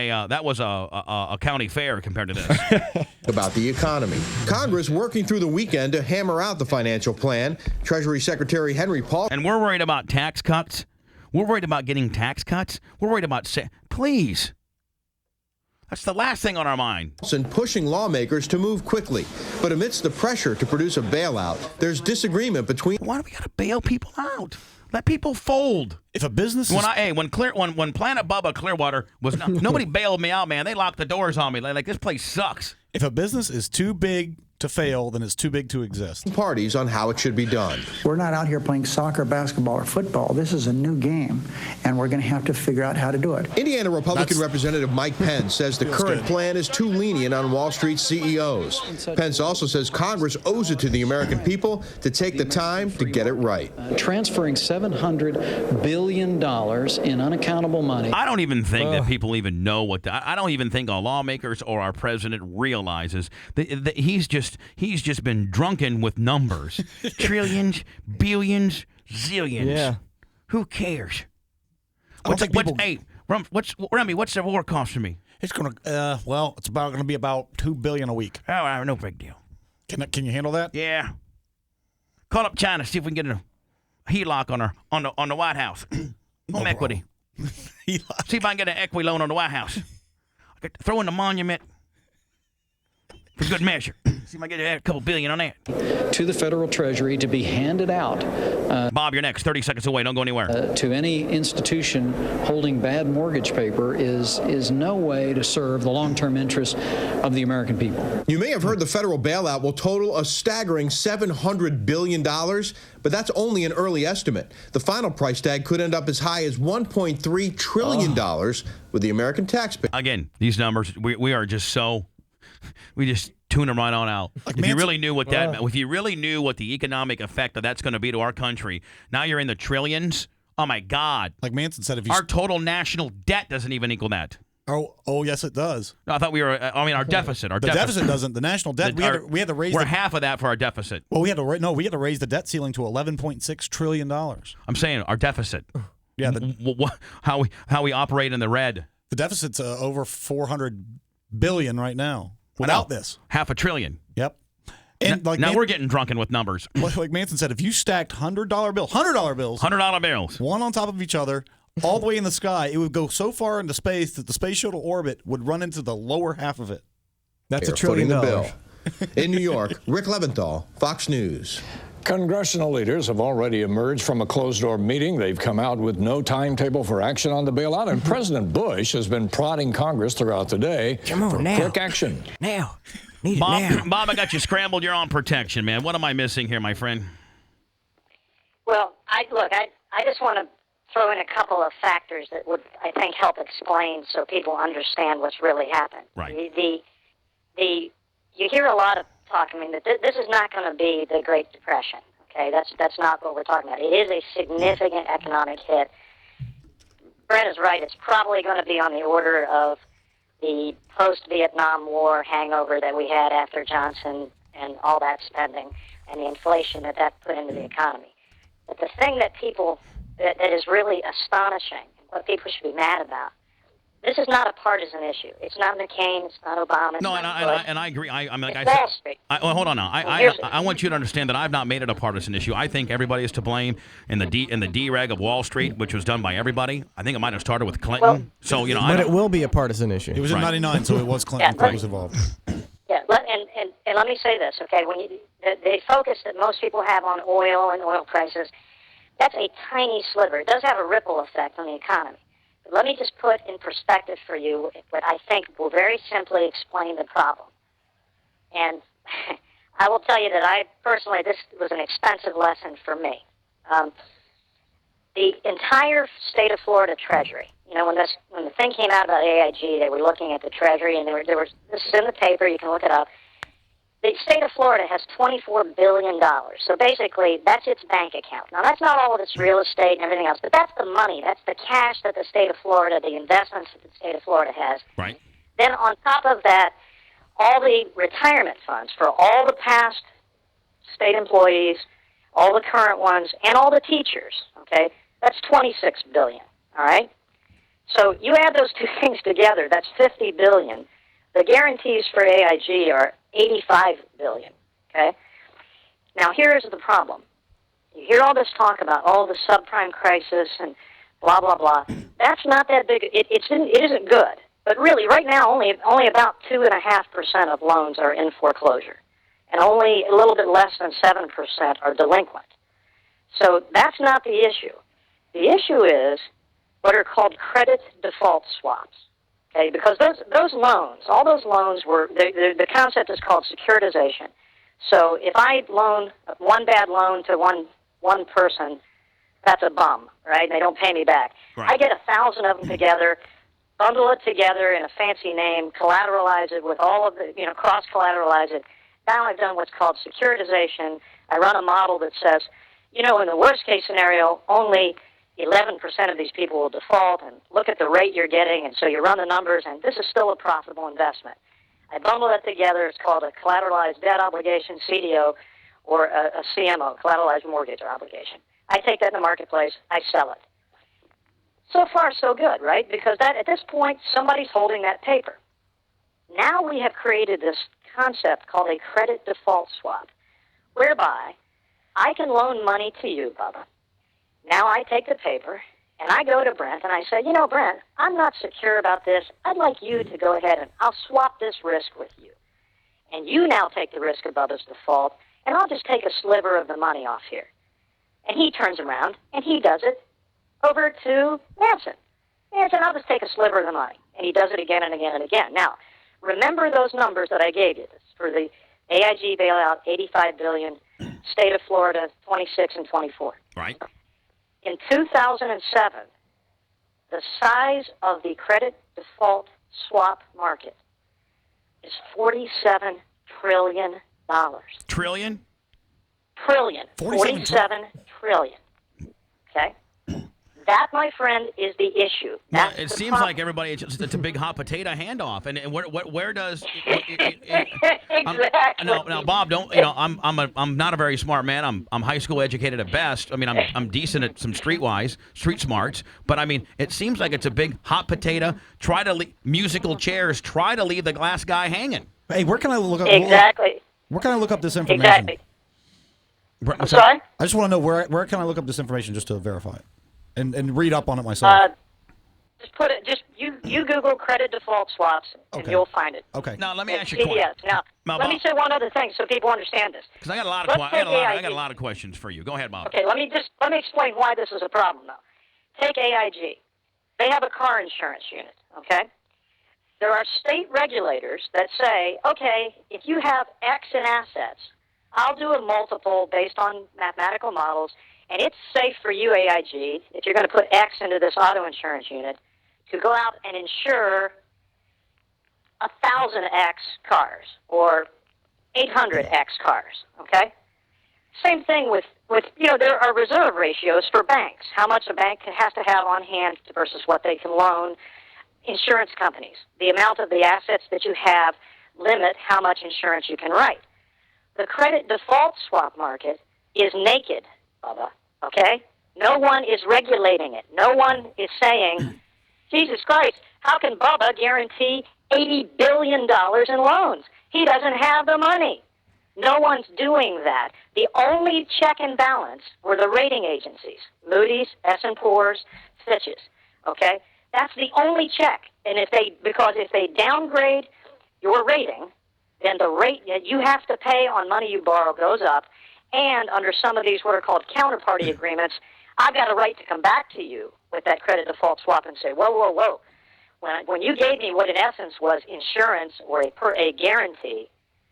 a county fair compared to this. About the economy. Congress working through the weekend to hammer out the financial plan. Treasury Secretary Henry Paul. And we're worried about tax cuts. We're worried about getting tax cuts. We're worried about please. That's the last thing on our mind. And pushing lawmakers to move quickly. But amidst the pressure to produce a bailout, there's disagreement between... Why do we got to bail people out? Let people fold. If a business when Planet Bubba Clearwater was nobody bailed me out, man. They locked the doors on me. Like this place sucks. If a business is too big to fail, then it's too big to exist. Parties on how it should be done. We're not out here playing soccer, basketball, or football. This is a new game, and we're going to have to figure out how to do it. Indiana Republican Representative Mike Pence says the current plan is too lenient on Wall Street CEOs. Pence also says Congress owes it to the American people to take the time to get it right. Transferring $700 billion in unaccountable money. I don't even think that people even know I don't even think our lawmakers or our president realizes that he's just been drunken with numbers. Trillions, billions, zillions. Yeah. Who cares? What's the war cost for me? It's going to it's going to be about $2 billion a week. Oh, no big deal. Can you handle that? Yeah. Call up China, see if we can get a HELOC on the White House. Home equity. See if I can get an equity loan on the White House. I could throw in the monument for good measure. See if I can get a couple billion on that. To the federal treasury to be handed out. Bob, you're next. 30 seconds away. Don't go anywhere. To any institution holding bad mortgage paper is no way to serve the long-term interests of the American people. You may have heard the federal bailout will total a staggering $700 billion, but that's only an early estimate. The final price tag could end up as high as $1.3 trillion with the American taxpayer. Again, these numbers, we are just so... We just tune them right on out. If you really knew what the economic effect of that's going to be to our country, now you're in the trillions. Oh my God! Like Manson said, our total national debt doesn't even equal that. Oh, yes, it does. No, I thought we were. Our deficit. The deficit doesn't. The national debt. We had to raise. We're half of that for our deficit. Well, we had to raise the debt ceiling to $11.6 trillion. I'm saying our deficit. Yeah. How we operate in the red. The deficit's over $400 billion right now. Without this, $500 billion. Yep. And now we're getting drunken with numbers. Like Manson said, if you stacked $100 bills, one on top of each other, all the way in the sky, it would go so far into space that the space shuttle orbit would run into the lower half of it. That's $1 trillion. In New York, Rick Leventhal, Fox News. Congressional leaders have already emerged from a closed-door meeting. They've come out with no timetable for action on the bailout, and President Bush has been prodding Congress throughout the day for quick action. Now. Bob, I got you scrambled. You're on protection, man. What am I missing here, my friend? Well, I just want to throw in a couple of factors that would, I think, help explain so people understand what's really happened. Right. You hear a lot of talk. I mean, this is not going to be the Great Depression. Okay, that's not what we're talking about. It is a significant economic hit. Brent is right. It's probably going to be on the order of the post-Vietnam War hangover that we had after Johnson and all that spending and the inflation that put into the economy. But the thing that is really astonishing, what people should be mad about, this is not a partisan issue. It's not McCain. It's not Obama. No, and I agree. Hold on now. I want you to understand that I've not made it a partisan issue. I think everybody is to blame in the dereg of Wall Street, which was done by everybody. I think it might have started with Clinton. But it will be a partisan issue. It was in '99, so it was Clinton that was involved. Yeah, and let me say this, okay? When the focus that most people have on oil and oil prices, that's a tiny sliver. It does have a ripple effect on the economy. But let me just put in perspective for you what I think will very simply explain the problem. And I will tell you that this was an expensive lesson for me. The entire state of Florida Treasury, when the thing came out about AIG, they were looking at the Treasury, and this is in the paper, you can look it up. The state of Florida has $24 billion. So basically, that's its bank account. Now, that's not all of its real estate and everything else, but that's the money. That's the cash that the state of Florida, the investments that the state of Florida has. Right. Then on top of that, all the retirement funds for all the past state employees, all the current ones, and all the teachers, okay? That's $26 billion, all right? So you add those two things together, that's $50 billion. The guarantees for AIG are $85 billion, okay? Now, here's the problem. You hear all this talk about, the subprime crisis and blah, blah, blah. That's not that big. It isn't good. But really, right now, only about 2.5% of loans are in foreclosure, and only a little bit less than 7% are delinquent. So that's not the issue. The issue is what are called credit default swaps. Okay, because those loans, all those loans were, the concept is called securitization. So if I loan one bad loan to one person, that's a bum, right? They don't pay me back. Right. I get 1,000 of them together, bundle it together in a fancy name, collateralize it with all of the, cross-collateralize it. Now I've done what's called securitization. I run a model that says, in the worst-case scenario, only 11% of these people will default, and look at the rate you're getting, and so you run the numbers, and this is still a profitable investment. I bundle that together. It's called a collateralized debt obligation, CDO, or a CMO, collateralized mortgage obligation. I take that in the marketplace. I sell it. So far, so good, right? Because at this point, somebody's holding that paper. Now we have created this concept called a credit default swap, whereby I can loan money to you, Bubba. Now I take the paper, and I go to Brent, and I say, Brent, I'm not secure about this. I'd like you to go ahead, and I'll swap this risk with you. And you now take the risk of Bubba's default, and I'll just take a sliver of the money off here. And he turns around, and he does it over to Manson. Manson, I'll just take a sliver of the money. And he does it again and again and again. Now, remember those numbers that I gave you. This for the AIG bailout, $85 billion, state of Florida, 26 and 24. Right. In 2007, the size of the credit default swap market is $47 trillion. Trillion? Trillion. 47 trillion. Okay? That, my friend, is the issue. Now, it seems like everybody, it's a big hot potato handoff. And where does... Exactly. Now, Bob, I'm not a very smart man. I'm high school educated at best. I mean, I'm decent at some street smarts. But, it seems like it's a big hot potato. Musical chairs. Try to leave the glass guy hanging. Hey, where can I look up... Exactly. Where can I look up this information? Exactly. I'm sorry? I just want to know where can I look up this information just to verify it and read up on it myself. Just put it. You Google credit default swaps and you'll find it. Okay. Now let me ask you a question. Now let me say one other thing so people understand this. Because I got a lot of questions for you. Go ahead, Bob. Okay. Let me explain why this is a problem though. Take AIG. They have a car insurance unit. Okay. There are state regulators that say, okay, if you have X in assets, I'll do a multiple based on mathematical models, and it's safe for you, AIG, if you're going to put X into this auto insurance unit, to go out and insure 1,000X cars or 800X cars, okay? Same thing with there are reserve ratios for banks, how much a bank has to have on hand versus what they can loan. Insurance companies, the amount of the assets that you have limit how much insurance you can write. The credit default swap market is naked, Bubba, okay? No one is regulating it. No one is saying, Jesus Christ, how can Bubba guarantee $80 billion in loans? He doesn't have the money. No one's doing that. The only check and balance were the rating agencies, Moody's, S&P's, Fitch's, okay? That's the only check. And if they downgrade your rating, then the rate that you have to pay on money you borrow goes up. And under some of these what are called counterparty agreements, I've got a right to come back to you with that credit default swap and say, whoa. When you gave me what in essence was insurance or a guarantee,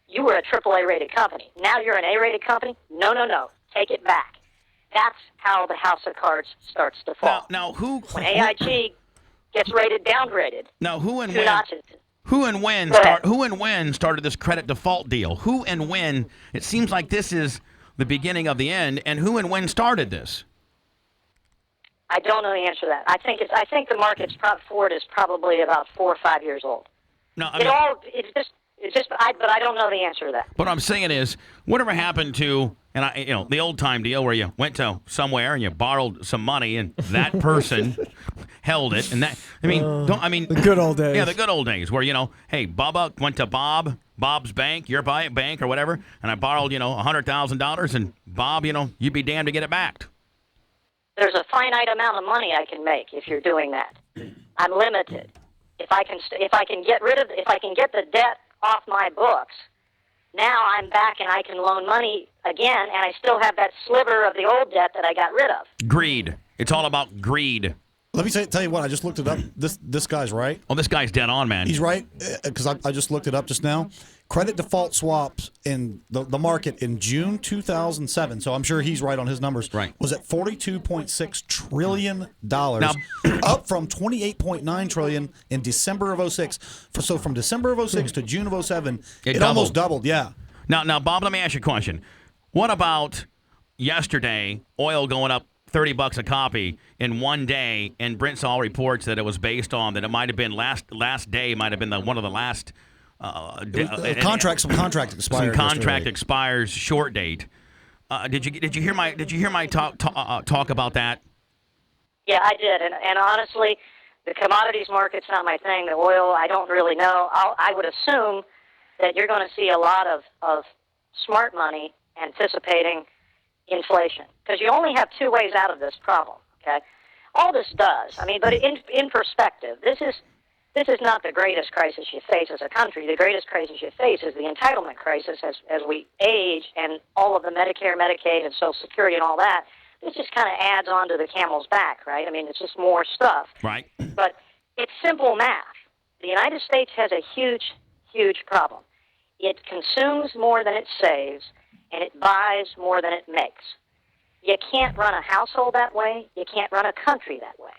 you were a AAA rated company. Now you're an A-rated company? No. Take it back. That's how the house of cards starts to fall. Now when AIG gets rated downgraded. Now, who and Who and when started this credit default deal? Who and when? It seems like this is the beginning of the end. And who and when started this? I don't know the answer to that. I think the market's for it is probably about 4 or 5 years old. No, but I don't know the answer to that. What I'm saying is, whatever happened to, the old time deal where you went to somewhere and you borrowed some money and that person held it, and the good old days. Yeah, the good old days where hey, Bubba went to Bob's bank, your bank or whatever, and I borrowed $100,000, and Bob, you'd be damned to get it back. There's a finite amount of money I can make if you're doing that. I'm limited. If I can get the debt off my books, now I'm back and I can loan money again, and I still have that sliver of the old debt that I got rid of. Greed. It's all about greed. Let me tell you what. I just looked it up. This guy's right. Oh, this guy's dead on, man. He's right because I just looked it up just now. Credit default swaps in the market in June 2007. So I'm sure he's right on his numbers. Right. Was at $42.6 trillion, up from $28.9 trillion in December of 06. So from December of 06 to June of 07, it almost doubled. Yeah. Now, Bob, let me ask you a question. What about yesterday? Oil going up $30 a copy in one day, and Brintzall reports that it was based on that it might have been last day might have been one of the last. Some contract expires. Some contract expires short date. Did you hear my talk about that? Yeah, I did, and honestly, the commodities market's not my thing. The oil, I don't really know. I would assume that you're going to see a lot of smart money anticipating inflation, because you only have two ways out of this problem. Okay, all this does. But in perspective, this is not the greatest crisis you face as a country. The greatest crisis you face is the entitlement crisis as we age, and all of the Medicare, Medicaid, and Social Security and all that. This just kind of adds on to the camel's back, right? It's just more stuff. Right. But it's simple math. The United States has a huge, huge problem. It consumes more than it saves, and it buys more than it makes. You can't run a household that way. You can't run a country that way.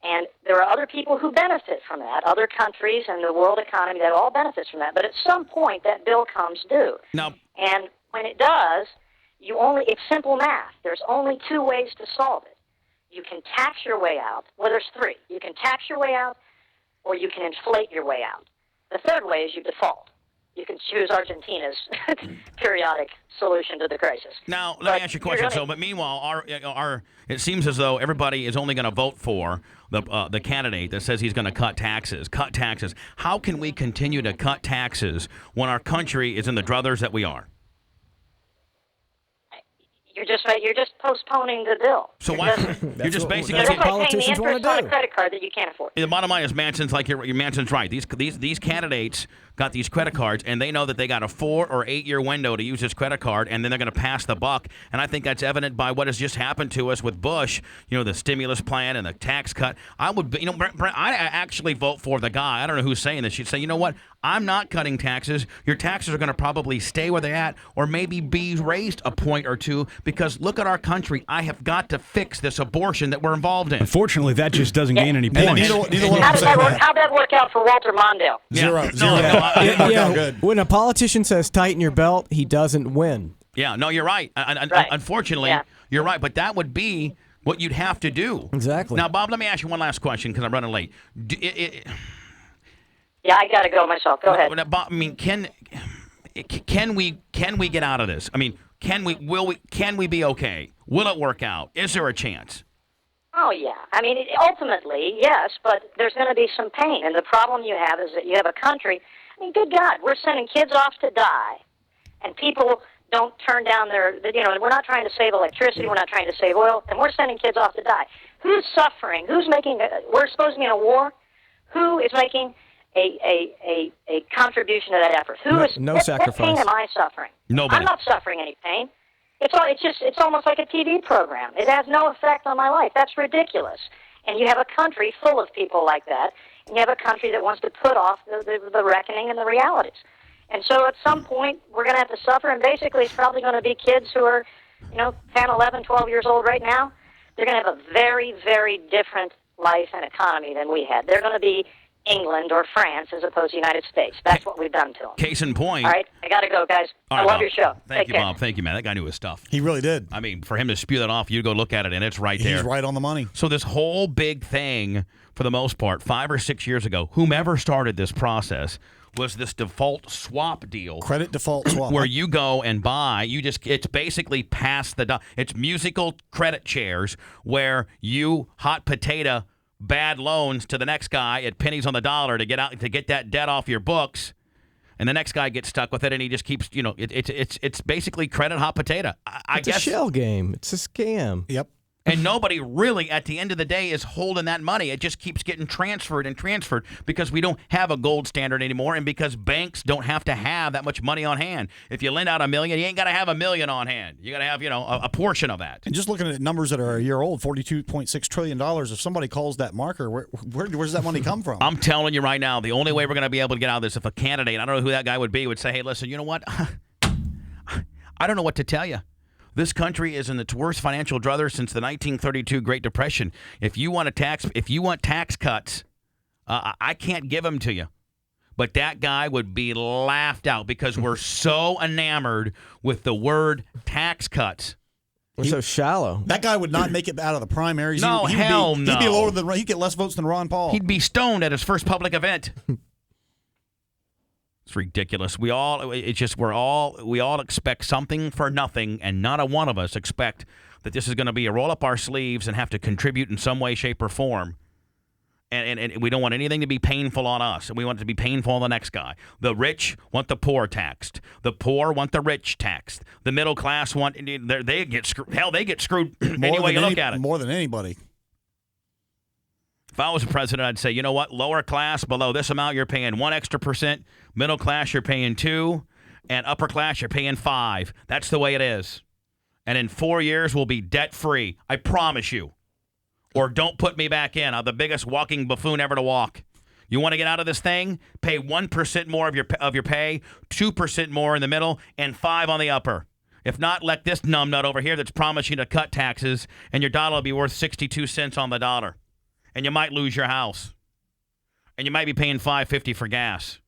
And there are other people who benefit from that, other countries and the world economy that all benefits from that. But at some point, that bill comes due. No. And when it does, it's simple math. There's only two ways to solve it. You can tax your way out. Well, there's three. You can tax your way out, or you can inflate your way out. The third way is you default. You can choose Argentina's periodic solution to the crisis. Now, let me ask you a question. But meanwhile, it seems as though everybody is only going to vote for the candidate that says he's going to cut taxes. Cut taxes. How can we continue to cut taxes when our country is in the druthers that we are? You're just postponing the bill. So why? You're just basically like politicians want to do. On a credit card that you can't afford. The bottom line is Manson's Manson's right. These candidates got these credit cards, and they know that they got a 4 or 8 year window to use this credit card, and then they're going to pass the buck. And I think that's evident by what has just happened to us with Bush. The stimulus plan and the tax cut. I would, Brent, I actually vote for the guy. I don't know who's saying this. She'd say, you know what? I'm not cutting taxes. Your taxes are going to probably stay where they're at, or maybe be raised a point or two, because look at our country. I have got to fix this abortion that we're involved in. Unfortunately, that just doesn't gain any points. How'd that work out for Walter Mondale? Zero. When a politician says tighten your belt, he doesn't win. Yeah, no, you're right. Right. Unfortunately, you're right. But that would be what you'd have to do. Exactly. Now, Bob, let me ask you one last question because I'm running late. Yeah, I got to go myself. Go ahead. Bob, can we get out of this? Can we be okay? Will it work out? Is there a chance? Oh, yeah. Ultimately, yes, but there's going to be some pain. And the problem you have is that you have a country. Good God, we're sending kids off to die, and people don't turn down we're not trying to save electricity, we're not trying to save oil, and we're sending kids off to die. Who's suffering? We're supposed to be in a war? Who is making a contribution to that effort? No sacrifice. What pain am I suffering? Nobody. I'm not suffering any pain. It's almost like a TV program. It has no effect on my life. That's ridiculous. And you have a country full of people like that, and you have a country that wants to put off the reckoning and the realities. And so at some point, we're going to have to suffer, and basically it's probably going to be kids who are, 10, 11, 12 years old right now. They're going to have a very, very different life and economy than we had. They're going to be England or France as opposed to the United States. That's what we've done to them. Case in point. All right, I got to go, guys. I love your show. Thank you, care. Bob. Thank you, man. That guy knew his stuff. He really did. I mean, for him to spew that off, you go look at it, and it's right there. He's right on the money. So this whole big thing, for the most part, 5 or 6 years ago, whomever started this process was this default swap deal. Credit default swap. Where you go and buy, it's basically past the, it's musical credit chairs where you hot potato bad loans to the next guy at pennies on the dollar to get that debt off your books. And the next guy gets stuck with it, and he just keeps, it's basically credit hot potato. I guess It's a shell game. It's a scam. Yep. And nobody really, at the end of the day, is holding that money. It just keeps getting transferred and transferred because we don't have a gold standard anymore, and because banks don't have to have that much money on hand. If you lend out $1 million, you ain't got to have $1 million on hand. You got to have, a portion of that. And just looking at numbers that are a year old, $42.6 trillion. If somebody calls that marker, where does that money come from? I'm telling you right now, the only way we're going to be able to get out of this if a candidate, I don't know who that guy would be, would say, hey, listen, you know what? I don't know what to tell you. This country is in its worst financial druther since the 1932 Great Depression. If you want tax cuts, I can't give them to you. But that guy would be laughed out because we're so enamored with the word tax cuts. We're so shallow. That guy would not make it out of the primaries. No, hell no. He'd be lower than. He'd get less votes than Ron Paul. He'd be stoned at his first public event. It's ridiculous. We all expect something for nothing, and not a one of us expect that this is going to be a roll up our sleeves and have to contribute in some way, shape, or form. And we don't want anything to be painful on us, and we want it to be painful on the next guy. The rich want the poor taxed. The poor want the rich taxed. The middle class they get screwed. Hell, they get screwed any way you look at it. More than anybody. If I was a president, I'd say, you know what? Lower class, below this amount, you're paying 1 extra %. Middle class, you're paying 2. And upper class, you're paying 5. That's the way it is. And in 4 years, we'll be debt-free. I promise you. Or don't put me back in. I'm the biggest walking buffoon ever to walk. You want to get out of this thing? Pay 1% more of your pay, 2% more in the middle, and 5 on the upper. If not, let this numbnut over here that's promising to cut taxes, and your dollar will be worth 62 cents on the dollar. And you might lose your house. And you might be paying $5.50 for gas.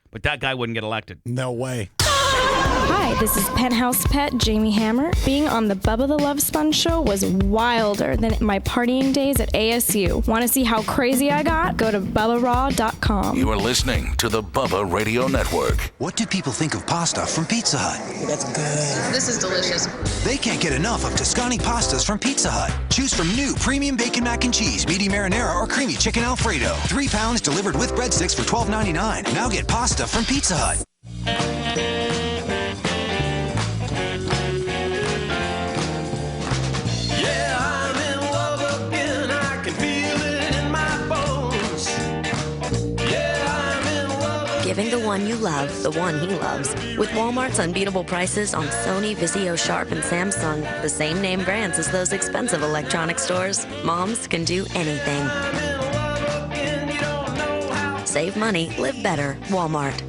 But that guy wouldn't get elected. No way. Hi, this is Penthouse Pet Jamie Hammer. Being on the Bubba the Love Sponge show was wilder than my partying days at ASU. Want to see how crazy I got? Go to BubbaRaw.com. You are listening to the Bubba Radio Network. What do people think of pasta from Pizza Hut? That's good. This is delicious. They can't get enough of Tuscany pastas from Pizza Hut. Choose from new premium bacon mac and cheese, medium marinara, or creamy chicken Alfredo. 3 pounds delivered with breadsticks for $12.99. Now get pasta from Pizza Hut. Giving the one you love the one he loves. With Walmart's unbeatable prices on Sony, Vizio, Sharp, and Samsung, the same name brands as those expensive electronic stores, moms can do anything. Save money, live better. Walmart.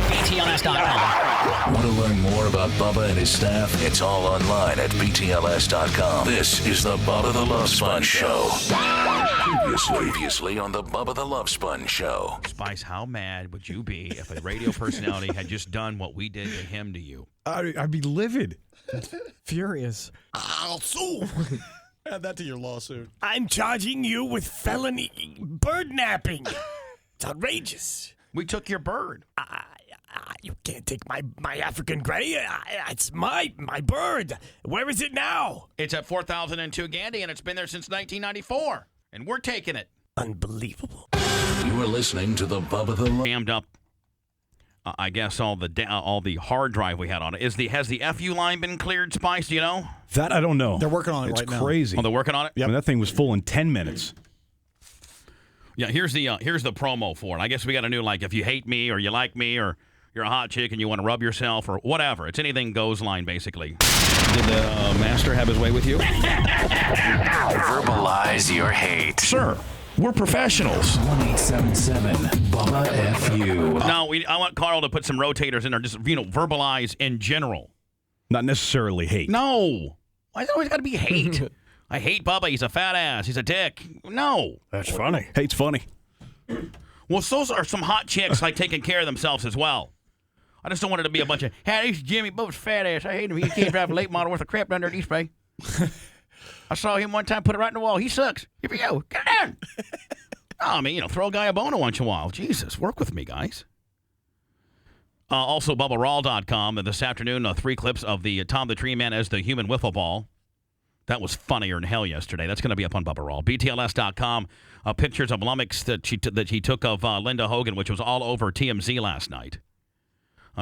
BTLS.com. Want to learn more about Bubba and his staff? It's all online at BTLS.com. This is the Bubba the Love Sponge Show. Previously on the Bubba the Love Sponge Show. Spice, how mad would you be if a radio personality had just done what we did to him to you? I'd be livid. Furious. I'll sue. Add that to your lawsuit. I'm charging you with felony bird napping. It's outrageous. We took your bird. You can't take my African gray. It's my bird. Where is it now? It's at 4002 Gandy, and it's been there since 1994. And we're taking it. Unbelievable. You are listening to the Bubba the Love. Jammed up. I guess all the hard drive we had on it. Has the FU line been cleared, Spice? Do you know? That I don't know. They're working on it right now. It's crazy. Oh, they're working on it? Yeah, I mean, that thing was full in 10 minutes. Yeah, here's the promo for it. I guess we got a new, if you hate me or you like me or you're a hot chick and you want to rub yourself or whatever. It's anything goes line, basically. Did the master have his way with you? Verbalize your hate. Sir, we're professionals. 1-877-BUBBA-FU. No, I want Carl to put some rotators in there. Just, verbalize in general. Not necessarily hate. No. Why is it always got to be hate? I hate Bubba. He's a fat ass. He's a dick. No. That's funny. Hate's funny. Well, those are some hot chicks like taking care of themselves as well. I just don't want it to be a bunch of, hey, this is Jimmy Bubba's fat ass. I hate him. He can't drive a late model worth of crap down there at East Bay. I saw him one time, put it right in the wall. He sucks. Here we go. Get down. I mean, throw a guy a bone once in a while. Jesus, work with me, guys. Also, BubbaRaw.com. This afternoon, 3 clips of the Tom the Tree Man as the human wiffle ball. That was funnier than hell yesterday. That's going to be up on Bubba Raw. BTLS.com. Pictures of lummox that he took of Linda Hogan, which was all over TMZ last night.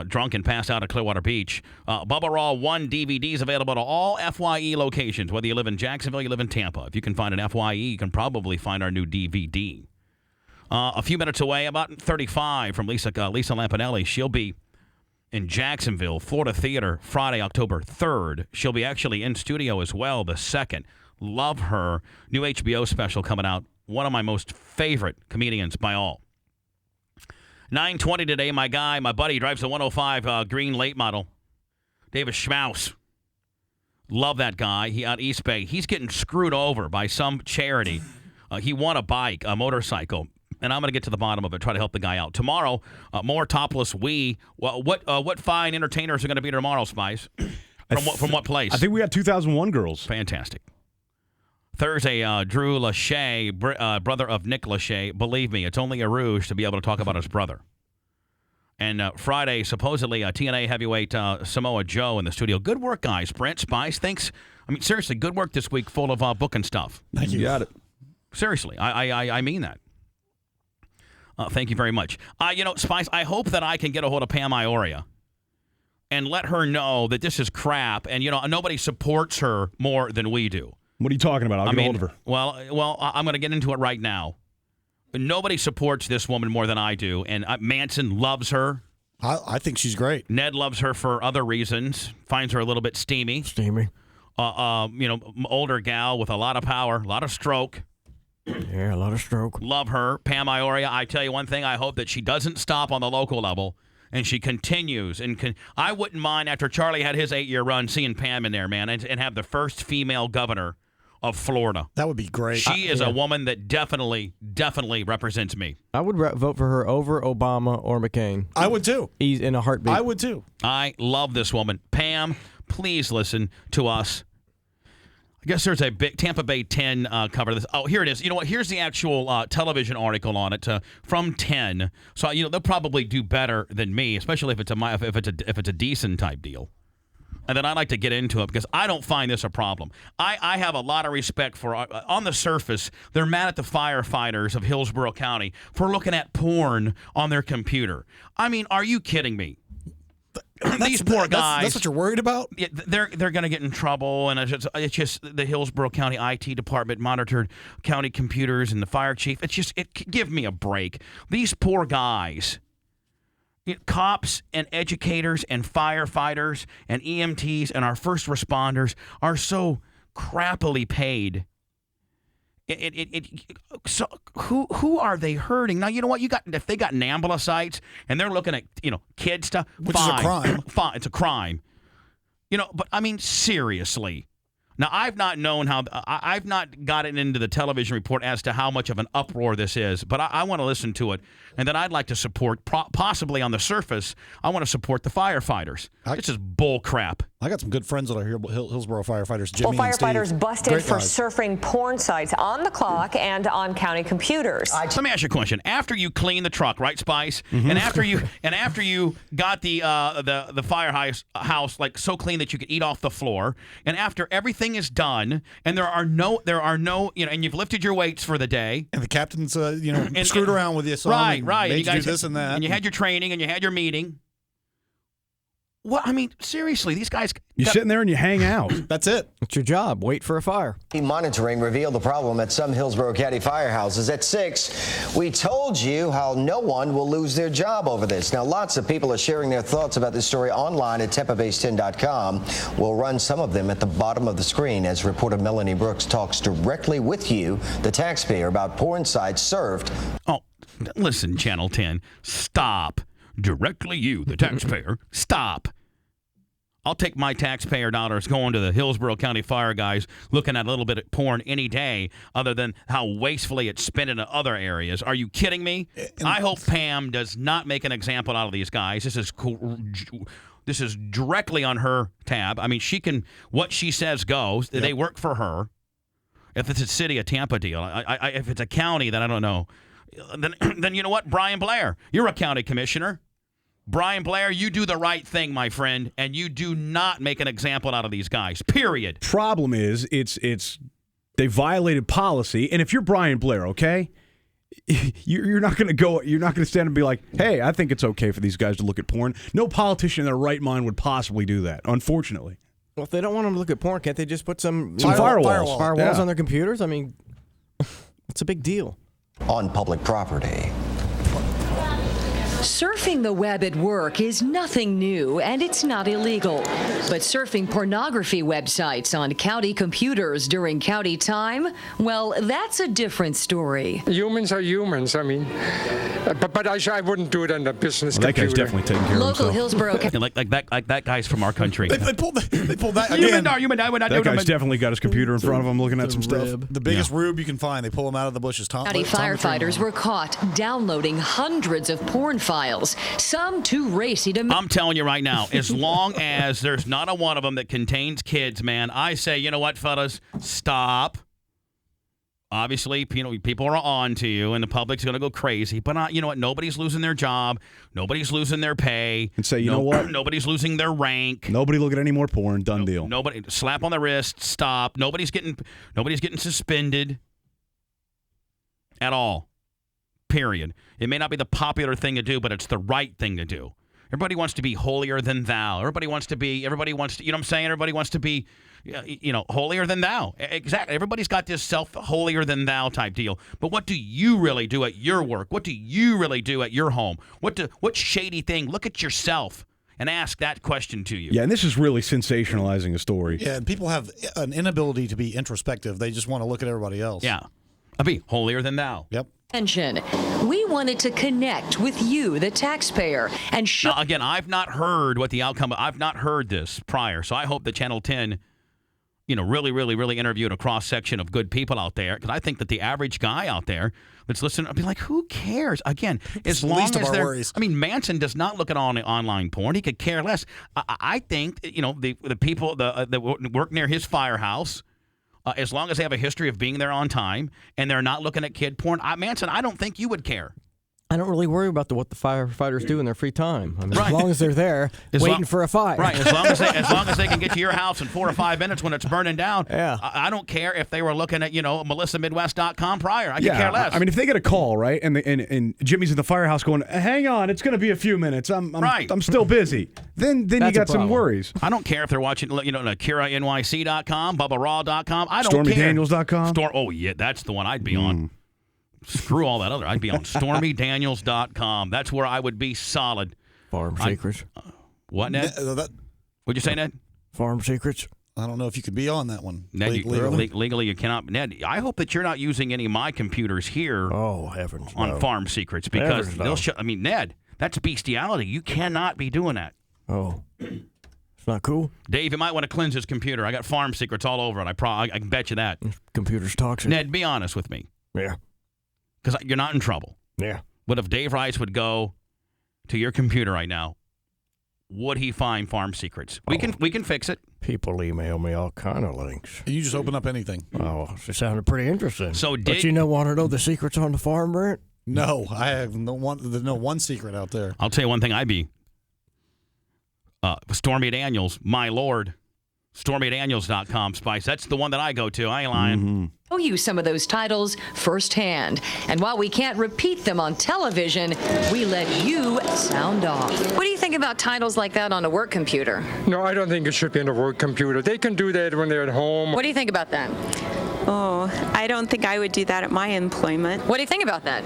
Drunk and passed out at Clearwater Beach. Bubba Raw 1 DVDs available to all FYE locations, whether you live in Jacksonville, you live in Tampa. If you can find an FYE, you can probably find our new DVD. A few minutes away, about 35 from Lisa Lampanelli. She'll be in Jacksonville, Florida Theater, Friday, October 3rd. She'll be actually in studio as well the 2nd. Love her. New HBO special coming out. One of my most favorite comedians by all. 9:20 today, my buddy, drives a 105 green late model. David Schmaus. Love that guy. He out East Bay. He's getting screwed over by some charity. He won a bike, a motorcycle. And I'm going to get to the bottom of it, try to help the guy out. Tomorrow, more topless we. Well, what fine entertainers are going to be tomorrow, Spice? From what place? I think we got 2001 girls. Fantastic. Thursday, Drew Lachey, brother of Nick Lachey. Believe me, it's only a rouge to be able to talk about his brother. And Friday, supposedly, TNA heavyweight Samoa Joe in the studio. Good work, guys. Brent, Spice, thanks. I mean, seriously, good work this week, full of booking stuff. Thank you. You got it. Seriously, I mean that. Thank you very much. Spice, I hope that I can get a hold of Pam Ioria and let her know that this is crap, and nobody supports her more than we do. What are you talking about? I'll get a hold of her. Well, I'm going to get into it right now. Nobody supports this woman more than I do, and Manson loves her. I think she's great. Ned loves her for other reasons. Finds her a little bit steamy. Older gal with a lot of power, a lot of stroke. Yeah, a lot of stroke. Love her. Pam Ioria, I tell you one thing, I hope that she doesn't stop on the local level and she continues. I wouldn't mind, after Charlie had his 8-year run, seeing Pam in there, man, and have the first female governor of Florida. That would be great. She is a woman that definitely represents me. I would vote for her over Obama or McCain. I would too. He's in a heartbeat. I would too. I love this woman. Pam, please listen to us. I guess there's a big Tampa Bay 10 cover of this. Oh, here it is. You know what? Here's the actual television article on it from 10. So they'll probably do better than me, especially if it's a decent type deal. And then I'd like to get into it because I don't find this a problem. I have a lot of respect for, on the surface, they're mad at the firefighters of Hillsborough County for looking at porn on their computer. I mean, are you kidding me? These poor guys. That's what you're worried about? Yeah, they're going to get in trouble, and it's just the Hillsborough County IT department monitored county computers and the fire chief. Give me a break. These poor guys. Cops and educators and firefighters and EMTs and our first responders are so crappily paid. So who are they hurting? Now, you know what? If they got NAMBLA sites and they're looking at kid stuff, which is a crime. Fine, it's a crime. But I mean, seriously. Now, I've not gotten into the television report as to how much of an uproar this is, but I want to listen to it, and then I'd like to support, possibly on the surface, I want to support the firefighters. This is bull crap. I got some good friends that are Hillsborough firefighters, Jimmy and firefighters Steve. busted for surfing porn sites on the clock and on county computers. Let me ask you a question. After you clean the truck, right, Spice? Mm-hmm. And after you got the firehouse like so clean that you could eat off the floor, and after everything is done, and there are no, and you've lifted your weights for the day, and the captain's screwed around with you, so right, made you guys do this and that, and you had your training and you had your meeting. Well, I mean, seriously, these guys... You're sitting there and you hang out. That's it. It's your job. Wait for a fire. Monitoring revealed the problem at some Hillsborough County firehouses. At 6, we told you how no one will lose their job over this. Now, lots of people are sharing their thoughts about this story online at TampaBase10.com. We'll run some of them at the bottom of the screen as reporter Melanie Brooks talks directly with you, the taxpayer, about porn sites served. Oh, listen, Channel 10, stop. Directly you, the taxpayer, stop. I'll take my taxpayer dollars going to the Hillsborough County Fire guys looking at a little bit of porn any day other than how wastefully it's spent in other areas. Are you kidding me? I hope Pam does not make an example out of these guys. This is directly on her tab. I mean, what she says goes. Yep. They work for her. If it's a city of Tampa deal, if it's a county, then I don't know. Then you know what? Brian Blair, you're a county commissioner. Brian Blair, you do the right thing, my friend, and you do not make an example out of these guys, period. Problem is, they violated policy, and if you're Brian Blair, okay, you're not going to stand and be like, hey, I think it's okay for these guys to look at porn. No politician in their right mind would possibly do that, unfortunately. Well, if they don't want them to look at porn, can't they just put some firewalls on their computers? I mean, it's a big deal. On public property. Surfing the web at work is nothing new, and it's not illegal. But surfing pornography websites on county computers during county time, well, that's a different story. Humans are humans. I mean, but I wouldn't do it on the business computer. That guy's definitely taking care of Local himself. Hillsborough. like that guy's from our country. They pulled that again. That guy's definitely got his computer in front of him looking at some stuff. The biggest rube you can find. They pull him out of the bushes. County firefighters were caught downloading hundreds of porn files, some too racy to... I'm telling you right now, as long as there's not a one of them that contains kids, man, I say, you know what, fellas, stop. Obviously, people are on to you, and the public's going to go crazy. But you know what? Nobody's losing their job. Nobody's losing their pay. And say, you know what? Nobody's losing their rank. Nobody look at any more porn. Done deal. Nobody slap on the wrist. Stop. Nobody's getting suspended at all. Period. It may not be the popular thing to do, but it's the right thing to do. Everybody wants to be holier than thou. Everybody wants to, you know what I'm saying? Everybody wants to be, holier than thou. Exactly. Everybody's got this holier than thou type deal. But what do you really do at your work? What do you really do at your home? What shady thing? Look at yourself and ask that question to you. Yeah, and this is really sensationalizing a story. Yeah, and people have an inability to be introspective. They just want to look at everybody else. Yeah. I'll be holier than thou. Yep. We wanted to connect with you, the taxpayer, and show... Now, again, I've not heard what the outcome... I've not heard this prior, so I hope that Channel 10, really, really, really interviewed a cross-section of good people out there, because I think that the average guy out there that's listening, I'll be like, who cares? Again, as long as they're... Worries. I mean, Manson does not look at online porn. He could care less. I think, the people that work near his firehouse... as long as they have a history of being there on time and they're not looking at kid porn, Manson, I don't think you would care. I don't really worry about what the firefighters do in their free time. I mean, as long as they're there waiting for a fire. Right, as long as they can get to your house in 4 or 5 minutes when it's burning down. Yeah. I don't care if they were looking at, melissamidwest.com prior. I could care less. I mean, if they get a call, right, and Jimmy's in the firehouse going, hang on, it's going to be a few minutes. I'm still busy. Then you got some worries. I don't care if they're watching, AkiraNYC.com, BubbaRaw.com. I don't care. StormyDaniels.com. Oh, yeah, that's the one I'd be on. Screw all that other. I'd be on StormyDaniels.com. That's where I would be solid. Farm Secrets. What, Ned? What'd you say, Ned? Farm Secrets. I don't know if you could be on that one. Ned, legally you cannot. Ned, I hope that you're not using any of my computers here. Oh, heavens, on no. Farm Secrets, because they'll show. I mean, Ned, that's bestiality. You cannot be doing that. Oh. It's not cool. Dave, you might want to cleanse his computer. I got Farm Secrets all over it. I can bet you that. Computer's toxic. Ned, be honest with me. Yeah. Because you're not in trouble. Yeah. But if Dave Rice would go to your computer right now, would he find Farm Secrets? We can fix it. People email me all kind of links. You just open up anything. Oh, it sounded pretty interesting. So but you want to know the secrets on the farm, Brent? No, I have there's no one secret out there. I'll tell you one thing. I'd be Stormy Daniels, my lord. StormyDaniels.com, Spice. That's the one that I go to. I ain't lying. Mm-hmm. Show you some of those titles firsthand. And while we can't repeat them on television, we let you sound off. What do you think about titles like that on a work computer? No, I don't think it should be on a work computer. They can do that when they're at home. What do you think about that? Oh, I don't think I would do that at my employment. What do you think about that?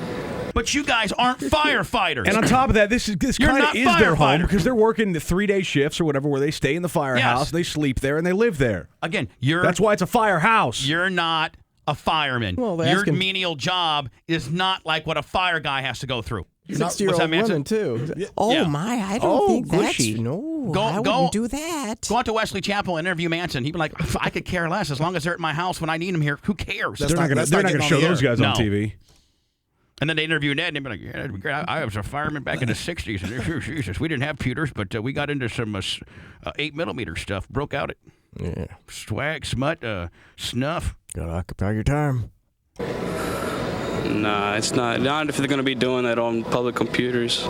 But you guys aren't firefighters. And on top of that, this kind of is their home because they're working the 3-day shifts or whatever where they stay in the firehouse, they sleep there, and they live there. Again, that's why it's a firehouse. You're not a fireman. Well, your menial job is not like what a fire guy has to go through. 60-year-old women, too. Oh, my, I don't think gushy. that's... No, I wouldn't do that. Go out to Wesley Chapel and interview Manson. He'd be like, I could care less. As long as they're at my house when I need them here, who cares? They're not going to show those guys on TV. And then they interview Ned, and they'd be like, yeah, that'd be great. I was a fireman back in the 60s, and Jesus, we didn't have pewters, but we got into some 8mm stuff, broke out it. Yeah. Swag, smut, snuff. Gotta occupy your time. Nah, it's not. Not if they're going to be doing that on public computers.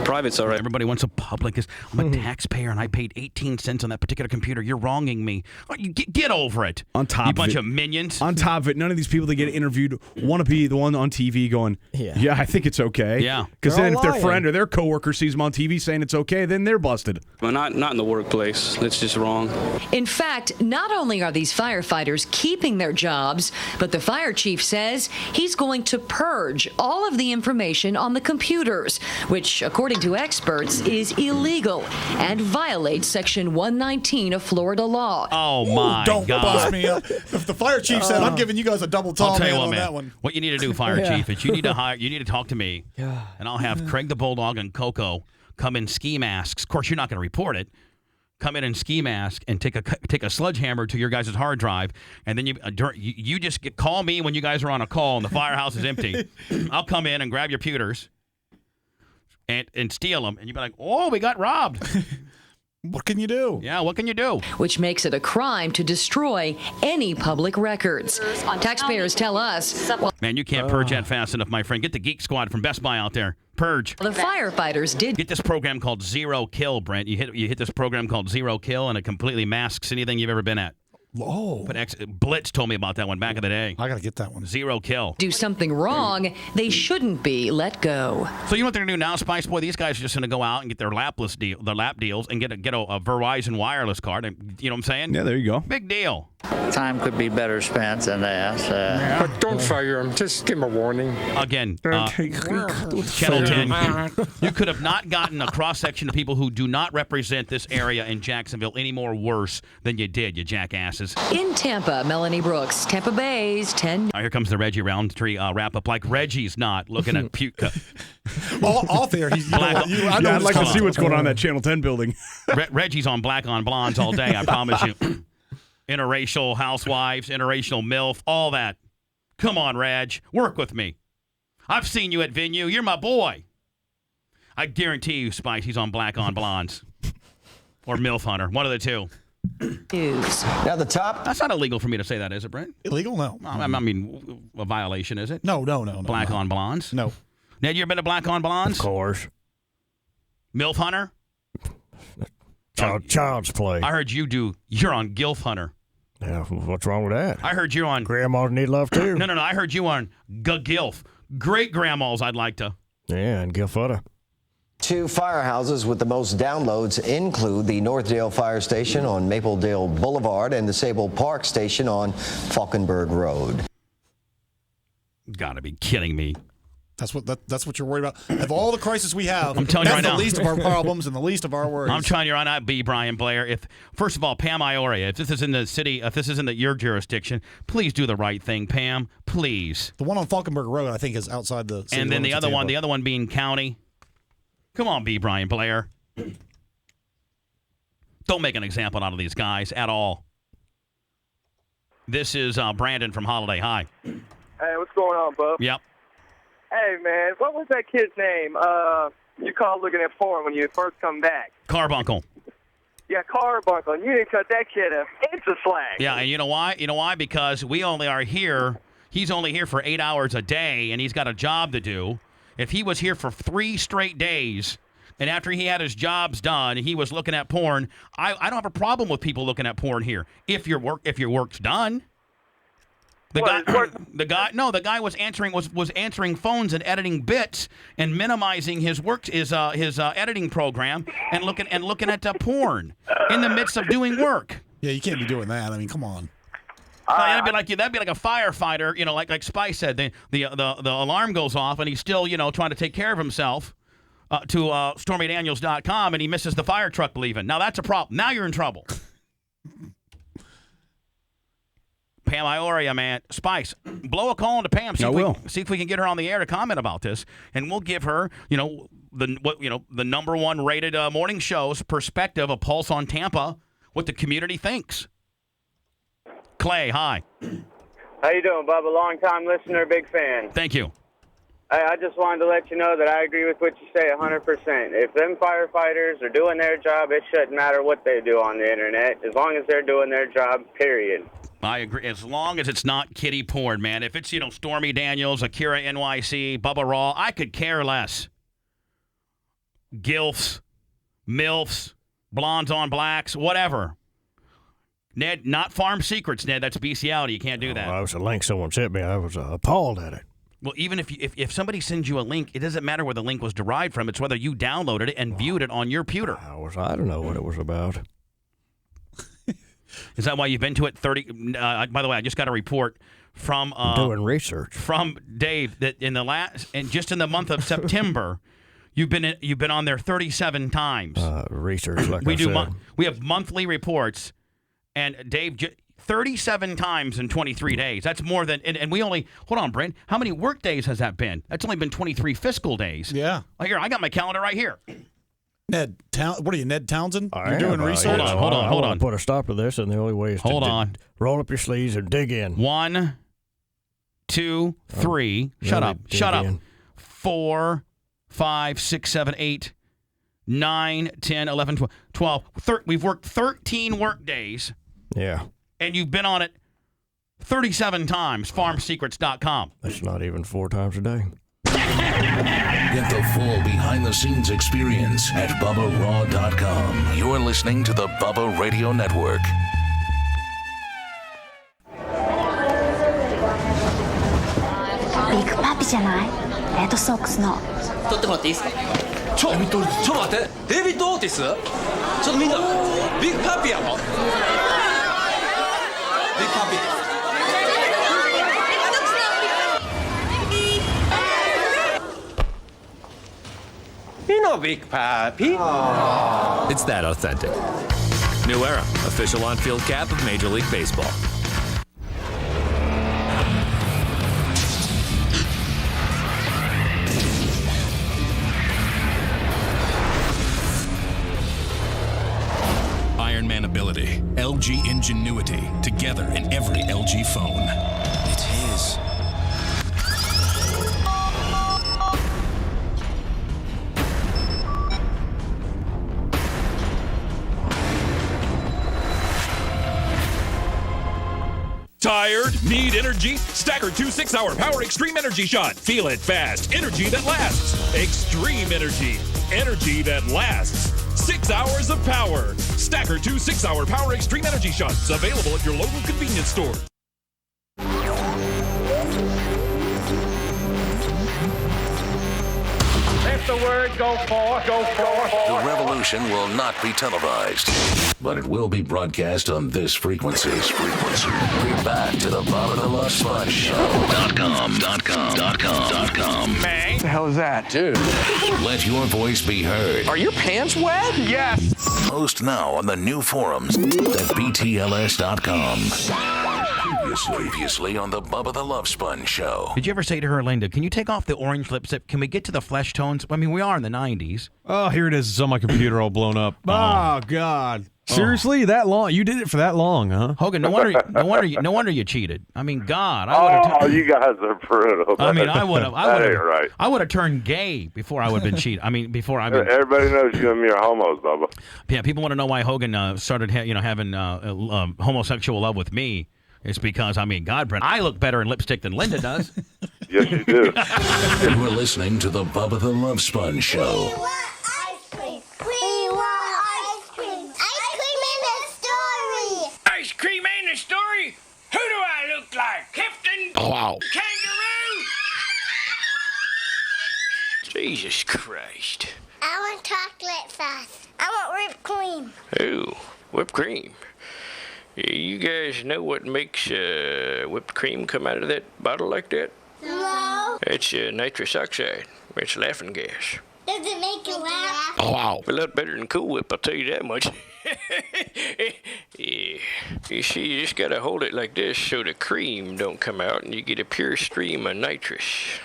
Private's all right. Everybody wants a public. I'm a taxpayer, and I paid 18 cents on that particular computer. You're wronging me. Oh, you get over it. On top you of bunch it, of minions. On top of it, none of these people that get interviewed want to be the one on TV going, yeah, I think it's okay. Yeah. Because then if their friend or their coworker sees them on TV saying it's okay, then they're busted. Well, not in the workplace. That's just wrong. In fact, not only are these firefighters keeping their jobs, but the fire chief says he's going to purge all of the information on the computers, which, according to experts, is illegal and violates Section 119 of Florida law. Oh, my Don't God. bust me up. If the fire chief said, I'm giving you guys a double tall I'll tell you man what, on man. that one. What you need to do, fire chief, is you need to talk to me, and I'll have Craig the Bulldog and Coco come in ski masks. Of course, you're not going to report it. Come in ski mask and take a sledgehammer to your guys' hard drive, and then you just call me when you guys are on a call and the firehouse is empty. I'll come in and grab your pewters and steal them, and you'd be like, oh, we got robbed. What can you do? Yeah, what can you do? Which makes it a crime to destroy any public records. Taxpayers tell us. Man, you can't purge that fast enough, my friend. Get the Geek Squad from Best Buy out there. Purge. The firefighters did get this program called Zero Kill, Brent. You hit this program called Zero Kill, and it completely masks anything you've ever been at. Oh. But Blitz told me about that one back in the day. I got to get that one. Zero Kill. Do something wrong, they shouldn't be let go. So you know what they're going to do now, Spice Boy? These guys are just going to go out and get their lap deals and get a Verizon wireless card. You know what I'm saying? Yeah, there you go. Big deal. Time could be better spent than that. But don't fire him. Just give him a warning. Again, Channel 10, you could have not gotten a cross-section of people who do not represent this area in Jacksonville any more worse than you did, you jackasses. In Tampa, Melanie Brooks, Tampa Bay's 10. Here comes the Reggie Roundtree wrap-up. Like Reggie's not looking at puke. Off there, I'd like to see what's going on in that Channel 10 building. Reggie's on Black on Blondes all day, I promise you. Interracial housewives, interracial MILF, all that. Come on, Reg, work with me. I've seen you at venue. You're my boy. I guarantee you, Spice, he's on Black on Blondes. Or MILF Hunter, one of the two. News. Now the top. That's not illegal for me to say that, is it, Brent? Illegal? No. I mean, a violation, is it? No. Black on Blondes? No. Ned, you ever been to Black on Blondes? Of course. MILF Hunter? Child's play. I heard you're on Gilf Hunter. Yeah, what's wrong with that? I heard you're on... Grandmas need love, too. No, I heard you on Gilf. Great grandmas, I'd like to. Yeah, and Gilf Hunter. 2 firehouses with the most downloads include the Northdale Fire Station on Mapledale Boulevard and the Sable Park Station on Falkenberg Road. Gotta be kidding me. That's what you're worried about. Of all the crises we have, I'm telling you right that's now. the least of our problems and the least of our worries. I'm trying you right now, B. Brian Blair. First of all, Pam Ioria, if this is in the city, if this is in your jurisdiction, please do the right thing, Pam. Please. The one on Falkenberg Road, I think, is outside the city. And then the other Tampa. one being county. Come on, B. Brian Blair. Don't make an example out of these guys at all. This is Brandon from Holiday. Hi. Hey, what's going on, Bub? Yep. Hey, man, what was that kid's name you called looking at porn when you first come back? Carbuncle. Yeah, Carbuncle. And you didn't cut that kid an inch of slack. Yeah, and you know why? You know why? Because he's only here for 8 hours a day, and he's got a job to do. If he was here for 3 straight days, and after he had his jobs done, he was looking at porn, I don't have a problem with people looking at porn here. If your work's done. The guy was answering phones and editing bits and minimizing his editing program and looking at porn in the midst of doing work. Yeah, you can't be doing that. I mean, come on. That'd be like a firefighter, like Spice said. The alarm goes off and he's still trying to take care of himself to StormyDaniels.com and he misses the fire truck leaving. Now that's a problem. Now you're in trouble. Pam Ioria, man. Spice, blow a call into Pam. See if we can get her on the air to comment about this, and we'll give her, the number one rated morning show's perspective, a pulse on Tampa, what the community thinks. Clay, hi. How you doing, Bubba? Long-time listener, big fan. Thank you. I just wanted to let you know that I agree with what you say 100%. If them firefighters are doing their job, it shouldn't matter what they do on the internet, as long as they're doing their job, period. I agree. As long as it's not kiddie porn, man. If it's, Stormy Daniels, Akira NYC, Bubba Raw, I could care less. Gilfs, MILFs, blondes on blacks, whatever. Ned, not Farm Secrets, Ned. That's bestiality. You can't do that. That was a link someone sent me. I was appalled at it. Well, even if somebody sends you a link, it doesn't matter where the link was derived from. It's whether you downloaded it and viewed it on your computer. I don't know what it was about. Is that why you've been to it 30? By the way, I just got a report from doing research from Dave that just in the month of September, you've been on there 37 times. Research, like I said. We have monthly reports, and Dave. 37 times in 23 days. That's more than, and we only, hold on, Brent, how many work days has that been? That's only been 23 fiscal days. Yeah. Oh, here, I got my calendar right here. Ned, what are you, Ned Townsend? You're doing research? Hold on. Put a stop to this, and the only way is to roll up your sleeves and dig in. 1, 2, 3. Shut up. 4, 5, 6, 7, 8, 9, 10, 11, 12. We've worked 13 work days. Yeah. And you've been on it 37 times, farmsecrets.com. That's not even 4 times a day. Get the full behind-the-scenes experience at BubbaRaw.com. You're listening to the Bubba Radio Network. Big Papi じゃない？レッドソックスの。撮ってもらっていいですか？ちょっと待って、デビッド・オーティス？ちょっとみんな、ビッグパピやろ？Big Papi. You know Big Papi. It's that authentic. New era, official on-field cap of Major League Baseball. Ironman ability, LG ingenuity, together in every LG phone. It's his. Tired? Need energy? Stacker 2 6-hour Power Extreme Energy Shot. Feel it fast. Energy that lasts. Extreme energy. Energy that lasts. 6 hours of power. Stacker 2 6-hour Power Extreme Energy Shots. Available at your local convenience store. Let the word go forth, go forth. The revolution will not be televised, but it will be broadcast on this frequency. We're back to the Bubba the Love Sponge Show.com. Man. What the hell is that? Dude. Let your voice be heard. Are your pants wet? Yes. Post now on the new forums at BTLS.com. Previously on the Bubba the Love Sponge Show. Did you ever say to her, Linda, can you take off the orange lipstick? Can we get to the flesh tones? I mean, we are in the 90s. Oh, here it is. It's on my computer all blown up. Oh, God. Seriously? That long? You did it for that long, huh? Hogan, no wonder you cheated. I mean, God, I would have. You guys are brutal. I mean, I would have. That ain't right. I would have turned gay before I would have been cheated. Everybody knows you and me are homos, Bubba. Yeah, people want to know why Hogan started, having homosexual love with me. It's because, I mean, God, Brent, I look better in lipstick than Linda does. Yes, you do. You're listening to the Bubba the Love Sponge Show. We want ice cream. Ice cream in the story. Ice cream in the story? Who do I look like? Captain? Oh, wow. Kangaroo? Jesus Christ. I want chocolate sauce. I want whipped cream. Ooh, whipped cream. You guys know what makes whipped cream come out of that bottle like that? No. It's nitrous oxide. It's laughing gas. Does it make you laugh? Oh, wow. A lot better than Cool Whip, I'll tell you that much. Yeah. You see, you just gotta hold it like this so the cream don't come out and you get a pure stream of nitrous.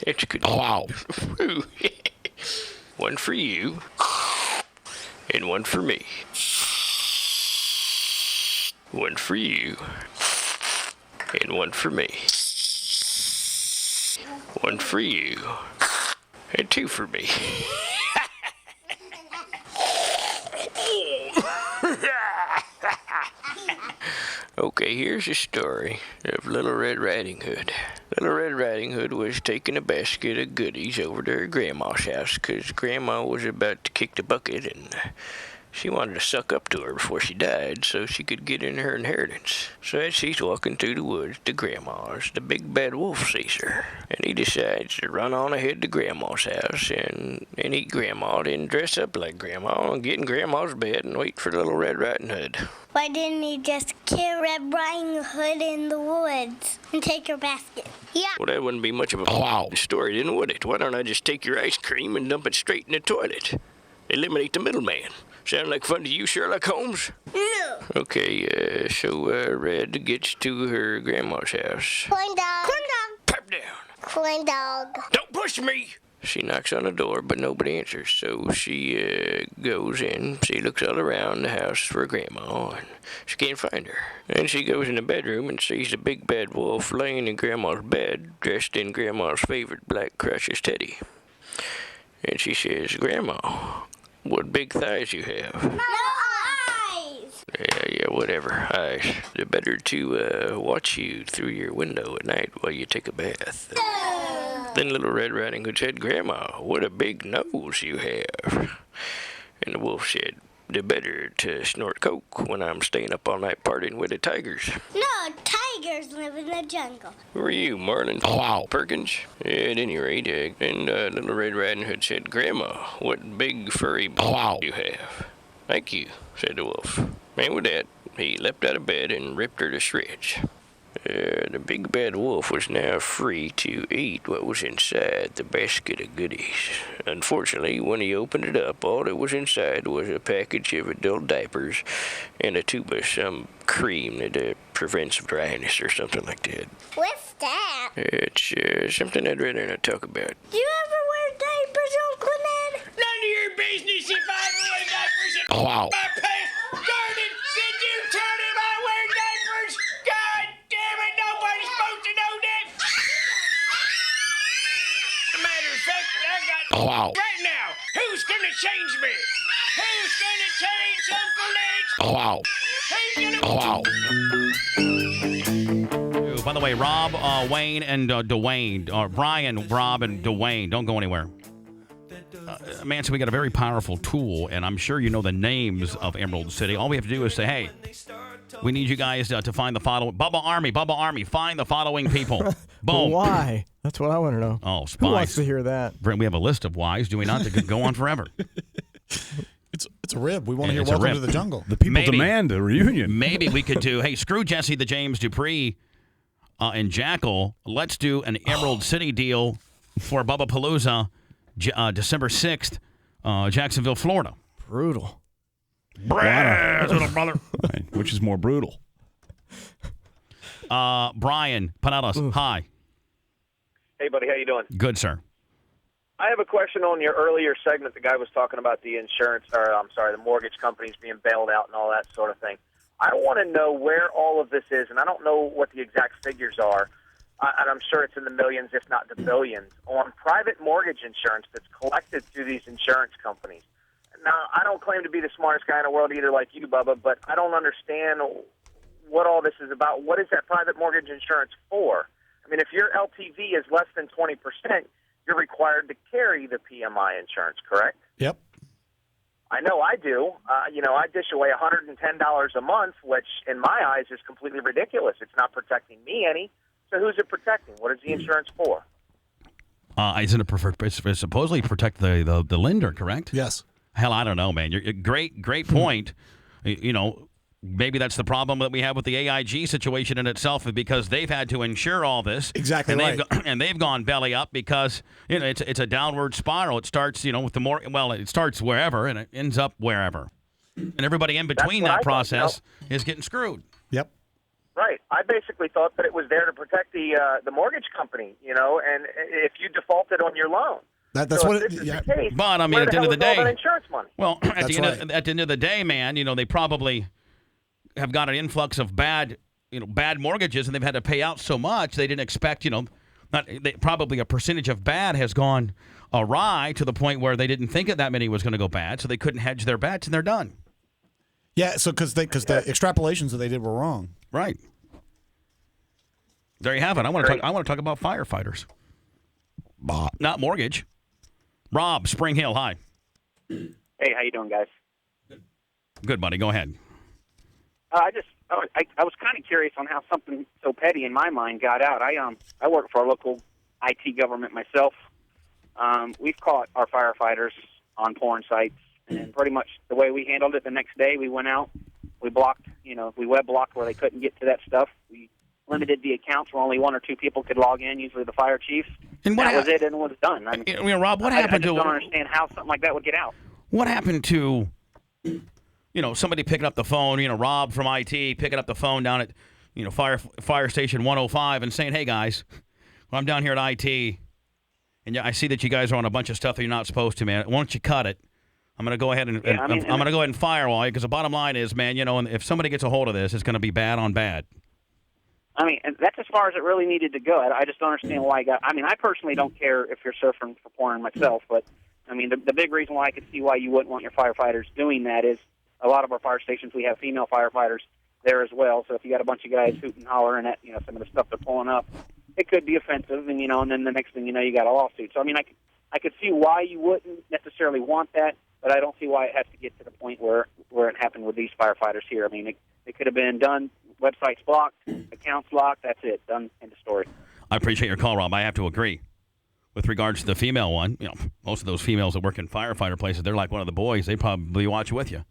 That's good. Wow. One for you, and one for me. One for you, and one for me. One for you, and two for me. Okay, here's a story of Little Red Riding Hood. Little Red Riding Hood was taking a basket of goodies over to her grandma's house because Grandma was about to kick the bucket and she wanted to suck up to her before she died so she could get in her inheritance. So as she's walking through the woods to Grandma's, the big bad wolf sees her, and he decides to run on ahead to Grandma's house and eat Grandma, then dress up like Grandma and get in Grandma's bed and wait for Little Red Riding Hood. Why didn't he just kill Red Riding Hood in the woods and take her basket? Yeah. Well, that wouldn't be much of a story, then, would it? Why don't I just take your ice cream and dump it straight in the toilet? Eliminate the middleman. Sound like fun to you, Sherlock Holmes? No. Okay, so Red gets to her grandma's house. Corn dog. Corn dog. Pipe down. Corn dog. Don't push me! She knocks on the door, but nobody answers, so she goes in. She looks all around the house for Grandma, and she can't find her. Then she goes in the bedroom and sees the big bad wolf laying in Grandma's bed, dressed in Grandma's favorite black Crush's teddy. And she says, Grandma, what big thighs you have. No eyes. Yeah, whatever. Eyes. They're better to watch you through your window at night while you take a bath. Then Little Red Riding Hood said, Grandma, what a big nose you have. And the wolf said, they're better to snort coke when I'm staying up all night partying with the tigers. No, tigers live in the jungle. Who are you, Marlin? Wow. Perkins? At any rate, then Little Red Riding Hood said, Grandma, what big furry you have. Thank you, said the wolf. And with that, he leapt out of bed and ripped her to shreds. The big bad wolf was now free to eat what was inside the basket of goodies. Unfortunately, when he opened it up, all that was inside was a package of adult diapers and a tube of some cream that prevents dryness or something like that. What's that? It's something I'd rather not talk about. Do you ever wear diapers, Uncle Ned? None of your business if I wear diapers in my past garden. Did you tell him I wear diapers? God damn it, nobody's supposed to know that. As a matter of fact, I got right now. Who's gonna change me? Who's gonna change Uncle Ned? By the way, Rob, Wayne, and Dwayne, or Brian, Rob, and Dwayne, don't go anywhere. Manson, we got a very powerful tool, and I'm sure you know the names of Emerald City. All we have to do is say, hey, we need you guys to find the following. Bubba Army, find the following people. Boom. Why? That's what I want to know. Oh, spies. Who wants to hear that? Brent, we have a list of whys, do we not? That could go on forever. It's a rib. We want to hear It's a Welcome rib. to the Jungle. The people demand a reunion. Maybe we could do, hey, screw Jesse the James Dupree and Jackal. Let's do an Emerald City deal for Bubba Palooza, December 6th, Jacksonville, Florida. Brutal. Little brother. Right, which is more brutal? Brian Panelas, hi. Hey, buddy, how you doing? Good, sir. I have a question on your earlier segment. The guy was talking about the insurance, or I'm sorry, the mortgage companies being bailed out and all that sort of thing. I want to know where all of this is, and I don't know what the exact figures are, and I'm sure it's in the millions, if not the billions, on private mortgage insurance that's collected through these insurance companies. Now, I don't claim to be the smartest guy in the world either like you, Bubba, but I don't understand what all this is about. What is that private mortgage insurance for? I mean, if your LTV is less than 20%, you're required to carry the PMI insurance, correct? Yep. I know I do. I dish away $110 a month, which in my eyes is completely ridiculous. It's not protecting me any. So who's it protecting? What is the insurance for? Isn't it it's supposedly protect the lender, correct? Yes. Hell, I don't know, man. You're great point. maybe that's the problem that we have with the AIG situation in itself, because they've had to insure all this. Exactly right. And they've gone belly up because it's a downward spiral. It starts with it starts wherever and it ends up wherever, and everybody in between that process is getting screwed. Yep. Right. I basically thought that it was there to protect the mortgage company, and if you defaulted on your loan. That's so what if it. this is Yeah. the case, But I mean, where at the end of the hell is all day, that insurance money? Well, at That's the end of the day, man, they probably have got an influx of bad mortgages, and they've had to pay out so much they didn't expect. Probably a percentage of bad has gone awry to the point where they didn't think that many was going to go bad, so they couldn't hedge their bets, and they're done. Yeah. So because the extrapolations that they did were wrong. Right. There you have it. I want to talk about firefighters, not mortgage. Rob, Spring Hill, hi. Hey, how you doing, guys? Good, buddy. Go ahead. I was kind of curious on how something so petty in my mind got out. I work for a local IT government myself. We've caught our firefighters on porn sites, and pretty much the way we handled it, the next day we went out, we blocked, we web blocked where they couldn't get to that stuff. We limited the accounts where only one or two people could log in, usually the fire chief. And that was it, and it was done. Rob, what happened I just don't understand how something like that would get out. What happened to, somebody picking up the phone, Rob from IT picking up the phone down at, Fire Station 105 and saying, hey, guys, I'm down here at IT, and I see that you guys are on a bunch of stuff that you're not supposed to, man. Why don't you cut it? I'm going to go ahead and I'm going to go ahead and firewall you, because the bottom line is, man, if somebody gets a hold of this, it's going to be bad on bad. And that's as far as it really needed to go. I just don't understand why I personally don't care if you're surfing for porn myself, but, the big reason why I could see why you wouldn't want your firefighters doing that is a lot of our fire stations, we have female firefighters there as well, so if you got a bunch of guys hooting and hollering at, some of the stuff they're pulling up, it could be offensive, and, and then the next thing you know, you got a lawsuit. So, I could see why you wouldn't necessarily want that, but I don't see why it has to get to the point where it happened with these firefighters here. It could have been done. Websites blocked, accounts locked. That's it. Done. End of story. I appreciate your call, Rob. I have to agree. With regards to the female one, most of those females that work in firefighter places, they're like one of the boys. They probably watch with you.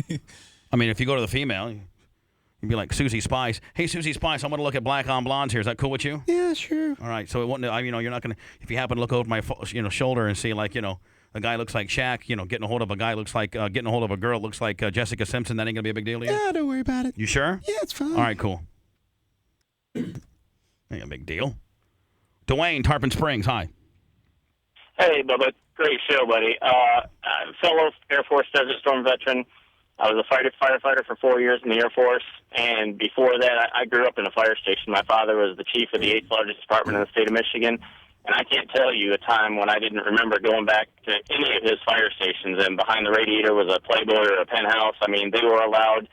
If you go to the female, you'd be like Susie Spice. Hey, Susie Spice, I'm going to look at Black on Blondes here. Is that cool with you? Yeah, sure. All right. So it wouldn't. You're not going to. If you happen to look over my shoulder and see a guy looks like Shaq, getting a hold of a guy looks like getting a hold of a girl looks like Jessica Simpson, that ain't gonna be a big deal to you? Yeah, don't worry about it. You sure? Yeah, it's fine. All right, cool. Ain't a big deal. Dwayne, Tarpon Springs, hi. Hey, Bubba. Great show, buddy. Fellow Air Force Desert Storm veteran. I was a firefighter for 4 years in the Air Force, and before that, I grew up in a fire station. My father was the chief of the 8th largest department in the state of Michigan. And I can't tell you a time when I didn't remember going back to any of his fire stations, and behind the radiator was a Playboy or a penthouse. They were allowed,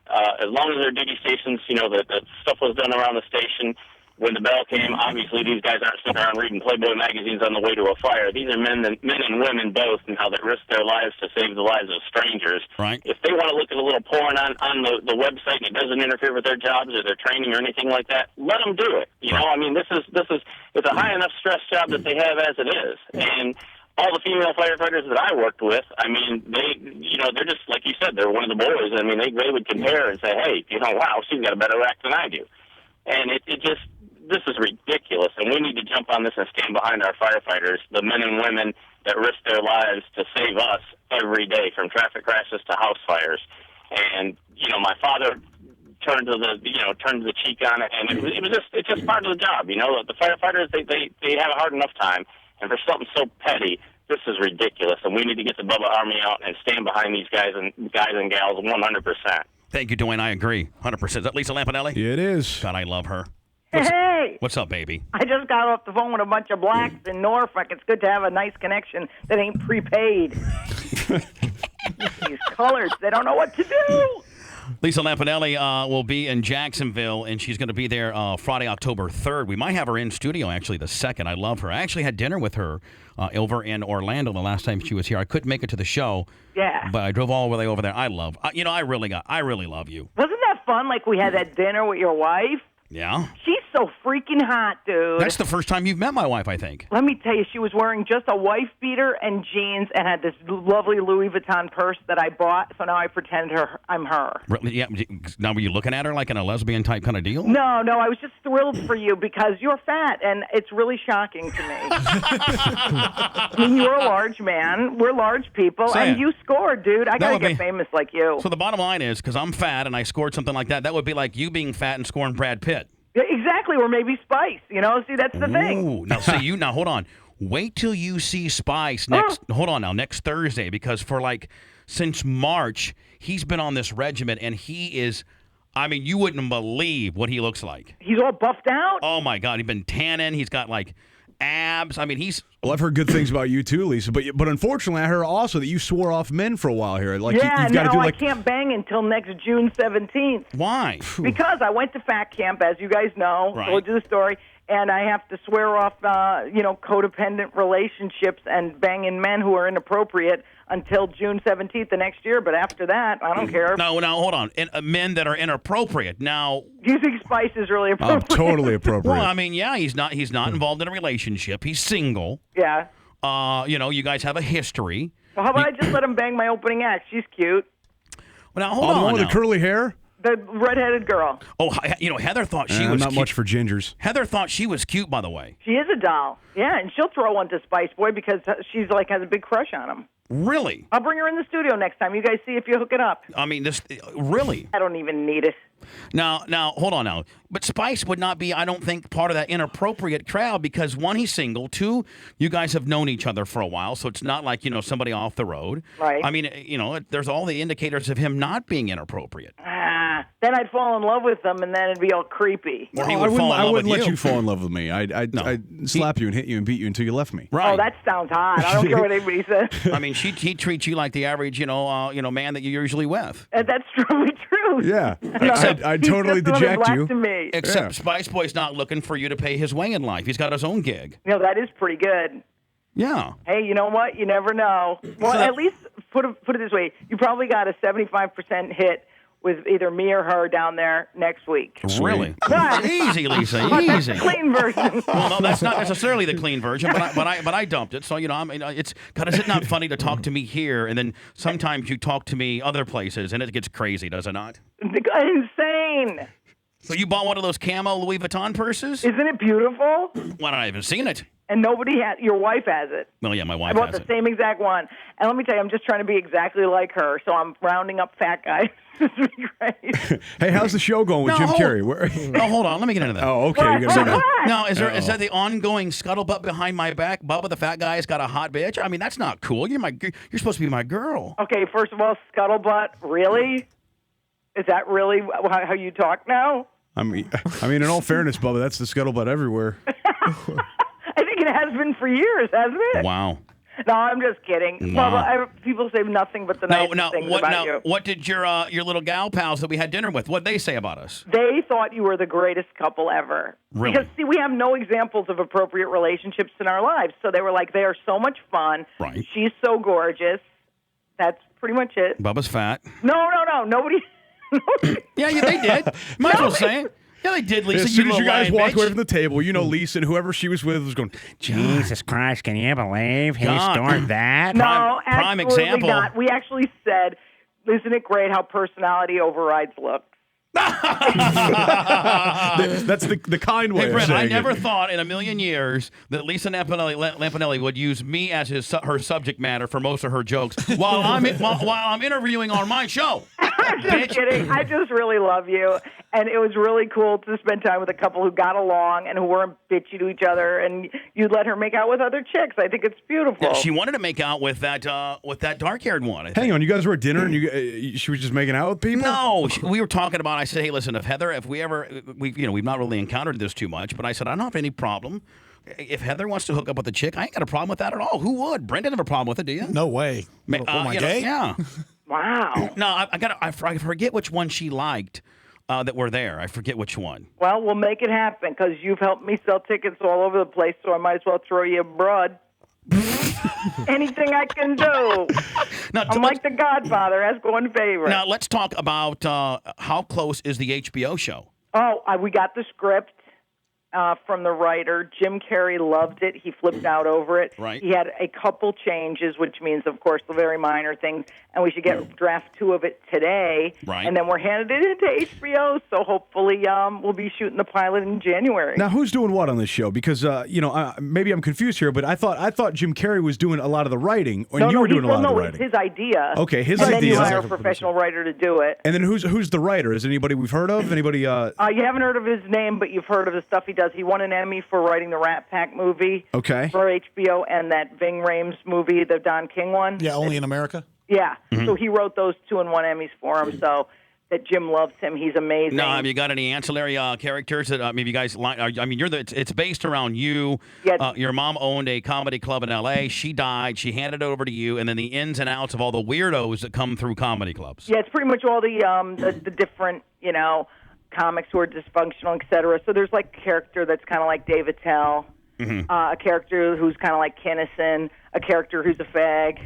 as long as their duty stations, the stuff was done around the station. When the bell came, obviously these guys aren't sitting around reading Playboy magazines on the way to a fire. These are men and women both, and how they risk their lives to save the lives of strangers. Right. If they want to look at a little porn on the website and it doesn't interfere with their jobs or their training or anything like that, let them do it. It's a high enough stress job that they have as it is. And all the female firefighters that I worked with, they're just, like you said, they're one of the boys. They would compare and say, hey, wow, she's got a better rack than I do. And this is ridiculous, and we need to jump on this and stand behind our firefighters, the men and women that risk their lives to save us every day, from traffic crashes to house fires. And my father turned to the cheek on it, and it's just part of the job. The firefighters they have a hard enough time, and for something so petty, this is ridiculous. And we need to get the Bubba Army out and stand behind these guys and gals 100%. Thank you, Dwayne. I agree, 100%. Is that Lisa Lampanelli? Yeah, it is. God, I love her. Hey! What's up, baby? I just got off the phone with a bunch of blacks in Norfolk. It's good to have a nice connection that ain't prepaid. These colors, they don't know what to do. Lisa Lampanelli will be in Jacksonville, and she's going to be there Friday, October 3rd. We might have her in studio, actually, the 2nd. I love her. I actually had dinner with her over in Orlando the last time she was here. I couldn't make it to the show. Yeah. But I drove all the way over there. I really love you. Wasn't that fun? Like we had that dinner with your wife? Yeah. She's so freaking hot, dude. That's the first time you've met my wife, I think. Let me tell you, she was wearing just a wife beater and jeans and had this lovely Louis Vuitton purse that I bought, so now I pretend I'm her. Really? Yeah. Now, were you looking at her like in a lesbian type kind of deal? No, I was just thrilled for you because you're fat, and it's really shocking to me. I mean, you're a large man. We're large people, and you scored, dude. I got to get famous like you. So the bottom line is, because I'm fat and I scored something like that would be like you being fat and scoring Brad Pitt. Yeah, exactly, or maybe Spice. See, that's the thing. Now hold on. Wait till you see Spice next Thursday, because since March, he's been on this regimen, and he is, I mean, you wouldn't believe what he looks like. He's all buffed out? Oh, my God. He's been tanning. He's got, abs. I mean, he's... Well, I've heard good things about you too, Lisa. But unfortunately, I heard also that you swore off men for a while here. I can't bang until next June 17th. Why? Because I went to fat camp, as you guys know. Right. Told you the story. And I have to swear off, codependent relationships and banging men who are inappropriate until June 17th the next year. But after that, I don't care. No, hold on. Men that are inappropriate. Now, do you think Spice is really appropriate? Oh, totally appropriate. Well, I mean, yeah, he's not involved in a relationship. He's single. Yeah. You guys have a history. Well, how about I just let him bang my opening act? She's cute. Well, now, hold on. The one with the curly hair? The redheaded girl. Oh, Heather thought she was not cute. much for gingers. Heather thought she was cute, by the way. She is a doll. Yeah, and she'll throw one to Spice Boy because she's has a big crush on him. Really? I'll bring her in the studio next time. You guys see if you hook it up. I mean, really? I don't even need it. Now, hold on now. But Spice would not be, I don't think, part of that inappropriate crowd because, one, he's single. Two, you guys have known each other for a while, so it's not like, somebody off the road. Right. I mean, there's all the indicators of him not being inappropriate. Then I'd fall in love with him, and then it'd be all creepy. Or he would fall in love with I wouldn't let you fall in love with me. I'd slap you and hit you and beat you until you left me. Right. Oh, that sounds hot. I don't care what anybody says. I mean, he treats you like the average, man that you're usually with. That's truly true. Yeah. I'd totally deject you. To me. Except Spice Boy's not looking for you to pay his way in life. He's got his own gig. That is pretty good. Yeah. Hey, you know what? You never know. Well, at least put it this way. You probably got a 75% hit with either me or her down there next week. Really? Easy, Lisa. Easy. That's the clean version. Well, no, that's not necessarily the clean version, but I dumped it. So I mean, is it not funny to talk to me here, and then sometimes you talk to me other places, and it gets crazy, does it not? Insane. So you bought one of those camo Louis Vuitton purses? Isn't it beautiful? Why don't I even seen it? And nobody has. Your wife has it. Well, yeah, my wife has it. I has bought the same exact one. And let me tell you, I'm just trying to be exactly like her. So I'm rounding up fat guys. This would be great. Hey, how's the show going with Jim Carrey? No, hold on. Let me get into that. Oh, okay. You're gonna now, is that the ongoing scuttlebutt behind my back? Bubba the fat guy's got a hot bitch. I mean, that's not cool. You're supposed to be my girl. Okay, first of all, scuttlebutt. Really? Is that really how you talk now? I mean, in all fairness, Bubba, that's the scuttlebutt everywhere. I think it has been for years, hasn't it? Wow. No, I'm just kidding. Wow. People say nothing but the nicest things about you. What did your little gal pals that we had dinner with, what did they say about us? They thought you were the greatest couple ever. Really? Because, see, we have no examples of appropriate relationships in our lives. So they were like, they are so much fun. Right. She's so gorgeous. That's pretty much it. Bubba's fat. No. Nobody. Yeah, they did. Might as well say it. Yeah, they did, Lisa. As soon as you guys walked away bitch. from the table, Lisa and whoever she was with was going, Jesus Christ, can you believe he stored that? No, prime absolutely example. not. We actually said, isn't it great how personality overrides looks? That's the kind way. Hey, Brent, of I saying never it. thought in a million years that Lisa Lampanelli would use me as her subject matter for most of her jokes while I'm interviewing on my show. I'm just kidding. I just really love you. And it was really cool to spend time with a couple who got along and who weren't bitchy to each other. And you'd let her make out with other chicks. I think it's beautiful. Yeah, she wanted to make out with that dark-haired one. Hang on, you guys were at dinner and she was just making out with people? No, we were talking about. I said, hey, listen, if Heather, we've not really encountered this too much, but I said I don't have any problem. If Heather wants to hook up with a chick, I ain't got a problem with that at all. Who would? Brent didn't have a problem with it, do you? No way. Am I gay? Yeah. Wow. No, I forget which one she liked that were there. I forget which one. Well, we'll make it happen because you've helped me sell tickets all over the place, so I might as well throw you a broad. Anything I can do. Now, I'm like the Godfather. Ask one favor. Now, let's talk about how close is the HBO show? Oh, we got the script. from the writer. Jim Carrey loved it. He flipped out over it. Right. He had a couple changes, which means, of course, the very minor things. And we should get draft 2 of it today. Right. And then we're handed it into HBO. So hopefully we'll be shooting the pilot in January. Now, who's doing what on this show? Because maybe I'm confused here, but I thought Jim Carrey was doing a lot of the writing, and you were doing a lot of the writing. It's his idea. Okay, his and idea. And then you hire a professional writer to do it. And then who's the writer? Is anybody we've heard of? Anybody? You haven't heard of his name, but you've heard of the stuff he does. He won an Emmy for writing the Rat Pack movie Okay. for HBO and that Ving Rhames movie, the Don King one. Yeah, Only in America. Yeah. Mm-hmm. So he wrote those 2 and 1 Emmys for him. So that Jim loves him. He's amazing. Now, have you got any ancillary characters that maybe you guys like? I mean, it's based around you. Yeah. Your mom owned a comedy club in L.A. She died. She handed it over to you, and then the ins and outs of all the weirdos that come through comedy clubs. Yeah, it's pretty much all the different, comics who are dysfunctional, et cetera. So there's like a character that's kind of like Dave Attell, a character who's kind of like Kinnison, a character who's a fag,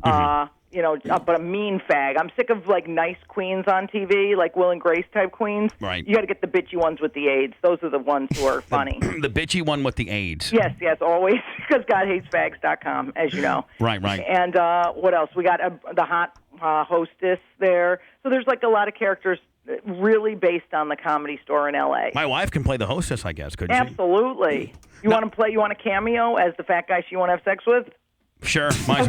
but a mean fag. I'm sick of like nice queens on TV, like Will and Grace type queens. Right. You got to get the bitchy ones with the AIDS. Those are the ones who are funny. The bitchy one with the AIDS. Yes, always, because GodHatesFags.com, as you know. Right. And what else? We got the hot hostess there. So there's like a lot of characters really based on the Comedy Store in L.A. My wife can play the hostess, I guess, couldn't she? Absolutely. You want a cameo as the fat guy she won't have sex with? Sure, might as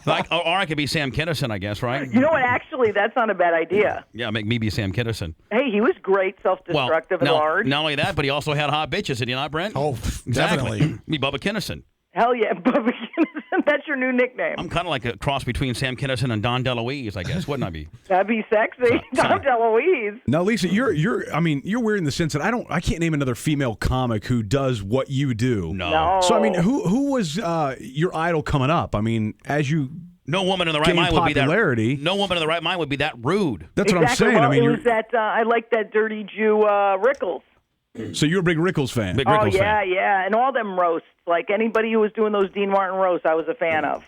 well. Or I could be Sam Kinison, I guess, right? You know what? Actually, that's not a bad idea. Yeah, make me be Sam Kinison. Hey, he was great, self-destructive, and large. Not only that, but he also had hot bitches, did he not, Brent? Oh, exactly. definitely. Me, Bubba Kinnison. Hell yeah, Bubba Kinnison. That's your new nickname. I'm kind of like a cross between Sam Kinison and Don DeLuise, I guess, wouldn't I be? That'd be sexy. Don DeLuise. Now, Lisa, you're weird in the sense that I can't name another female comic who does what you do. No. So I mean, who was your idol coming up? I mean, as you no woman in the right mind popularity. would be that. No woman in the right mind would be that rude. That's what I'm saying. Well, I mean, it was that I like that dirty Jew Rickles. So you're a big Rickles fan. Big Rickles fan. fan. Yeah, and all them roasts. Like anybody who was doing those Dean Martin roasts, I was a fan of.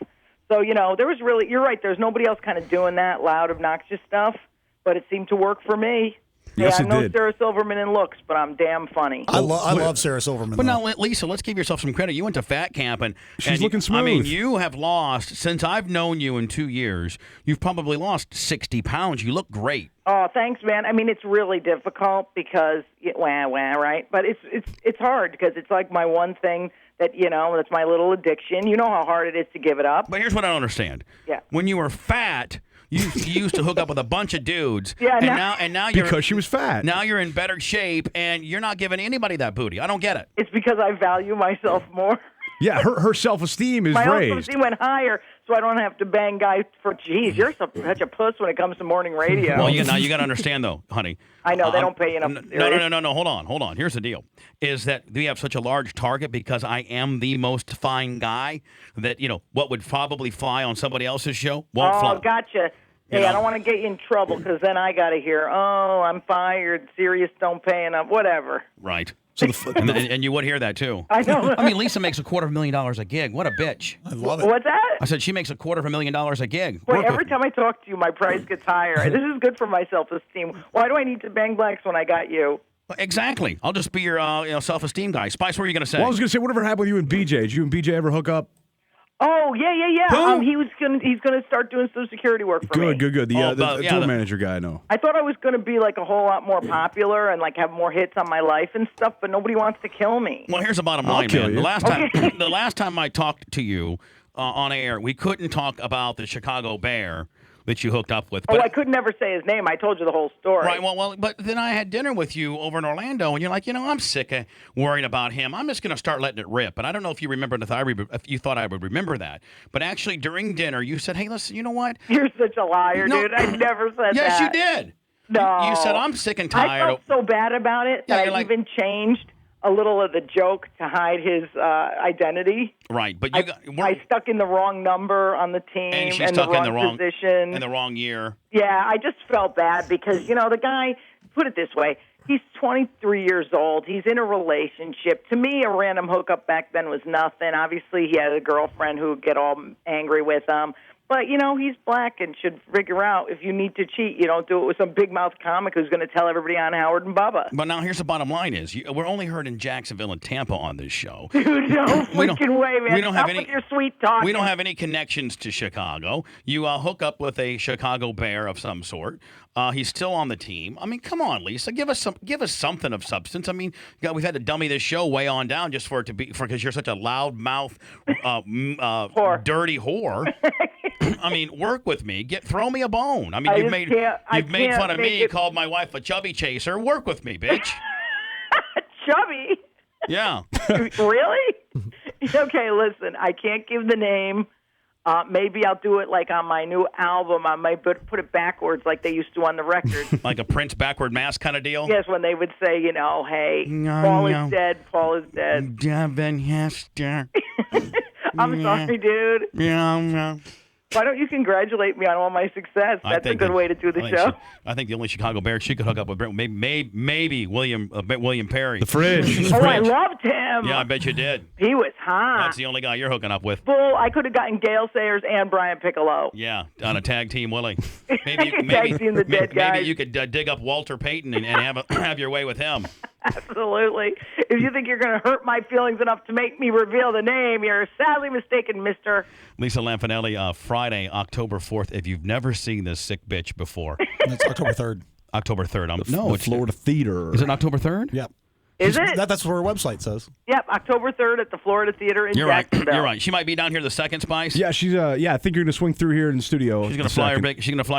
So, there was really, you're right, there's nobody else kind of doing that loud, obnoxious stuff, but it seemed to work for me. Yes, I'm no did. Sarah Silverman in looks, but I'm damn funny. I love Sarah Silverman. But now, Lisa, let's give yourself some credit. You went to fat camp, and she's looking smooth. I mean, you have lost, since I've known you in 2 years, you've probably lost 60 pounds. You look great. Oh, thanks, man. I mean, it's really difficult because, right? But it's hard because it's like my one thing that, that's my little addiction. You know how hard it is to give it up. But here's what I don't understand. Yeah. When you were fat, you used to hook up with a bunch of dudes. Yeah, and now you're because she was fat. Now you're in better shape, and you're not giving anybody that booty. I don't get it. It's because I value myself more. Yeah, her self-esteem is my raised. My self-esteem went higher, so I don't have to bang guys for, geez, you're such a puss when it comes to morning radio. Well, you got to understand, though, honey. I know, they don't pay enough. No. Hold on. Here's the deal. Is that we have such a large target because I am the most fine guy that, what would probably fly on somebody else's show won't fly. Oh, gotcha. Hey, I don't want to get you in trouble because then I got to hear, I'm fired, Sirius don't pay enough, whatever. Right. So and you would hear that, too. I know. I mean, Lisa makes $250,000 a gig. What a bitch. I love it. What's that? I said she makes $250,000 a gig. Boy, every time I talk to you, my price gets higher. This is good for my self-esteem. Why do I need to bang blacks when I got you? Exactly. I'll just be your self-esteem guy. Spice, what were you going to say? Well, I was going to say, whatever happened with you and BJ? Did you and BJ ever hook up? Oh, yeah. He's gonna start doing some security work for me. Good. The tour manager guy, I know. I thought I was gonna be like a whole lot more popular and like have more hits on my life and stuff, but nobody wants to kill me. Well, here's the bottom line, man. The last time I talked to you on air, we couldn't talk about the Chicago Bear that you hooked up with. But, I could never say his name. I told you the whole story. Right. Well, but then I had dinner with you over in Orlando, and you're like, I'm sick of worrying about him. I'm just going to start letting it rip. And I don't know if you remember if you thought I would remember that. But actually, during dinner, you said, hey, listen, you know what? You're such a liar, dude. I never said that. Yes, you did. No. You said, I'm sick and tired. I felt so bad about it that I even changed a little of the joke to hide his identity. Right, but I stuck in the wrong number on the team and she and stuck the wrong in the wrong position. in the wrong year. Yeah, I just felt bad because the guy. Put it this way: he's 23 years old. He's in a relationship. To me, a random hookup back then was nothing. Obviously, he had a girlfriend who would get all angry with him. But, he's black and should figure out if you need to cheat, you don't do it with some big mouth comic who's going to tell everybody on Howard and Bubba. But now here's the bottom line is, we're only heard in Jacksonville and Tampa on this show. Dude, no freaking way, man. We don't have any, with your sweet talk. We don't have any connections to Chicago. You hook up with a Chicago Bear of some sort. He's still on the team. I mean, come on, Lisa, give us something of substance. I mean, we've had to dummy this show way on down just for it to be because you're such a loudmouth, dirty whore. I mean, work with me. Throw me a bone. I mean, you've made fun of me. You called my wife a chubby chaser. Work with me, bitch. Chubby? Yeah. Really? Okay, listen. I can't give the name. Maybe I'll do it like on my new album. I might put it backwards like they used to on the record. Like a Prince backward mask kind of deal? Yes, when they would say, hey, Paul is dead, Paul is dead. Devin Hester. I'm sorry, dude. Yeah. Why don't you congratulate me on all my success? That's a good way to do the show. I think the only Chicago Bear she could hook up with, maybe William Perry. The Fridge. I loved him. Yeah, I bet you did. He was hot. That's the only guy you're hooking up with. Bull, I could have gotten Gale Sayers and Brian Piccolo. Yeah, on a tag team, Willie. Maybe you could dig up Walter Payton and have your way with him. Absolutely. If you think you're going to hurt my feelings enough to make me reveal the name, you're sadly mistaken, mister. Lisa Lampanelli, Friday, October 4th. If you've never seen this sick bitch before. That's October 3rd. October 3rd. It's Florida Theater. Is it October 3rd? Yep. Is it? That's what her website says. Yep, October 3rd at the Florida Theater in Jacksonville. Right. You're right. She might be down here the second, Spice. Yeah, she's. I think you're gonna swing through here in the studio. She's gonna fly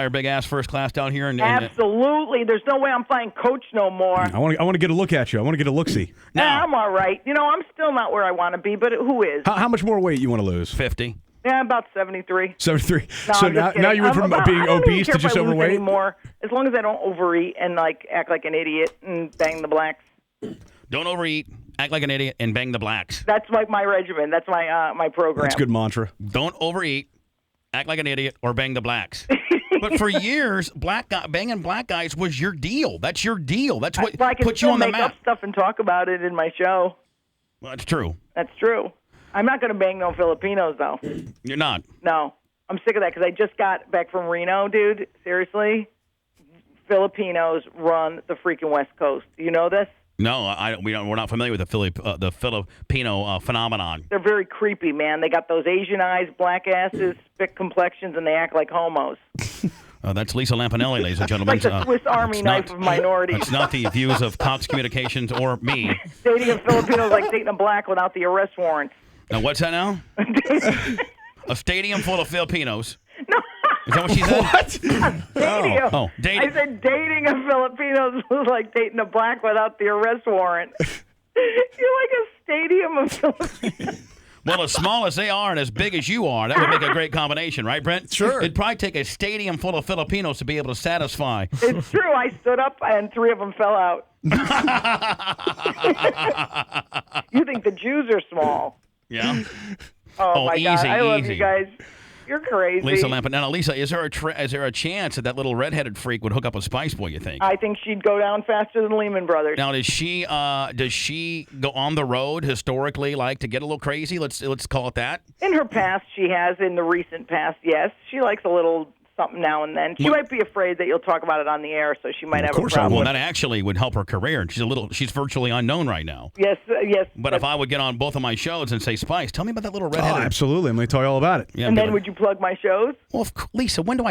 her big ass first class down here. Absolutely. There's no way I'm playing coach no more. I want to get a look at you. I want to get a look-see. I'm all right. I'm still not where I want to be, but who is? How much more weight you want to lose? 50. Yeah, about 73. 73. No, so now you went from being obese to just overweight? Anymore, as long as I don't overeat and act like an idiot and bang the blacks. Don't overeat, act like an idiot, and bang the blacks. That's like my regimen. That's my program. That's a good mantra. Don't overeat, act like an idiot, or bang the blacks. But for years, banging black guys was your deal. That's your deal. That's what put you on the map. I can still make up stuff and talk about it in my show. Well, that's true. That's true. I'm not going to bang no Filipinos, though. You're not? No. I'm sick of that because I just got back from Reno, dude. Seriously? Filipinos run the freaking West Coast. Do you know this? No, we're not familiar with the Filipino phenomenon. They're very creepy, man. They got those Asian eyes, black asses, thick complexions, and they act like homos. That's Lisa Lampanelli, ladies and gentlemen. It's like the Swiss Army knife of minorities. It's not the views of Cox Communications or me. Dating a Filipino is like dating a black without the arrest warrant. Now, what's that now? A stadium full of Filipinos. No. Is that what she said? What? Stadium. Oh, dating. I said dating a Filipino is like dating a black without the arrest warrant. You're like a stadium of Filipinos. Well, as small as they are and as big as you are, that would make a great combination, right, Brent? Sure. It'd probably take a stadium full of Filipinos to be able to satisfy. It's true. I stood up and 3 of them fell out. You think the Jews are small? Yeah. Oh my God. I love easy. you guys. You're crazy. Lisa Lampanelli. Now, Lisa, is there a chance that little redheaded freak would hook up with Spice Boy, you think? I think she'd go down faster than Lehman Brothers. Now, does she go on the road historically, to get a little crazy? Let's call it that. In her past, she has. In the recent past, yes. She likes a little something now and then. She might be afraid that you'll talk about it on the air, so she might have a problem. Well, that actually would help her career. She's virtually unknown right now. Yes. But if I would get on both of my shows and say, Spice, tell me about that little redhead. Oh, absolutely. I'm going to tell you all about it. Yeah, and then would you plug my shows? Well, Lisa, when do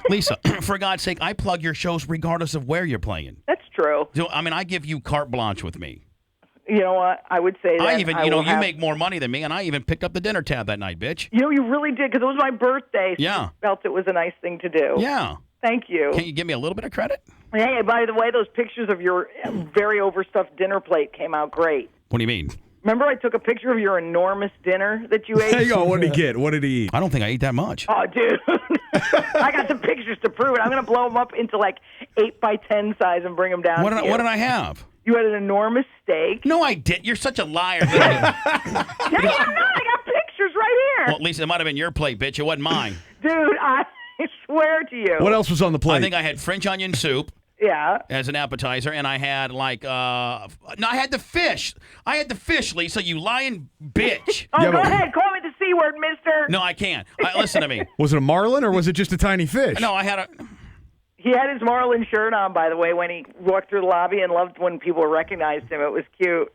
Lisa, for God's sake, I plug your shows regardless of where you're playing. That's true. So, I give you carte blanche with me. You know what? I would say that. You make more money than me, and I even picked up the dinner tab that night, bitch. You really did, because it was my birthday. So yeah. I felt it was a nice thing to do. Yeah. Thank you. Can you give me a little bit of credit? Hey, by the way, those pictures of your very overstuffed dinner plate came out great. What do you mean? Remember I took a picture of your enormous dinner that you ate? Hang on, what did he get? What did he eat? I don't think I ate that much. Oh, dude. I got the pictures to prove it. I'm going to blow them up into 8x10 size and bring them down What did I have? You had an enormous steak. No, I didn't. You're such a liar. Yeah, I got pictures right here. Well, at least it might have been your plate, bitch. It wasn't mine. Dude, I swear to you. What else was on the plate? I think I had French onion soup. Yeah. As an appetizer, and I had I had the fish. I had the fish, Lisa, you lying bitch. Go ahead. Call me to see word, mister. No, I can't. Listen to me. Was it a marlin or was it just a tiny fish? No, I had a... He had his Marlin shirt on, by the way, when he walked through the lobby, and loved when people recognized him. It was cute.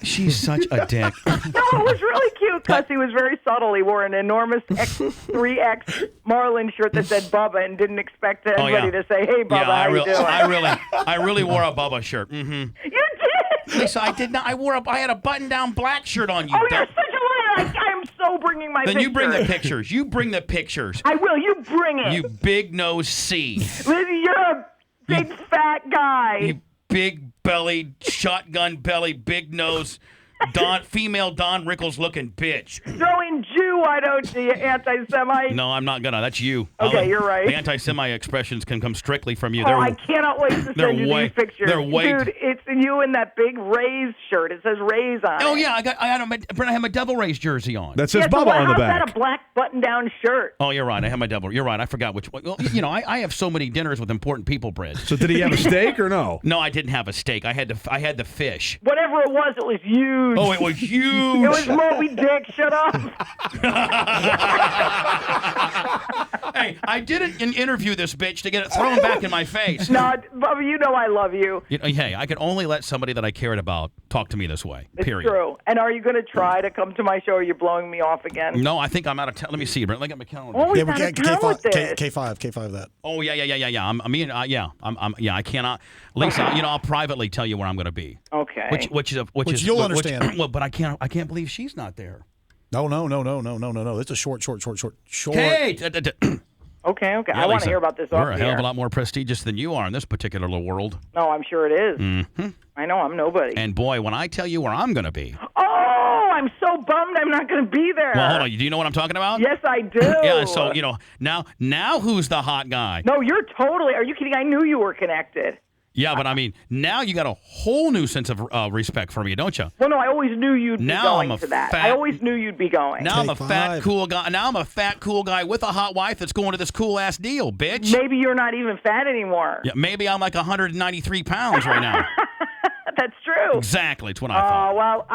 She's such a dick. No, it was really cute because he was very subtle. He wore an enormous 3X Marlin shirt that said Bubba and didn't expect anybody to say, "Hey, Bubba, how you doing?" I really wore a Bubba shirt. Mm-hmm. You did? Lisa, I did not. I had a button-down black shirt on. You. Oh, you're such a liar! I'm so bringing my. Then picture. you bring the pictures. You bring the pictures. I will. You bring it. You big nose C. Listen, you're a big fat guy. You big-bellied, shotgun-belly, big-nose, female Don Rickles looking bitch. Throw in Jew, why don't you, anti-Semite? No, I'm not gonna. That's you. Okay, you're right. The anti-Semite expressions can come strictly from you. I cannot wait to send you these pictures. Dude, it's you in that big Rays shirt. It says Rays on it. Oh, yeah, I had my Devil Rays jersey on. That says Bubba on the back. How's that a black button-down shirt? Oh, you're right. I have my Devil. You're right. I forgot which one. Well, I have so many dinners with important people, Brad. So did he have a steak or no? No, I didn't have a steak. I had the fish. Whatever it was huge. Oh, it was huge. It was Moby Dick. Shut up. Hey, I didn't interview this bitch to get it thrown back in my face. No, Bubba, you know I love you. Hey, I could only let somebody that I cared about talk to me this way. Period. It's true. And are you going to try to come to my show, or are you blowing me off again? No, I think I'm out of town. Let me see, Brent. Let me get my calendar. Oh, he's out of town with this. K5 that. Oh, yeah. I cannot. Lisa, I'll privately tell you where I'm going to be. Okay. Which you'll understand. But I can't believe she's not there. No. It's a short. Hey! Okay. Yeah, I want Lisa, to hear about this You're off a the hell of air. a lot more prestigious than you are in this particular little world. No, I'm sure it is. Mm-hmm. I know I'm nobody. And boy, when I tell you where I'm going to be. Oh, I'm so bummed I'm not going to be there. Well, hold on. Do you know what I'm talking about? Yes, I do. Yeah, so, now who's the hot guy? No, you're totally. Are you kidding? I knew you were connected. Yeah, but I mean, now you got a whole new sense of respect for me, don't you? Well, no, I always knew you'd be going I'm a to that. fat- I always knew you'd be going. Now I'm a fat, cool guy. Now I'm a fat, cool guy with a hot wife that's going to this cool-ass deal, bitch. Maybe you're not even fat anymore. Yeah, maybe I'm like 193 pounds right now. That's true. Exactly. It's what I thought. Well,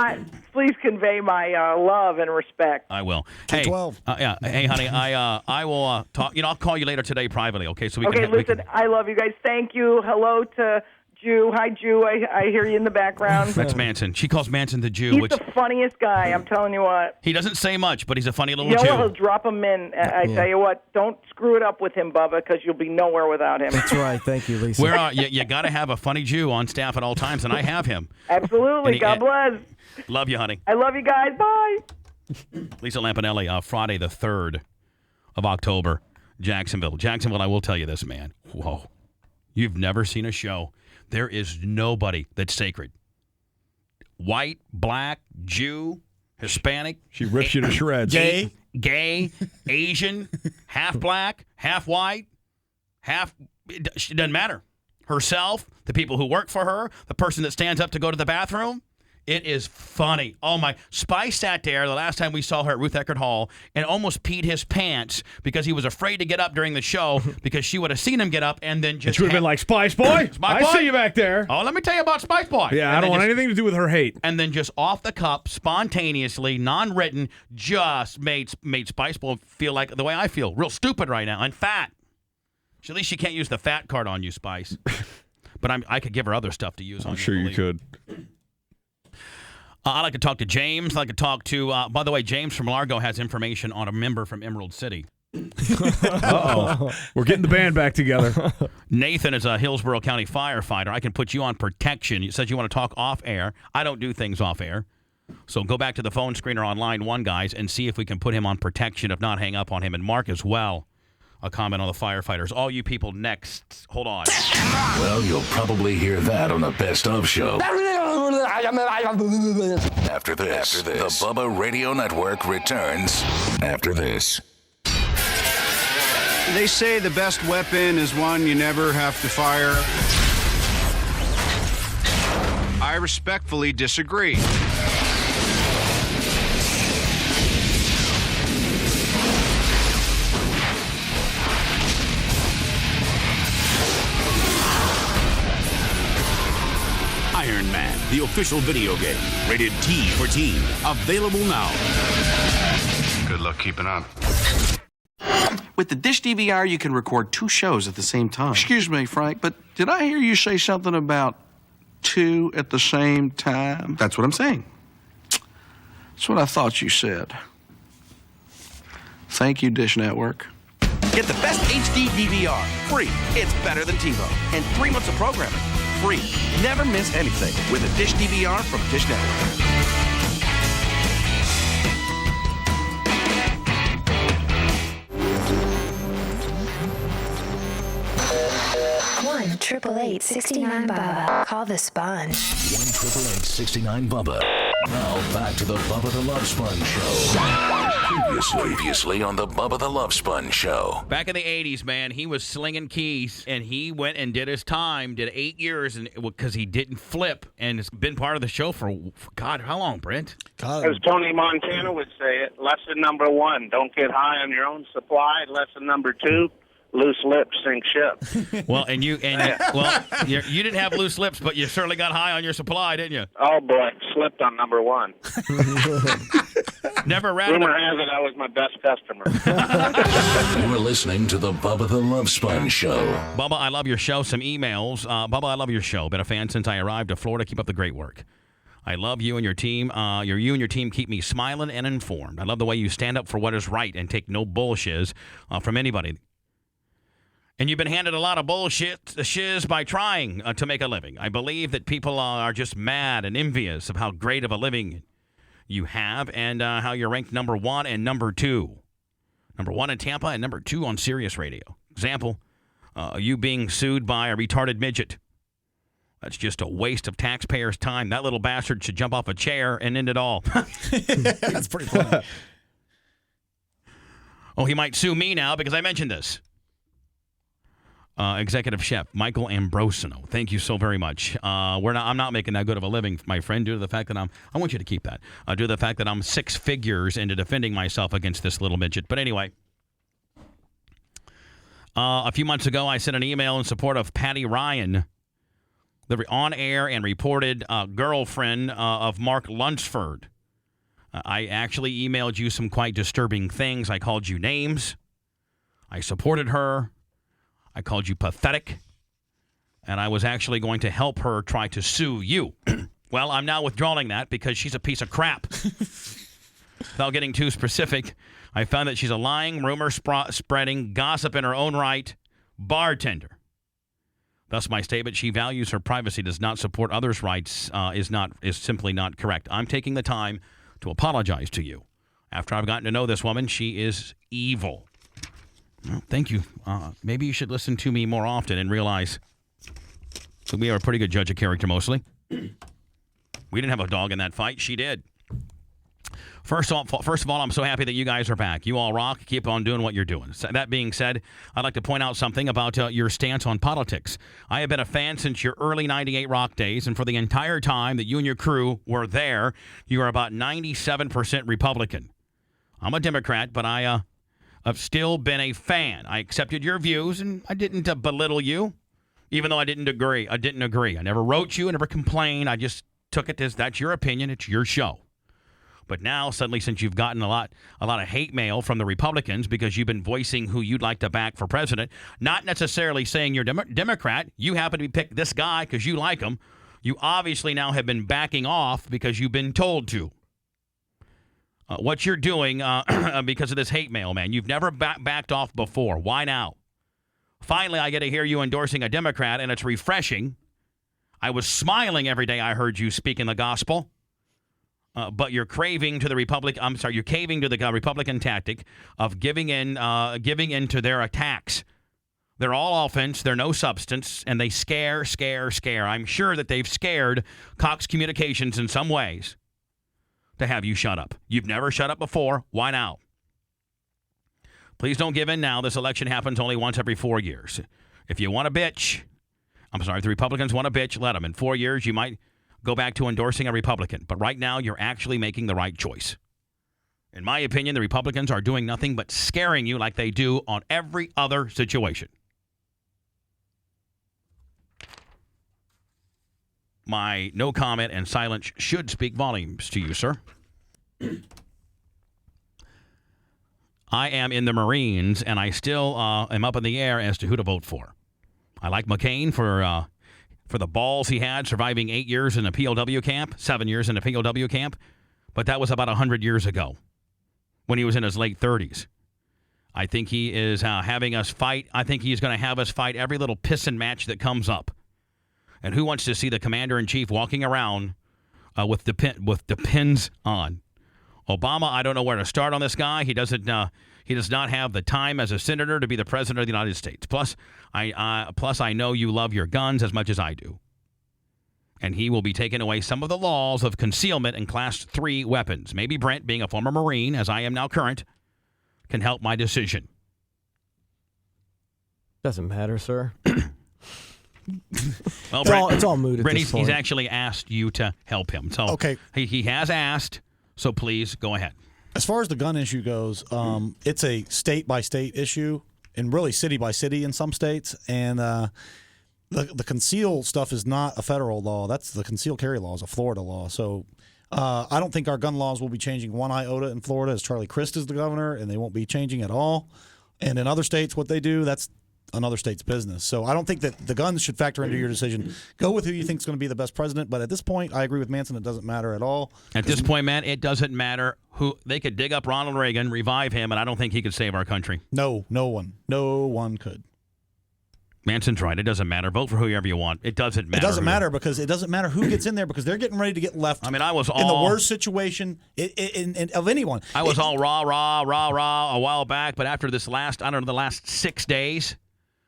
please convey my love and respect. I will. Hey, 12. Hey, honey, I will talk. I'll call you later today privately. Okay, so we Okay, can. listen, I love you guys. Thank you. Hello to Jew. Hi, Jew. I hear you in the background. That's Manson. She calls Manson the Jew. He's the funniest guy. I'm telling you what. He doesn't say much, but he's a funny little You know Jew. what? He'll drop him in. I tell you what. Don't screw it up with him, Bubba, because you'll be nowhere without him. That's right. Thank you, Lisa. Where you got to have a funny Jew on staff at all times, and I have him. Absolutely. God bless. Love you, honey. I love you guys. Bye. Lisa Lampanelli, Friday the 3rd of October, Jacksonville. Jacksonville, I will tell you this, man. Whoa. You've never seen a show. There is nobody that's sacred. White, black, Jew, Hispanic. She rips you to shreds. Gay, Asian, half black, half white, it doesn't matter. Herself, the people who work for her, the person that stands up to go to the bathroom. It is funny. Oh, my. Spice sat there the last time we saw her at Ruth Eckerd Hall and almost peed his pants because he was afraid to get up during the show because she would have seen him get up and then just... She would have been like, Spice Boy, I see you back there. Oh, let me tell you about Spice Boy. Yeah, I don't want anything to do with her hate. And then just off the cup, spontaneously, non-written, just made Spice Boy feel like the way I feel. Real stupid right now and fat. At least she can't use the fat card on you, Spice. But I could give her other stuff to use on you. I'm sure you could. I'd like to talk to James. I'd like to talk to, by the way, James from Largo has information on a member from Emerald City. Uh-oh. We're getting the band back together. Nathan is a Hillsborough County firefighter. I can put you on protection. You said you want to talk off air. I don't do things off air. So go back to the phone screener on line 1, guys, and see if we can put him on protection. If not, hang up on him. And Mark as well. A comment on the firefighters. All you people next. Hold on. Well, you'll probably hear that on the Best Of show. After this, the Bubba Radio Network returns after this. They say the best weapon is one you never have to fire. I respectfully disagree. Iron Man, the official video game. Rated T for teen. Available now. Good luck keeping up. With the Dish DVR, you can record 2 shows at the same time. Excuse me, Frank, but did I hear you say something about 2 at the same time? That's what I'm saying. That's what I thought you said. Thank you, Dish Network. Get the best HD DVR, free. It's better than TiVo. And 3 months of programming, free. Never miss anything with a Dish DVR from Dish Network. 1-888-69-BUBBA. Call the Sponge. 1-888-69-BUBBA. Now back to the Bubba the Love Sponge Show. Previously on the Bubba the Love Sponge Show. Back in the 80s, man, he was slinging keys, and he went and did his time, did 8 years, and because he didn't flip, and it's been part of the show for God, how long, Brent? As Tony Montana would say it, lesson number 1, don't get high on your own supply. Lesson number 2, loose lips sink ship. Well, you didn't have loose lips, but you certainly got high on your supply, didn't you? Oh boy, slipped on number 1. Never ran. Rumor has it I was my best customer. You're listening to the Bubba the Love Sponge Show. Bubba, I love your show. Some emails. Bubba, I love your show. Been a fan since I arrived to Florida. Keep up the great work. I love you and your team. You and your team keep me smiling and informed. I love the way you stand up for what is right and take no bullshiz from anybody. And you've been handed a lot of shiz by trying to make a living. I believe that people are just mad and envious of how great of a living you have and how you're ranked number 1 and number 2. Number 1 in Tampa and number 2 on Sirius Radio. Example, you being sued by a retarded midget. That's just a waste of taxpayers' time. That little bastard should jump off a chair and end it all. That's pretty funny. Oh, he might sue me now because I mentioned this. Executive Chef Michael Ambrosino, thank you so very much. I'm not making that good of a living, my friend, due to the fact that I want you to keep that, due to the fact that I'm 6 figures into defending myself against this little midget. But anyway, a few months ago, I sent an email in support of Patty Ryan, the on-air and reported girlfriend of Mark Lunsford. I actually emailed you some quite disturbing things. I called you names. I supported her. I called you pathetic, and I was actually going to help her try to sue you. Well, I'm now withdrawing that because she's a piece of crap. Without getting too specific, I found that she's a lying, rumor-spreading, gossip in her own right bartender. Thus, my statement, she values her privacy, does not support others' rights, is simply not correct. I'm taking the time to apologize to you. After I've gotten to know this woman, she is evil. Well, thank you. Maybe you should listen to me more often and realize that we are a pretty good judge of character mostly. We didn't have a dog in that fight. She did. First of all, I'm so happy that you guys are back. You all rock. Keep on doing what you're doing. So that being said, I'd like to point out something about your stance on politics. I have been a fan since your early 98 rock days, and for the entire time that you and your crew were there, you are about 97% Republican. I'm a Democrat, but I've still been a fan. I accepted your views, and I didn't belittle you, even though I didn't agree. I never wrote you. I never complained. I just took it as that's your opinion. It's your show. But now, suddenly, since you've gotten a lot of hate mail from the Republicans because you've been voicing who you'd like to back for president, not necessarily saying you're Democrat, you happen to pick this guy because you like him, you obviously now have been backing off because you've been told to. What you're doing because of this hate mail, man, you've never backed off before. Why now? Finally, I get to hear you endorsing a Democrat, and it's refreshing. I was smiling every day I heard you speak in the gospel. But you're caving to the Republican tactic of giving in to their attacks. They're all offense, they're no substance, and they scare. I'm sure that they've scared Cox Communications in some ways to have you shut up. You've never shut up before. Why now? Please don't give in now. This election happens only once every 4 years. If you want to bitch, if the Republicans want to bitch, let them. In 4 years, you might go back to endorsing a Republican. But right now, you're actually making the right choice. In my opinion, the Republicans are doing nothing but scaring you like they do on every other situation. My no comment and silence should speak volumes to you, sir. I am in the Marines, and I still am up in the air as to who to vote for. I like McCain for the balls he had surviving 8 years in a POW camp, 7 years in a POW camp, but that was about 100 years ago when he was in his late 30s. I think he is having us fight. I think he's going to have us fight every little pissin' match that comes up. And who wants to see the commander-in-chief walking around with the pins on? Obama, I don't know where to start on this guy. He does not have the time as a senator to be the president of the United States. Plus, I know you love your guns as much as I do. And he will be taking away some of the laws of concealment and Class 3 weapons. Maybe Brent, being a former Marine, as I am now current, can help my decision. Doesn't matter, sir. Well, it's all moot at Brent, this point. he's actually asked you to help him. So Okay. He has asked, so please go ahead. As far as the gun issue goes, it's a state-by-state issue and really city-by-city in some states. And the conceal stuff is not a federal law. That's the conceal carry law is a Florida law. So I don't think our gun laws will be changing one iota in Florida as Charlie Crist is the governor, and they won't be changing at all. And in other states, what they do, that's another state's business. So I don't think that the guns should factor into your decision. Go with who you think is going to be the best president. But at this point, I agree with Manson. It doesn't matter at all. At this point, man, it doesn't matter who. They could dig up Ronald Reagan, revive him, and I don't think he could save our country. No one could. Manson's right. It doesn't matter. Vote for whoever you want. It doesn't matter. It doesn't matter because it doesn't matter who gets in there because they're getting ready to get left. I mean, I was in the worst situation of anyone. I was all rah a while back, but after this the last 6 days,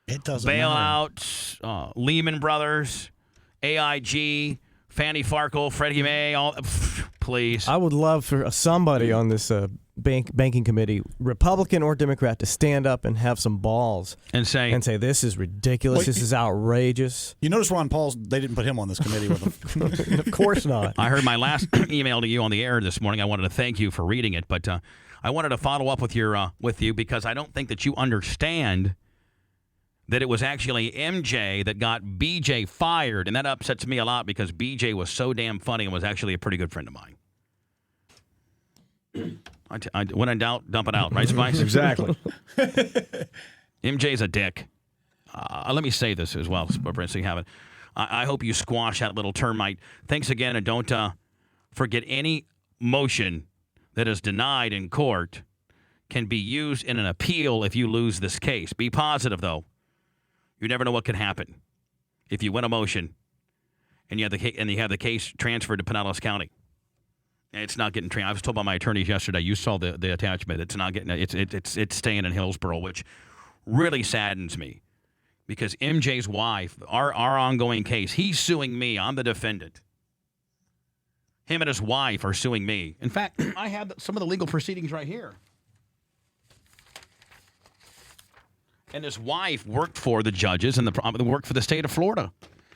it doesn't bailouts, Lehman Brothers, AIG, Fannie Farkle, Freddie Mae, all. Please. I would love for somebody on this banking committee, Republican or Democrat, to stand up and have some balls and say, this is ridiculous. This is outrageous. You notice Ron Paul's, they didn't put him on this committee with them. Of course not. I heard my last email to you on the air this morning. I wanted to thank you for reading it, but I wanted to follow up with you because I don't think that you understand that it was actually MJ that got BJ fired, and that upsets me a lot because BJ was so damn funny and was actually a pretty good friend of mine. When in doubt, dump it out, right, Spice? Exactly. MJ's a dick. Let me say this as well, Brent, so you have it. I hope you squash that little termite. Thanks again, and don't forget any motion that is denied in court can be used in an appeal if you lose this case. Be positive, though. You never know what could happen if you win a motion and you have the case transferred to Pinellas County. It's not getting trained. I was told by my attorneys yesterday. You saw the attachment. It's not getting. It's staying in Hillsborough, which really saddens me, because MJ's wife, our ongoing case, he's suing me. I'm the defendant. Him and his wife are suing me. In fact, I have some of the legal proceedings right here. And his wife worked for the judges and worked for the state of Florida,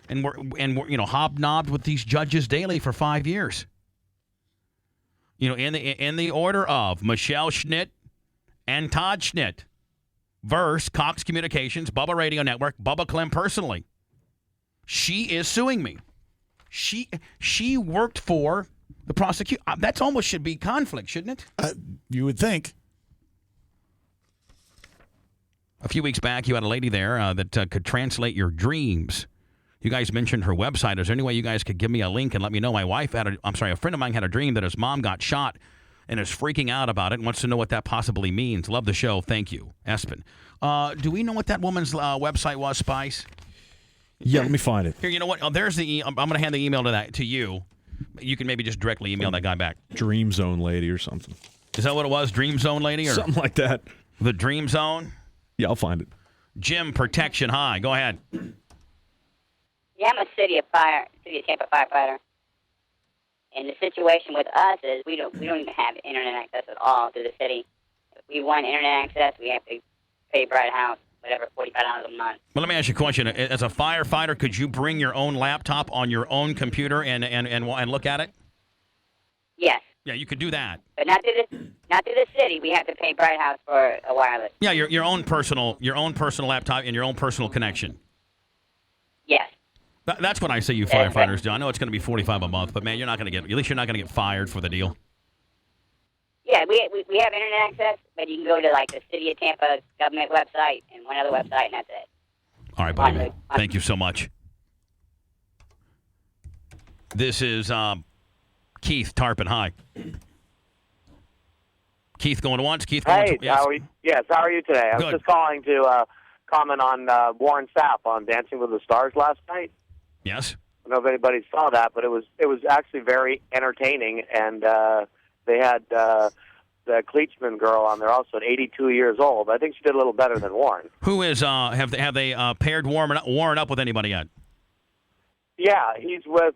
and we're hobnobbed with these judges daily for 5 years. In the order of Michelle Schnitt and Todd Schnitt versus Cox Communications, Bubba Radio Network, Bubba Clem personally. She is suing me. She worked for the prosecution. That's almost should be conflict, shouldn't it? You would think. A few weeks back, you had a lady there that could translate your dreams. You guys mentioned her website. Is there any way you guys could give me a link and let me know? My wife a friend of mine had a dream that his mom got shot and is freaking out about it and wants to know what that possibly means. Love the show. Thank you, Espen. Do we know what that woman's website was, Spice? Yeah, let me find it. Here, you know what? There's I'm going to hand the email to you. You can maybe just directly email that guy back. Dream Zone Lady or something. Is that what it was? Dream Zone Lady? Or something like that. The Dream Zone? Yeah, I'll find it. Jim Protection High. Go ahead. Yeah, I'm a City of Tampa firefighter. And the situation with us is we don't even have internet access at all to the city. If we want internet access, we have to pay Bright House, whatever, $45 a month. Well, let me ask you a question. As a firefighter, could you bring your own laptop on your own computer and look at it? Yes. Yeah, you could do that. But not to the city. We have to pay Bright House for a wireless. Yeah, your own personal laptop and your own personal connection. Yes. That's what I say you firefighters do. I know it's going to be $45 a month, but man, at least you're not going to get fired for the deal. Yeah, we have internet access, but you can go to like the City of Tampa government website and one other website, and that's it. All right, buddy. Thank you so much. This is Keith Tarpon. Hi. Keith going once. Keith going twice. Yes. How are you today? I was just calling to comment on Warren Sapp on Dancing with the Stars last night. Yes. I don't know if anybody saw that, but it was actually very entertaining, and they had the Kleachman girl on there also at 82 years old. I think she did a little better than Warren. Who is have they paired Warren up with anybody yet? Yeah, he's with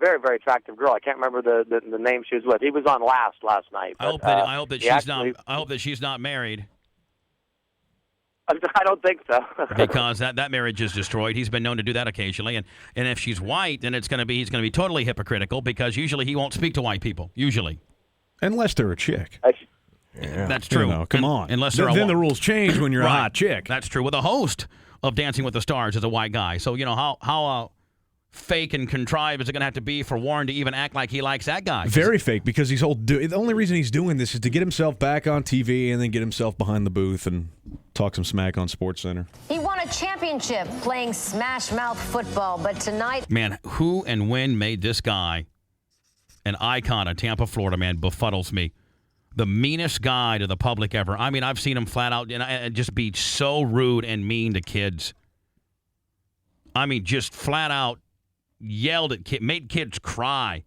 very, very attractive girl. I can't remember the name she was with. He was on last night. But, I hope that she's not married. I don't think so. Because that marriage is destroyed. He's been known to do that occasionally, and if she's white, then he's going to be totally hypocritical because usually he won't speak to white people. Usually, unless they're a chick. Yeah. That's true. Come on. Unless they're then the rules change when you're a hot chick. That's true. Well, the host of Dancing with the Stars is a white guy, so how fake and contrived is it going to have to be for Warren to even act like he likes that guy? Very fake, because the only reason he's doing this is to get himself back on TV and then get himself behind the booth and talk some smack on SportsCenter. He won a championship playing smash mouth football, but tonight... Man, who and when made this guy an icon of Tampa, Florida, man, befuddles me. The meanest guy to the public ever. I mean, I've seen him flat out and just be so rude and mean to kids. I mean, just flat out yelled at kids, made kids cry.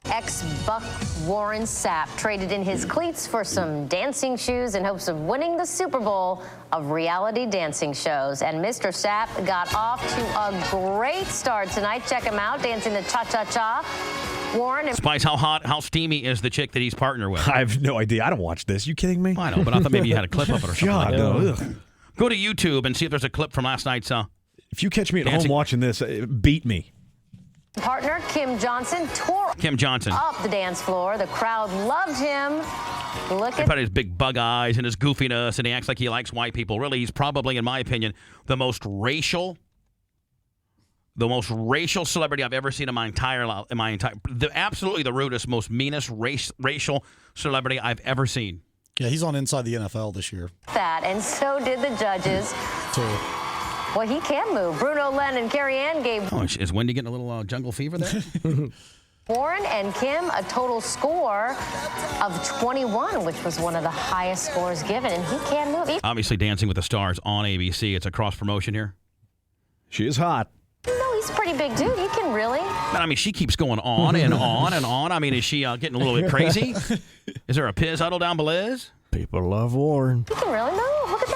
Ex-Buck Warren Sapp traded in his cleats for some dancing shoes in hopes of winning the Super Bowl of reality dancing shows. And Mr. Sapp got off to a great start tonight. Check him out, dancing the cha-cha-cha. Warren. Spice, how steamy is the chick that he's partnered with? I have no idea. I don't watch this. You kidding me? I know, but I thought maybe you had a clip of it or something. God, like that. No. Go to YouTube and see if there's a clip from last night's if you catch me at home watching this, beat me. Partner Kim Johnson tore up the dance floor. The crowd loved him. Look at his big bug eyes and his goofiness, and he acts like he likes white people. Really, he's probably, in my opinion, the most racial celebrity I've ever seen in my entire life. Absolutely the rudest, most meanest racial celebrity I've ever seen. Yeah, he's on Inside the NFL this year. That, and so did the judges. Well, he can move. Bruno Len and Carrie Ann gave... Oh, is Wendy getting a little jungle fever there? Warren and Kim a total score of 21, which was one of the highest scores given, and he can move. Obviously, Dancing with the Stars on ABC. It's a cross-promotion here. She is hot. No, he's a pretty big dude. You can really... But, I mean, she keeps going on and on and on. I mean, is she getting a little bit crazy? Is there a piz huddle down Belize? People love Warren. You can really move. Look at that.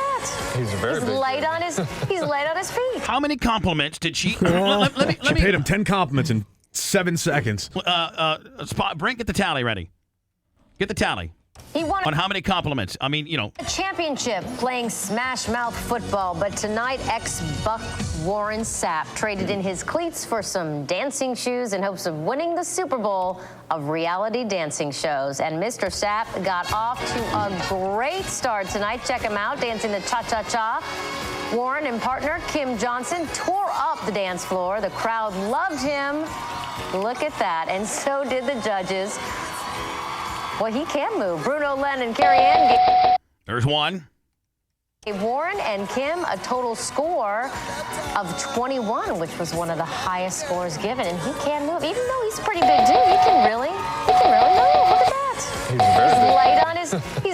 He's light on his feet. How many compliments did she... She paid him 10 compliments in 7 seconds. Brent, get the tally ready. Get the tally. He won on how many compliments? I mean, a championship playing smash mouth football, but tonight ex-Buck Warren Sapp traded in his cleats for some dancing shoes in hopes of winning the Super Bowl of reality dancing shows. And Mr. Sapp got off to a great start tonight. Check him out, dancing the cha-cha-cha. Warren and partner Kim Johnson tore up the dance floor. The crowd loved him. Look at that. And so did the judges. Well, he can move. Bruno Len and Carrie Ann. There's one. Warren and Kim a total score of 21, which was one of the highest scores given, and he can move. Even though he's a pretty big dude, he can really move. Look at that. He's light on his feet.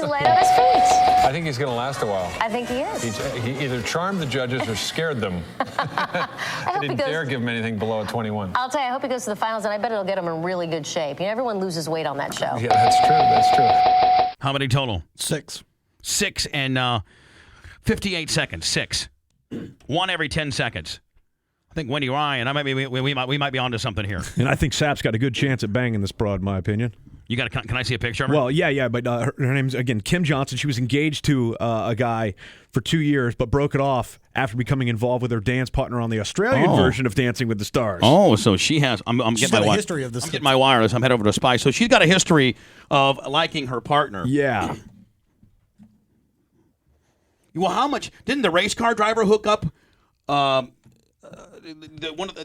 I think he's going to last a while. I think he is. He either charmed the judges or scared them. I didn't dare give him anything below a 21. I'll tell you, I hope he goes to the finals, and I bet it'll get him in really good shape. Everyone loses weight on that show. Yeah, that's true. How many total? 6. 6 and 58 seconds. 6. 1 every 10 seconds. I think Wendy Ryan, we might be onto something here. And I think Sapp's got a good chance at banging this broad, in my opinion. Can I see a picture of her? Well, yeah, but her name's, again, Kim Johnson. She was engaged to a guy for 2 years, but broke it off after becoming involved with her dance partner on the Australian version of Dancing with the Stars. Oh, so she has... She's got a history of this. I'm getting my wireless. I'm heading over to Spice. So she's got a history of liking her partner. Yeah. Well, how much... Didn't the race car driver hook up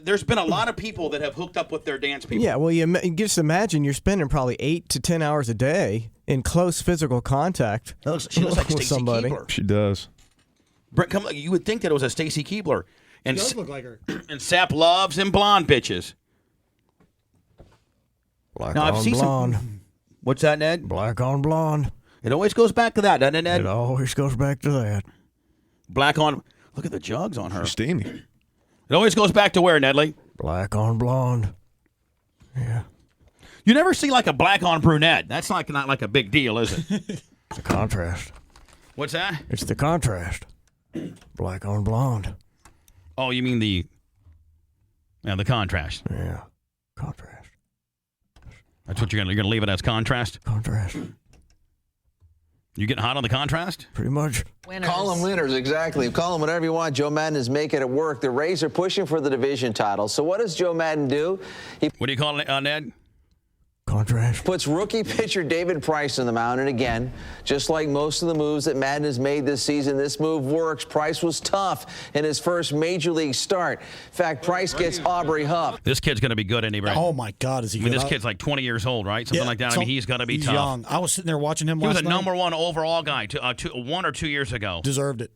there's been a lot of people that have hooked up with their dance people. Yeah, well, you just imagine you're spending probably 8 to 10 hours a day in close physical contact. She looks like with Stacy somebody. Keibler. She does. Brent, you would think that it was a Stacy Keibler. And It does look like her. And Sap loves them blonde bitches. Black Now, I've on seen blonde. What's that, Ned? Black on blonde. It always goes back to that, doesn't it, Ned? It always goes back to that. Black on. Look at the jugs on her. She's steamy. It always goes back to where, Nedley? Black on blonde. Yeah. You never see like a black on brunette. That's not like a big deal, is it? The contrast. What's that? It's the contrast. Black on blonde. Oh, you mean the contrast? Yeah. Contrast. That's what you're gonna leave it as contrast? Contrast. You getting hot on the contrast? Pretty much. Call them winners, exactly. Call them whatever you want. Joe Madden is making it work. The Rays are pushing for the division title. So what does Joe Madden do? What do you call it, Ned? Contrast. Puts rookie pitcher David Price on the mound. And again, just like most of the moves that Madden has made this season, this move works. Price was tough in his first major league start. In fact, Price gets Aubrey Huff. This kid's going to be good, isn't he, Brent? Oh, my God, is he good? This kid's like 20 years old, right? Something like that. I mean, he's going to be he's tough. young. I was sitting there watching him He last was a night. number 1 overall guy 1 or 2 years ago. Deserved it.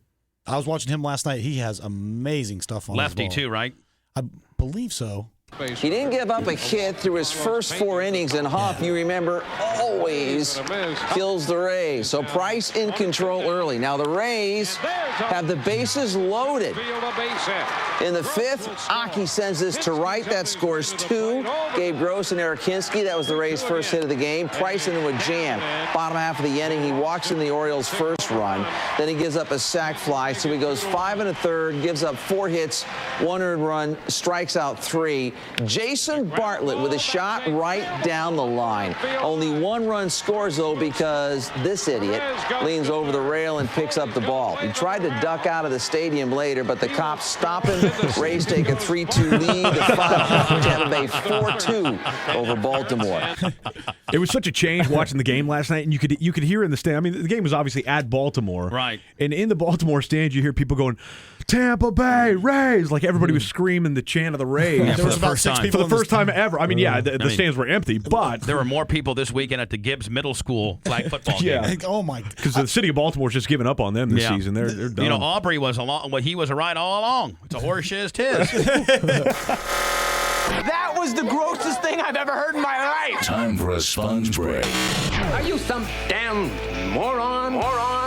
I was watching him last night. He has amazing stuff on Lefty, his ball. too, right? I believe so. He didn't give up a hit through his first 4 innings, and Huff, you remember, always kills the Rays. So Price in control early. Now the Rays have the bases loaded. In the 5th, Aki sends this to right. That scores 2. Gabe Gross and Eric Hinsky. That was the Rays' first hit of the game. Price into a jam. Bottom half of the inning, he walks in the Orioles' first run. Then he gives up a sac fly. So he goes 5 1/3, gives up 4 hits, 1 earned run, strikes out 3. Jason Bartlett with a shot right down the line. Only 1 run scores, though, because this idiot leans over the rail and picks up the ball. He tried to duck out of the stadium later, but the cops stop him. Rays take a 3-2 lead. The final, Tampa Bay 4-2 over Baltimore. It was such a change watching the game last night, and you could hear in the stand. I mean, the game was obviously at Baltimore, right? And in the Baltimore stand, you hear people going, "Tampa Bay Rays!" Like everybody was screaming the chant of the Rays. Yeah, for the first time. For the first time ever. I mean, yeah, the stands were empty, but there were more people this weekend at the Gibbs Middle School flag football game. Yeah. Oh my! Because the city of Baltimore's just given up on them this season. They're done. You know, Aubrey was along. Well, he was a right all along. It's a horse shiz tis. That was the grossest thing I've ever heard in my life. Time for a sponge break. Are you some damn moron?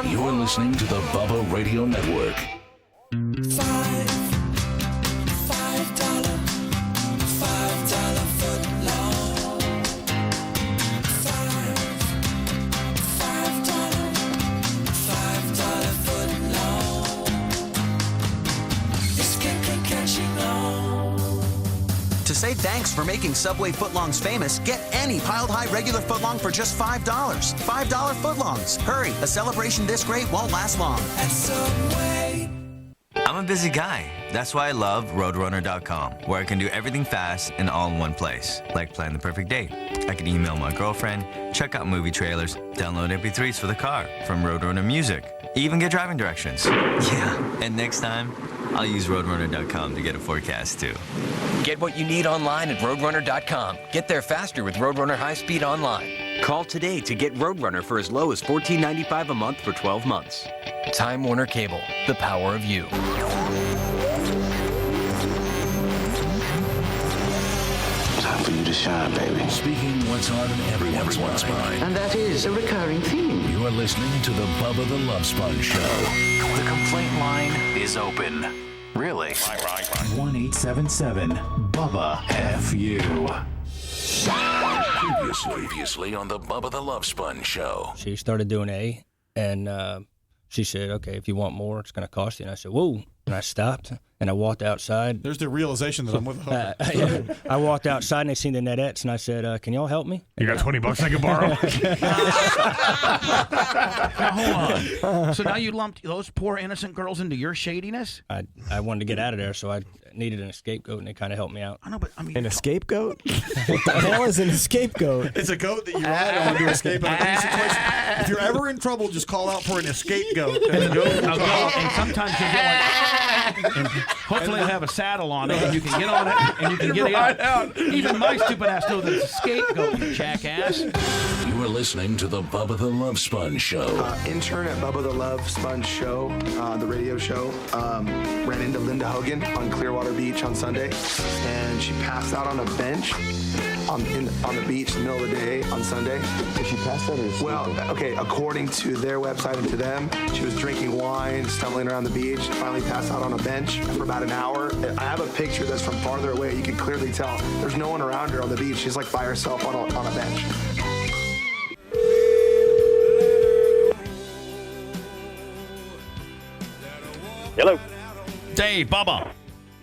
You're listening to the Bubba Radio Network. To say thanks for making Subway footlongs famous, get any piled high regular footlong for just $5. $5 footlongs. Hurry, a celebration this great won't last long. At Subway. I'm a busy guy. That's why I love Roadrunner.com, where I can do everything fast and all in one place. Like plan the perfect date. I can email my girlfriend, check out movie trailers, download MP3s for the car from Roadrunner Music, even get driving directions. Yeah, and next time, I'll use Roadrunner.com to get a forecast too. Get what you need online at Roadrunner.com. Get there faster with Roadrunner High Speed Online. Call today to get Roadrunner for as low as $14.95 a month for 12 months. Time Warner Cable, the power of you. Time for you to shine, baby. Speaking what's on everyone's mind. And that is a recurring theme. You are listening to the Bubba the Love Sponge Show. The complaint line is open. Really? 1-877-BUBBA-FU. Previously on the Bubba the Love Sponge Show. She started doing A, and she said, okay, if you want more, it's going to cost you. And I said, whoa. And I stopped, and I walked outside. There's the realization that I'm with a hooker. I walked outside, and they seen the netettes, and I said, can y'all help me? You got $20 I can borrow? Now, hold on. So now you lumped those poor innocent girls into your shadiness? I wanted to get out of there, so I needed an scapegoat, and they kind of helped me out. I know, but I mean... An scapegoat? What the hell is an scapegoat? It's a goat that you ride on to escape in a situation. If you're ever in trouble, just call out for an escape goat. And go. And sometimes you'll get like... Hopefully, it'll have a saddle on it, and you can get on it, and you can get it out. Even my stupid ass knows that it's a scapegoat, you jackass. You are listening to the Bubba the Love Sponge Show. Intern at Bubba the Love Sponge Show, the radio show, ran into Linda Hogan on Clearwater Beach on Sunday, and she passed out on a bench on the beach in the middle of the day on Sunday. Did she pass out or sleeping? Well, okay, according to their website and to them, she was drinking wine, stumbling around the beach, finally passed out on a bench for about an hour. I have a picture that's from farther away. You can clearly tell there's no one around her on the beach. She's like by herself on a bench. Hello. Dave, Bubba.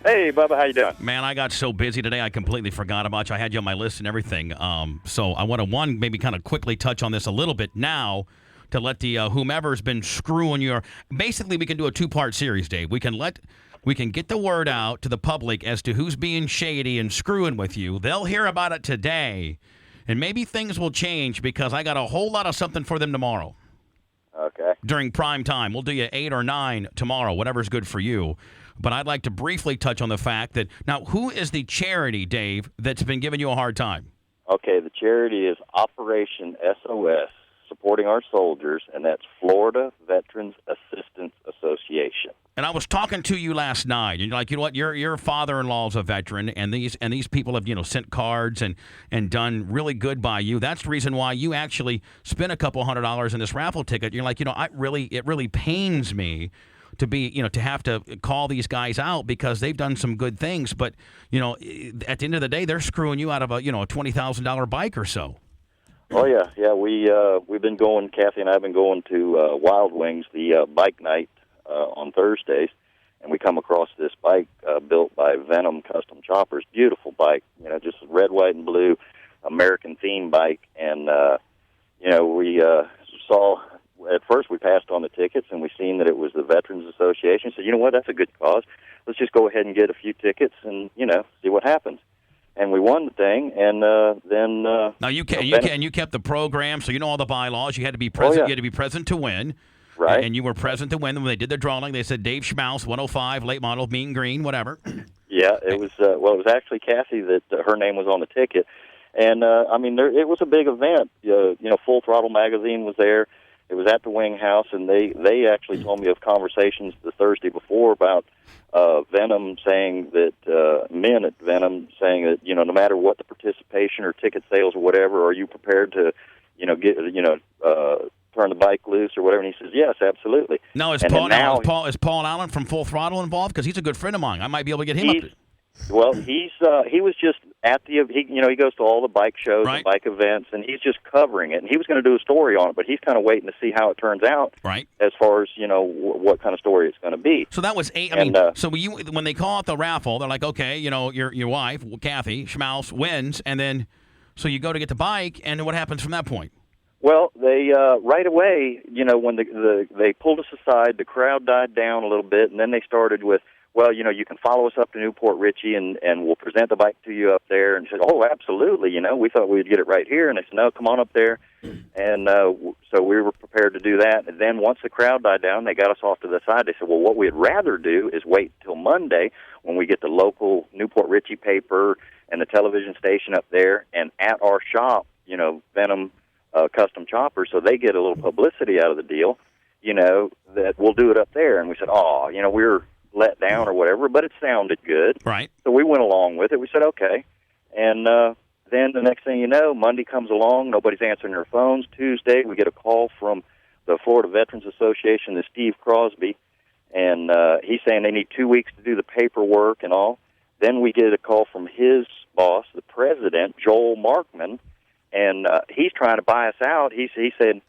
Hey, Bubba, how you doing? Man, I got so busy today, I completely forgot about you. I had you on my list and everything. So I want to, maybe kind of quickly touch on this a little bit now to let the whomever's been screwing your... Basically, we can do a two-part series, Dave. We can get the word out to the public as to who's being shady and screwing with you. They'll hear about it today, and maybe things will change because I got a whole lot of something for them tomorrow. Okay. During prime time. We'll do you 8 or 9 tomorrow, whatever's good for you. But I'd like to briefly touch on the fact that, now, who is the charity, Dave, that's been giving you a hard time? Okay, the charity is Operation SOS, supporting our soldiers, and that's Florida Veterans Assistance Association. And I was talking to you last night, and you're like, you know what, your father-in-law's a veteran, and these people have, sent cards and done really good by you. That's the reason why you actually spent a couple $100 in this raffle ticket. You're like, it really pains me to be, to have to call these guys out because they've done some good things, but at the end of the day, they're screwing you out of a $20,000 bike or so. Oh yeah, we've been going. Kathy and I have been going to Wild Wings, the bike night on Thursdays, and we come across this bike built by Venom Custom Choppers. Beautiful bike, just red, white, and blue American theme bike, and we saw. At first, we passed on the tickets, and we seen that it was the Veterans Association. So, you know what? That's a good cause. Let's just go ahead and get a few tickets and, see what happens. And we won the thing, and then... now, you kept the program, so you know all the bylaws. You had to be present. Oh, yeah. You had to be present to win. Right. And you were present to win. When they did the drawing, they said Dave Schmaus, 105, late model, mean green, whatever. Yeah, it was, it was actually Kathy that her name was on the ticket. And, it was a big event. Full Throttle Magazine was there. It was at the Wing House, and they actually told me of conversations the Thursday before about Venom saying that, men at Venom saying that, no matter what the participation or ticket sales or whatever, are you prepared to, turn the bike loose or whatever? And he says, yes, absolutely. Now, is Paul Allen from Full Throttle involved? Because he's a good friend of mine. I might be able to get him up. Well, he was just at the he goes to all the bike shows and bike events, and he's just covering it. And he was going to do a story on it, but he's kind of waiting to see how it turns out. Right. As far as what kind of story it's going to be. So that was 8. So when they call out the raffle, they're like, okay, your wife Kathy Schmaus wins, and then so you go to get the bike, and what happens from that point? Well, they right away, when they pulled us aside, the crowd died down a little bit, and then they started with, well, you can follow us up to Newport Richie, and we'll present the bike to you up there. And said, oh, absolutely, we thought we'd get it right here. And they said, no, come on up there. And so we were prepared to do that. And then once the crowd died down, they got us off to the side. They said, well, what we'd rather do is wait till Monday when we get the local Newport Richie paper and the television station up there, and at our shop, Venom Custom Chopper, so they get a little publicity out of the deal, that we'll do it up there. And we said, we were let down or whatever, but it sounded good. Right. So we went along with it. We said, okay. And then the next thing you know, Monday comes along, nobody's answering their phones. Tuesday, we get a call from the Florida Veterans Association, to Steve Crosby, and he's saying they need 2 weeks to do the paperwork and all. Then we get a call from his boss, the president, Joel Markman, and he's trying to buy us out. He said,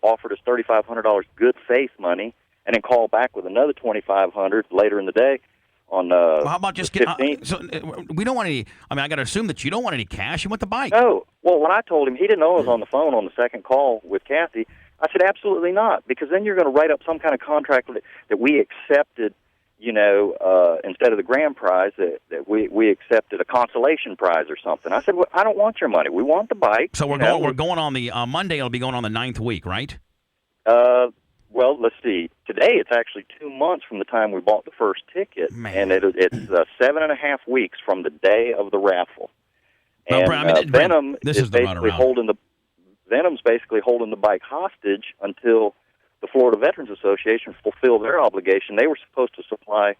offered us $3,500 good faith money, and then call back with another $2,500 later in the day on well, how about just we don't want any. I got to assume that you don't want any cash. You want the bike. No. Well, when I told him, he didn't know I was on the phone on the second call with Kathy. I said, absolutely not, because then you're going to write up some kind of contract that we accepted, instead of the grand prize, that we accepted a consolation prize or something. I said, well, I don't want your money. We want the bike. So we're going on the Monday. It'll be going on the 9th week, right? Well, let's see. Today, it's actually 2 months from the time we bought the first ticket, and it's 7.5 weeks from the day of the raffle. And Venom is basically holding the bike hostage until the Florida Veterans Association fulfill their obligation. They were supposed to supply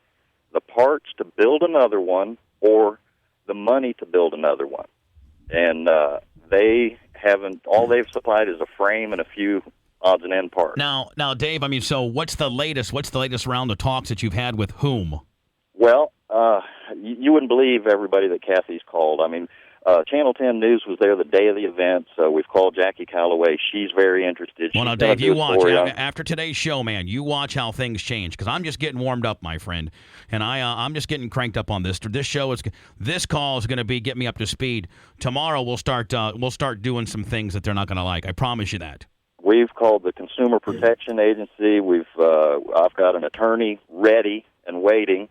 the parts to build another one or the money to build another one, and they haven't. All they've supplied is a frame and a few odds and end parts. Now, Dave, I mean, so what's the latest round of talks that you've had with whom? Well, you wouldn't believe everybody that Kathy's called. I mean, Channel 10 News was there the day of the event, so we've called Jackie Calloway. She's very interested. Well, now, Dave, you watch. After today's show, man, you watch how things change, because I'm just getting warmed up, my friend, and I'm just getting cranked up on this. This call is going to get me up to speed. Tomorrow we'll start doing some things that they're not going to like. I promise you that. We've called the Consumer Protection Agency. I've got an attorney ready and waiting,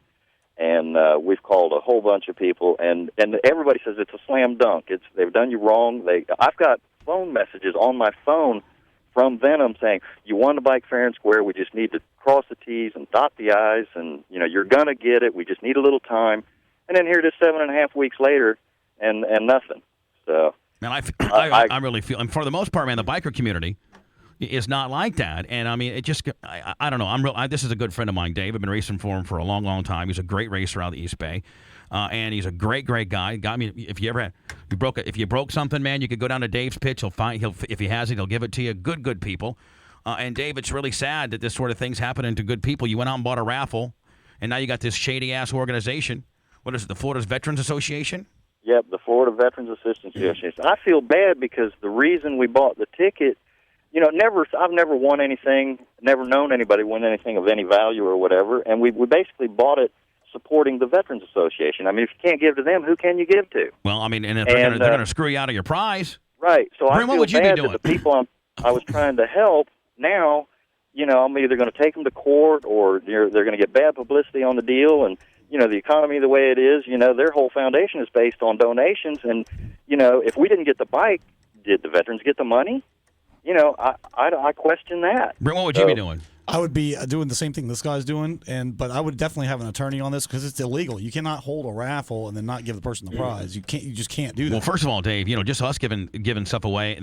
and we've called a whole bunch of people, and everybody says it's a slam dunk. They've done you wrong. I've got phone messages on my phone from Venom saying, you won the bike fair and square. We just need to cross the T's and dot the I's, and you're going to get it. We just need a little time. And then here it is 7.5 weeks later, and nothing. So, man, I really feel, and for the most part, man, the biker community is not like that, and I mean, it just, I don't know. This is a good friend of mine, Dave. I've been racing for him for a long, long time. He's a great racer out of the East Bay, and he's a great, great guy. Got me. If you broke something, man, you could go down to Dave's pitch. If he has it, he'll give it to you. Good people. And Dave, it's really sad that this sort of thing's happening to good people. You went out and bought a raffle, and now you got this shady ass organization. What is it? The Florida Veterans Association? Yep, the Florida Veterans Association. I feel bad because the reason we bought the ticket. I've never won anything, never known anybody win anything of any value or whatever, and we basically bought it supporting the Veterans Association. I mean, if you can't give to them, who can you give to? Well, I mean, and if they're going to screw you out of your prize. Right. So Brent, I feel bad that the people I was trying to help now, I'm either going to take them to court or they're going to get bad publicity on the deal, and the economy the way it is, their whole foundation is based on donations, and if we didn't get the bike, did the veterans get the money? I question that. Brent, what would you be doing? I would be doing the same thing this guy's doing, but I would definitely have an attorney on this because it's illegal. You cannot hold a raffle and then not give the person the prize. You just can't do that. Well, first of all, Dave, just us giving stuff away.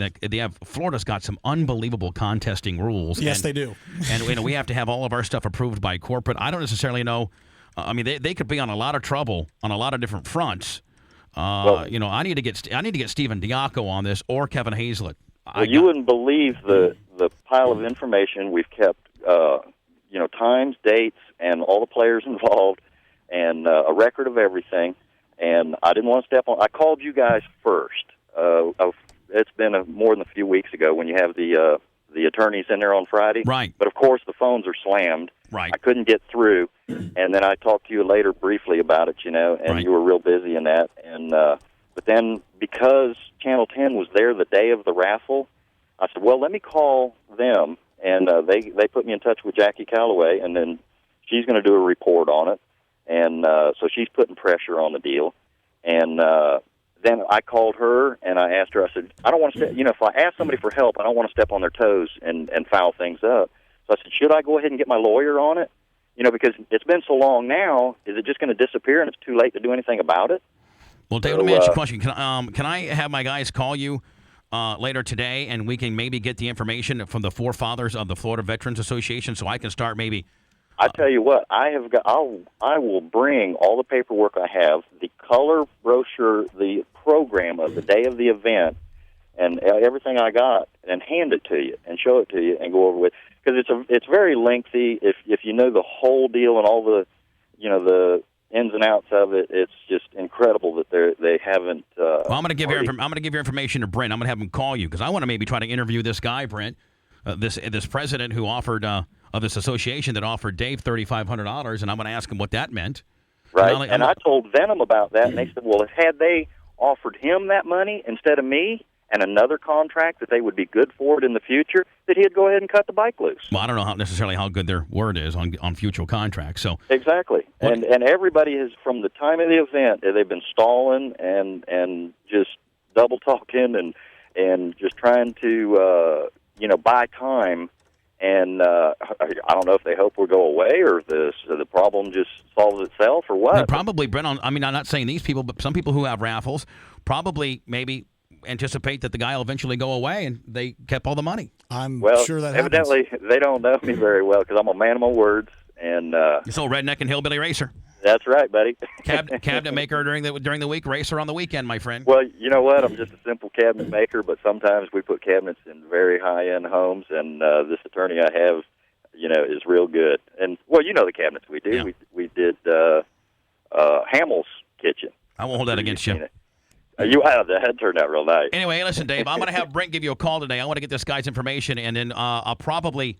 Florida's got some unbelievable contesting rules. Yes, they do. And we have to have all of our stuff approved by corporate. I don't necessarily know. I mean, they could be on a lot of trouble on a lot of different fronts. I need to get Stephen Diaco on this or Kevin Hazlett. You wouldn't believe the pile of information we've kept, times, dates, and all the players involved, and a record of everything. And I didn't want to step on. I called you guys first. It's been more than a few weeks ago when you have the attorneys in there on Friday. Right. But of course the phones are slammed. Right. I couldn't get through, and then I talked to you later briefly about it. And right. You were real busy in that, and. But then, because Channel 10 was there the day of the raffle, I said, well, let me call them. And they put me in touch with Jackie Calloway, and then she's going to do a report on it. And so she's putting pressure on the deal. And then I called her, and I asked her, I said, I don't want to if I ask somebody for help, I don't want to step on their toes and foul things up. So I said, should I go ahead and get my lawyer on it? Because it's been so long now, is it just going to disappear and it's too late to do anything about it? Well, Dave, let me ask you a question. Can I have my guys call you later today, and we can maybe get the information from the forefathers of the Florida Veterans Association, so I can start maybe? I tell you what, I will bring all the paperwork I have, the color brochure, the program of the day of the event, and everything I got, and hand it to you and show it to you and go over with, because it's very lengthy. If you know the whole deal and all the the ins and outs of it, it's just incredible that they haven't. Well, I'm going to give your information to Brent. I'm going to have him call you because I want to maybe try to interview this guy, Brent, this president who offered of this association that offered Dave $3,500, and I'm going to ask him what that meant. Right, and I told Venom about that, and they said, well, had they offered him that money instead of me and another contract that they would be good for it in the future, that he'd go ahead and cut the bike loose. Well, I don't know necessarily how good their word is on future contracts. So exactly, and everybody has, from the time of the event, they've been stalling and just double talking and just trying to buy time. And I don't know if they hope we'll go away or the problem just solves itself or what. They probably, Brent, I'm not saying these people, but some people who have raffles probably maybe anticipate that the guy will eventually go away, and they kept all the money. I'm sure that evidently happens. They don't know me very well because I'm a man of my words. And this old redneck and hillbilly racer. That's right, buddy. Cabinet maker during the week, racer on the weekend, my friend. Well, you know what? I'm just a simple cabinet maker, but sometimes we put cabinets in very high-end homes, and this attorney I have, is real good. And, well, you know the cabinets we do. Yeah. We did Hamill's kitchen. I won't hold that against you. That turned out real nice. Anyway, listen, Dave, I'm going to have Brent give you a call today. I want to get this guy's information, and then I'll probably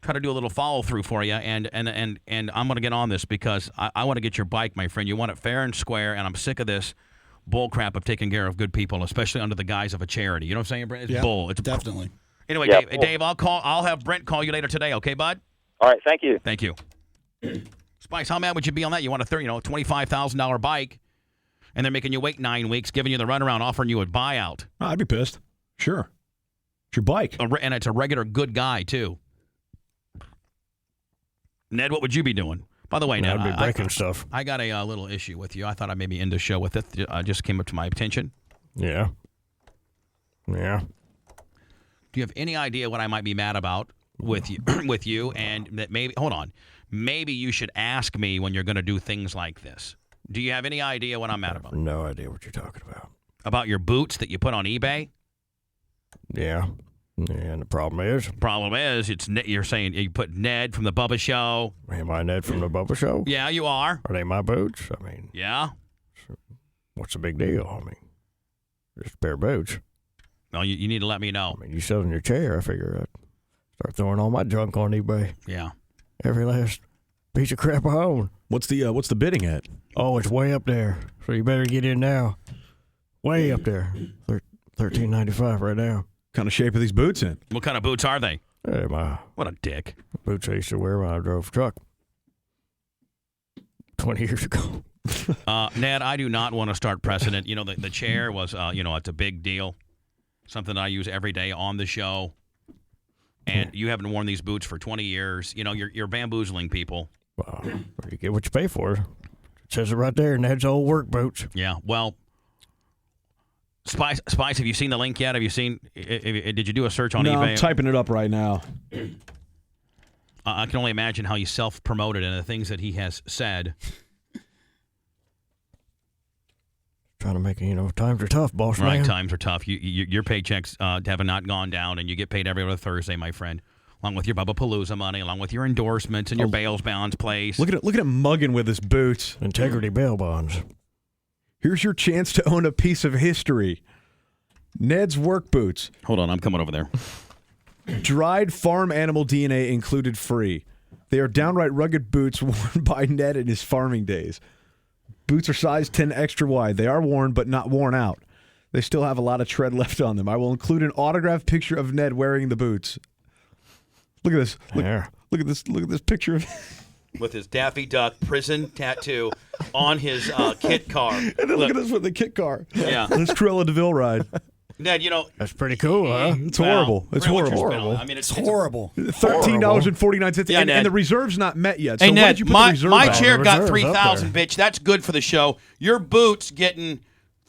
try to do a little follow-through for you, and I'm going to get on this because I want to get your bike, my friend. You want it fair and square, and I'm sick of this bull crap of taking care of good people, especially under the guise of a charity. You know what I'm saying, Brent? It's bull. It's definitely. Anyway, Yeah, Dave, I'll have Brent call you later today, okay, bud? All right, thank you. Thank you. Spice, how mad would you be on that? You want a $25,000 bike, and they're making you wait 9 weeks, giving you the runaround, offering you a buyout. Oh, I'd be pissed. Sure. It's your bike. And it's a regular good guy, too. Ned, what would you be doing? By the way, Ned, I'd be breaking stuff. I got a little issue with you. I thought I maybe end the show with it. Just came up to my attention. Yeah. Yeah. Do you have any idea what I might be mad about with you? With you, and that maybe hold on, maybe you should ask me when you're going to do things like this. Do you have any idea what I'm mad about? No idea what you're talking about. About your boots that you put on eBay? Yeah. And the problem is? You're saying you put Ned from the Bubba Show. Am I Ned from the Bubba Show? Yeah, you are. Are they my boots? I mean, yeah. What's the big deal? I mean, just a pair of boots. Well, you need to let me know. I mean, you selling your chair, I figure I'd start throwing all my junk on eBay. Yeah. Every last piece of crap I own. What's the bidding at? Oh, it's way up there. So you better get in now. Way up there. $13.95 right now. What kind of shape are these boots in? What kind of boots are they? Hey, what a dick. Boots I used to wear when I drove a truck 20 years ago. Ned, I do not want to start precedent. You know, the chair was, it's a big deal. Something that I use every day on the show. And you haven't worn these boots for 20 years. You know, you're bamboozling people. Well, you get what you pay for. It says it right there, Ned's old work boots. Yeah, well, Spice, have you seen the link yet? Have you seen? Did you do a search on eBay? No, I'm typing it up right now. I can only imagine how he self-promoted and the things that he has said. Trying to make it, times are tough, boss man. Right, times are tough. Your paychecks have not gone down, and you get paid every other Thursday, my friend, along with your Bubba Palooza money, along with your endorsements and your bail bonds place. Look at him mugging with his boots. Integrity bail bonds. Here's your chance to own a piece of history. Ned's work boots. Hold on, I'm coming over there. Dried farm animal DNA included free. They are downright rugged boots worn by Ned in his farming days. Boots are size 10 extra wide. They are worn, but not worn out. They still have a lot of tread left on them. I will include an autographed picture of Ned wearing the boots. Look at this. Look at this. Look at this picture of with his Daffy Duck prison tattoo on his kit car. And then look at this with the kit car. Yeah. This Cruella DeVille ride. Ned, that's pretty cool, huh? It's horrible. It's horrible. I mean, it's horrible. $13.49. Yeah, and the reserve's not met yet. Hey, so Ned, my chair got $3,000, bitch. That's good for the show. Your boots getting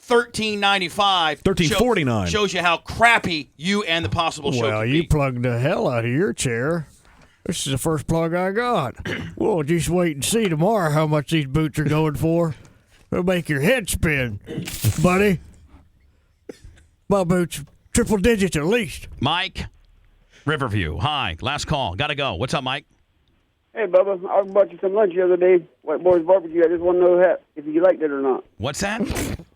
$13.95. $13.49. Shows you how crappy you and the possible show Well, can you be. plugged the hell out of your chair. This is the first plug I got. Well, just wait and see tomorrow how much these boots are going for. It'll make your head spin, buddy. My boots, triple digits at least. Mike, Riverview. Hi. Last call. Got to go. What's up, Mike? Hey, Bubba. I bought you some lunch the other day. White Boys Barbecue. I just want to know if you liked it or not. What's that?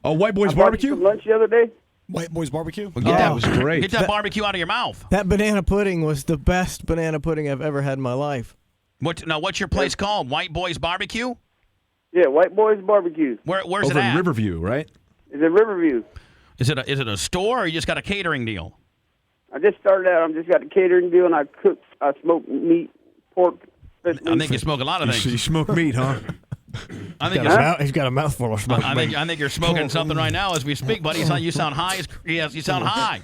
Oh, White Boys I bought Barbecue? you some lunch the other day. White Boys Barbecue? Well, that was great. Get that barbecue out of your mouth. That banana pudding was the best banana pudding I've ever had in my life. What's your place called? White Boys Barbecue? Yeah, White Boys Barbecue. Where's Over it in at? Riverview, right? It's in Riverview. Is it a store or you just got a catering deal? I just started out. I just got a catering deal, and I smoke meat, pork. I think you smoke a lot of things. You smoke meat, huh? I think he's got a mouthful of smoked meat. I think you're smoking something right now as we speak, buddy. You sound high. You sound high.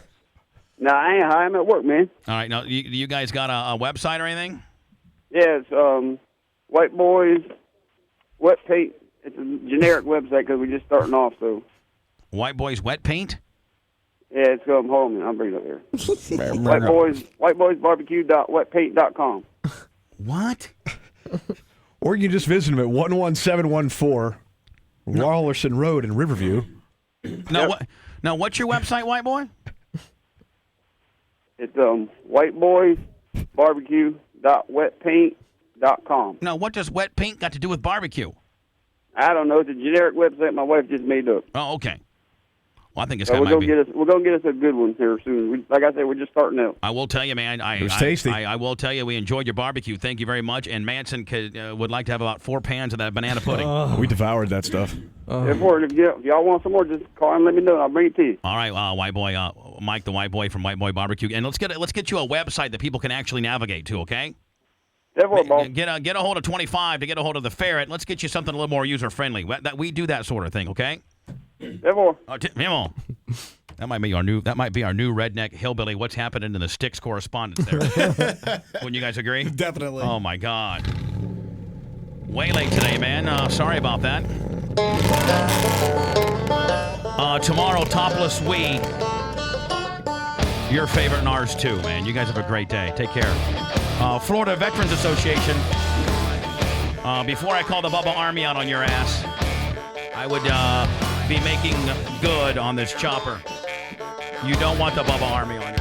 No, I ain't high. I'm at work, man. All right. Now, you guys got a website or anything? Yeah, it's White Boys Wet Paint. It's a generic website because we're just starting off. So White Boys Wet Paint? yeah, it's hold on. I'll bring it up here. WhiteBoysBarbecue.wetpaint.com. What? Or you can just visit them at 11714 Wallerson Road in Riverview. Now, what's your website, White Boy? It's WhiteBoysBarbecue.wetpaint.com. Now, what does wet paint got to do with barbecue? I don't know. It's a generic website my wife just made up. Oh, okay. Well, I think it's So kind we're of gonna get us a good one here soon. Like I said, we're just starting out. I will tell you, man. It was tasty. I will tell you, we enjoyed your barbecue. Thank you very much. And Manson would like to have about 4 pans of that banana pudding. We devoured that stuff. Therefore, if y'all want some more, just call and let me know. I'll bring it to you. All right, White Boy, Mike, the White Boy from White Boy Barbecue, and let's get you a website that people can actually navigate to. Okay. Therefore, boss. Get a hold of 25 to get a hold of the ferret. Let's get you something a little more user friendly. We do that sort of thing. Okay. Therefore. That might be our new redneck hillbilly. What's happening in the Sticks correspondence there? Wouldn't you guys agree? Definitely. Oh my God. Way late today, man. Sorry about that. Tomorrow, Topless We. Your favorite and ours too, man. You guys have a great day. Take care. Florida Veterans Association. Before I call the Bubba Army out on your ass, I would be making good on this chopper. You don't want the Bubba Army on you.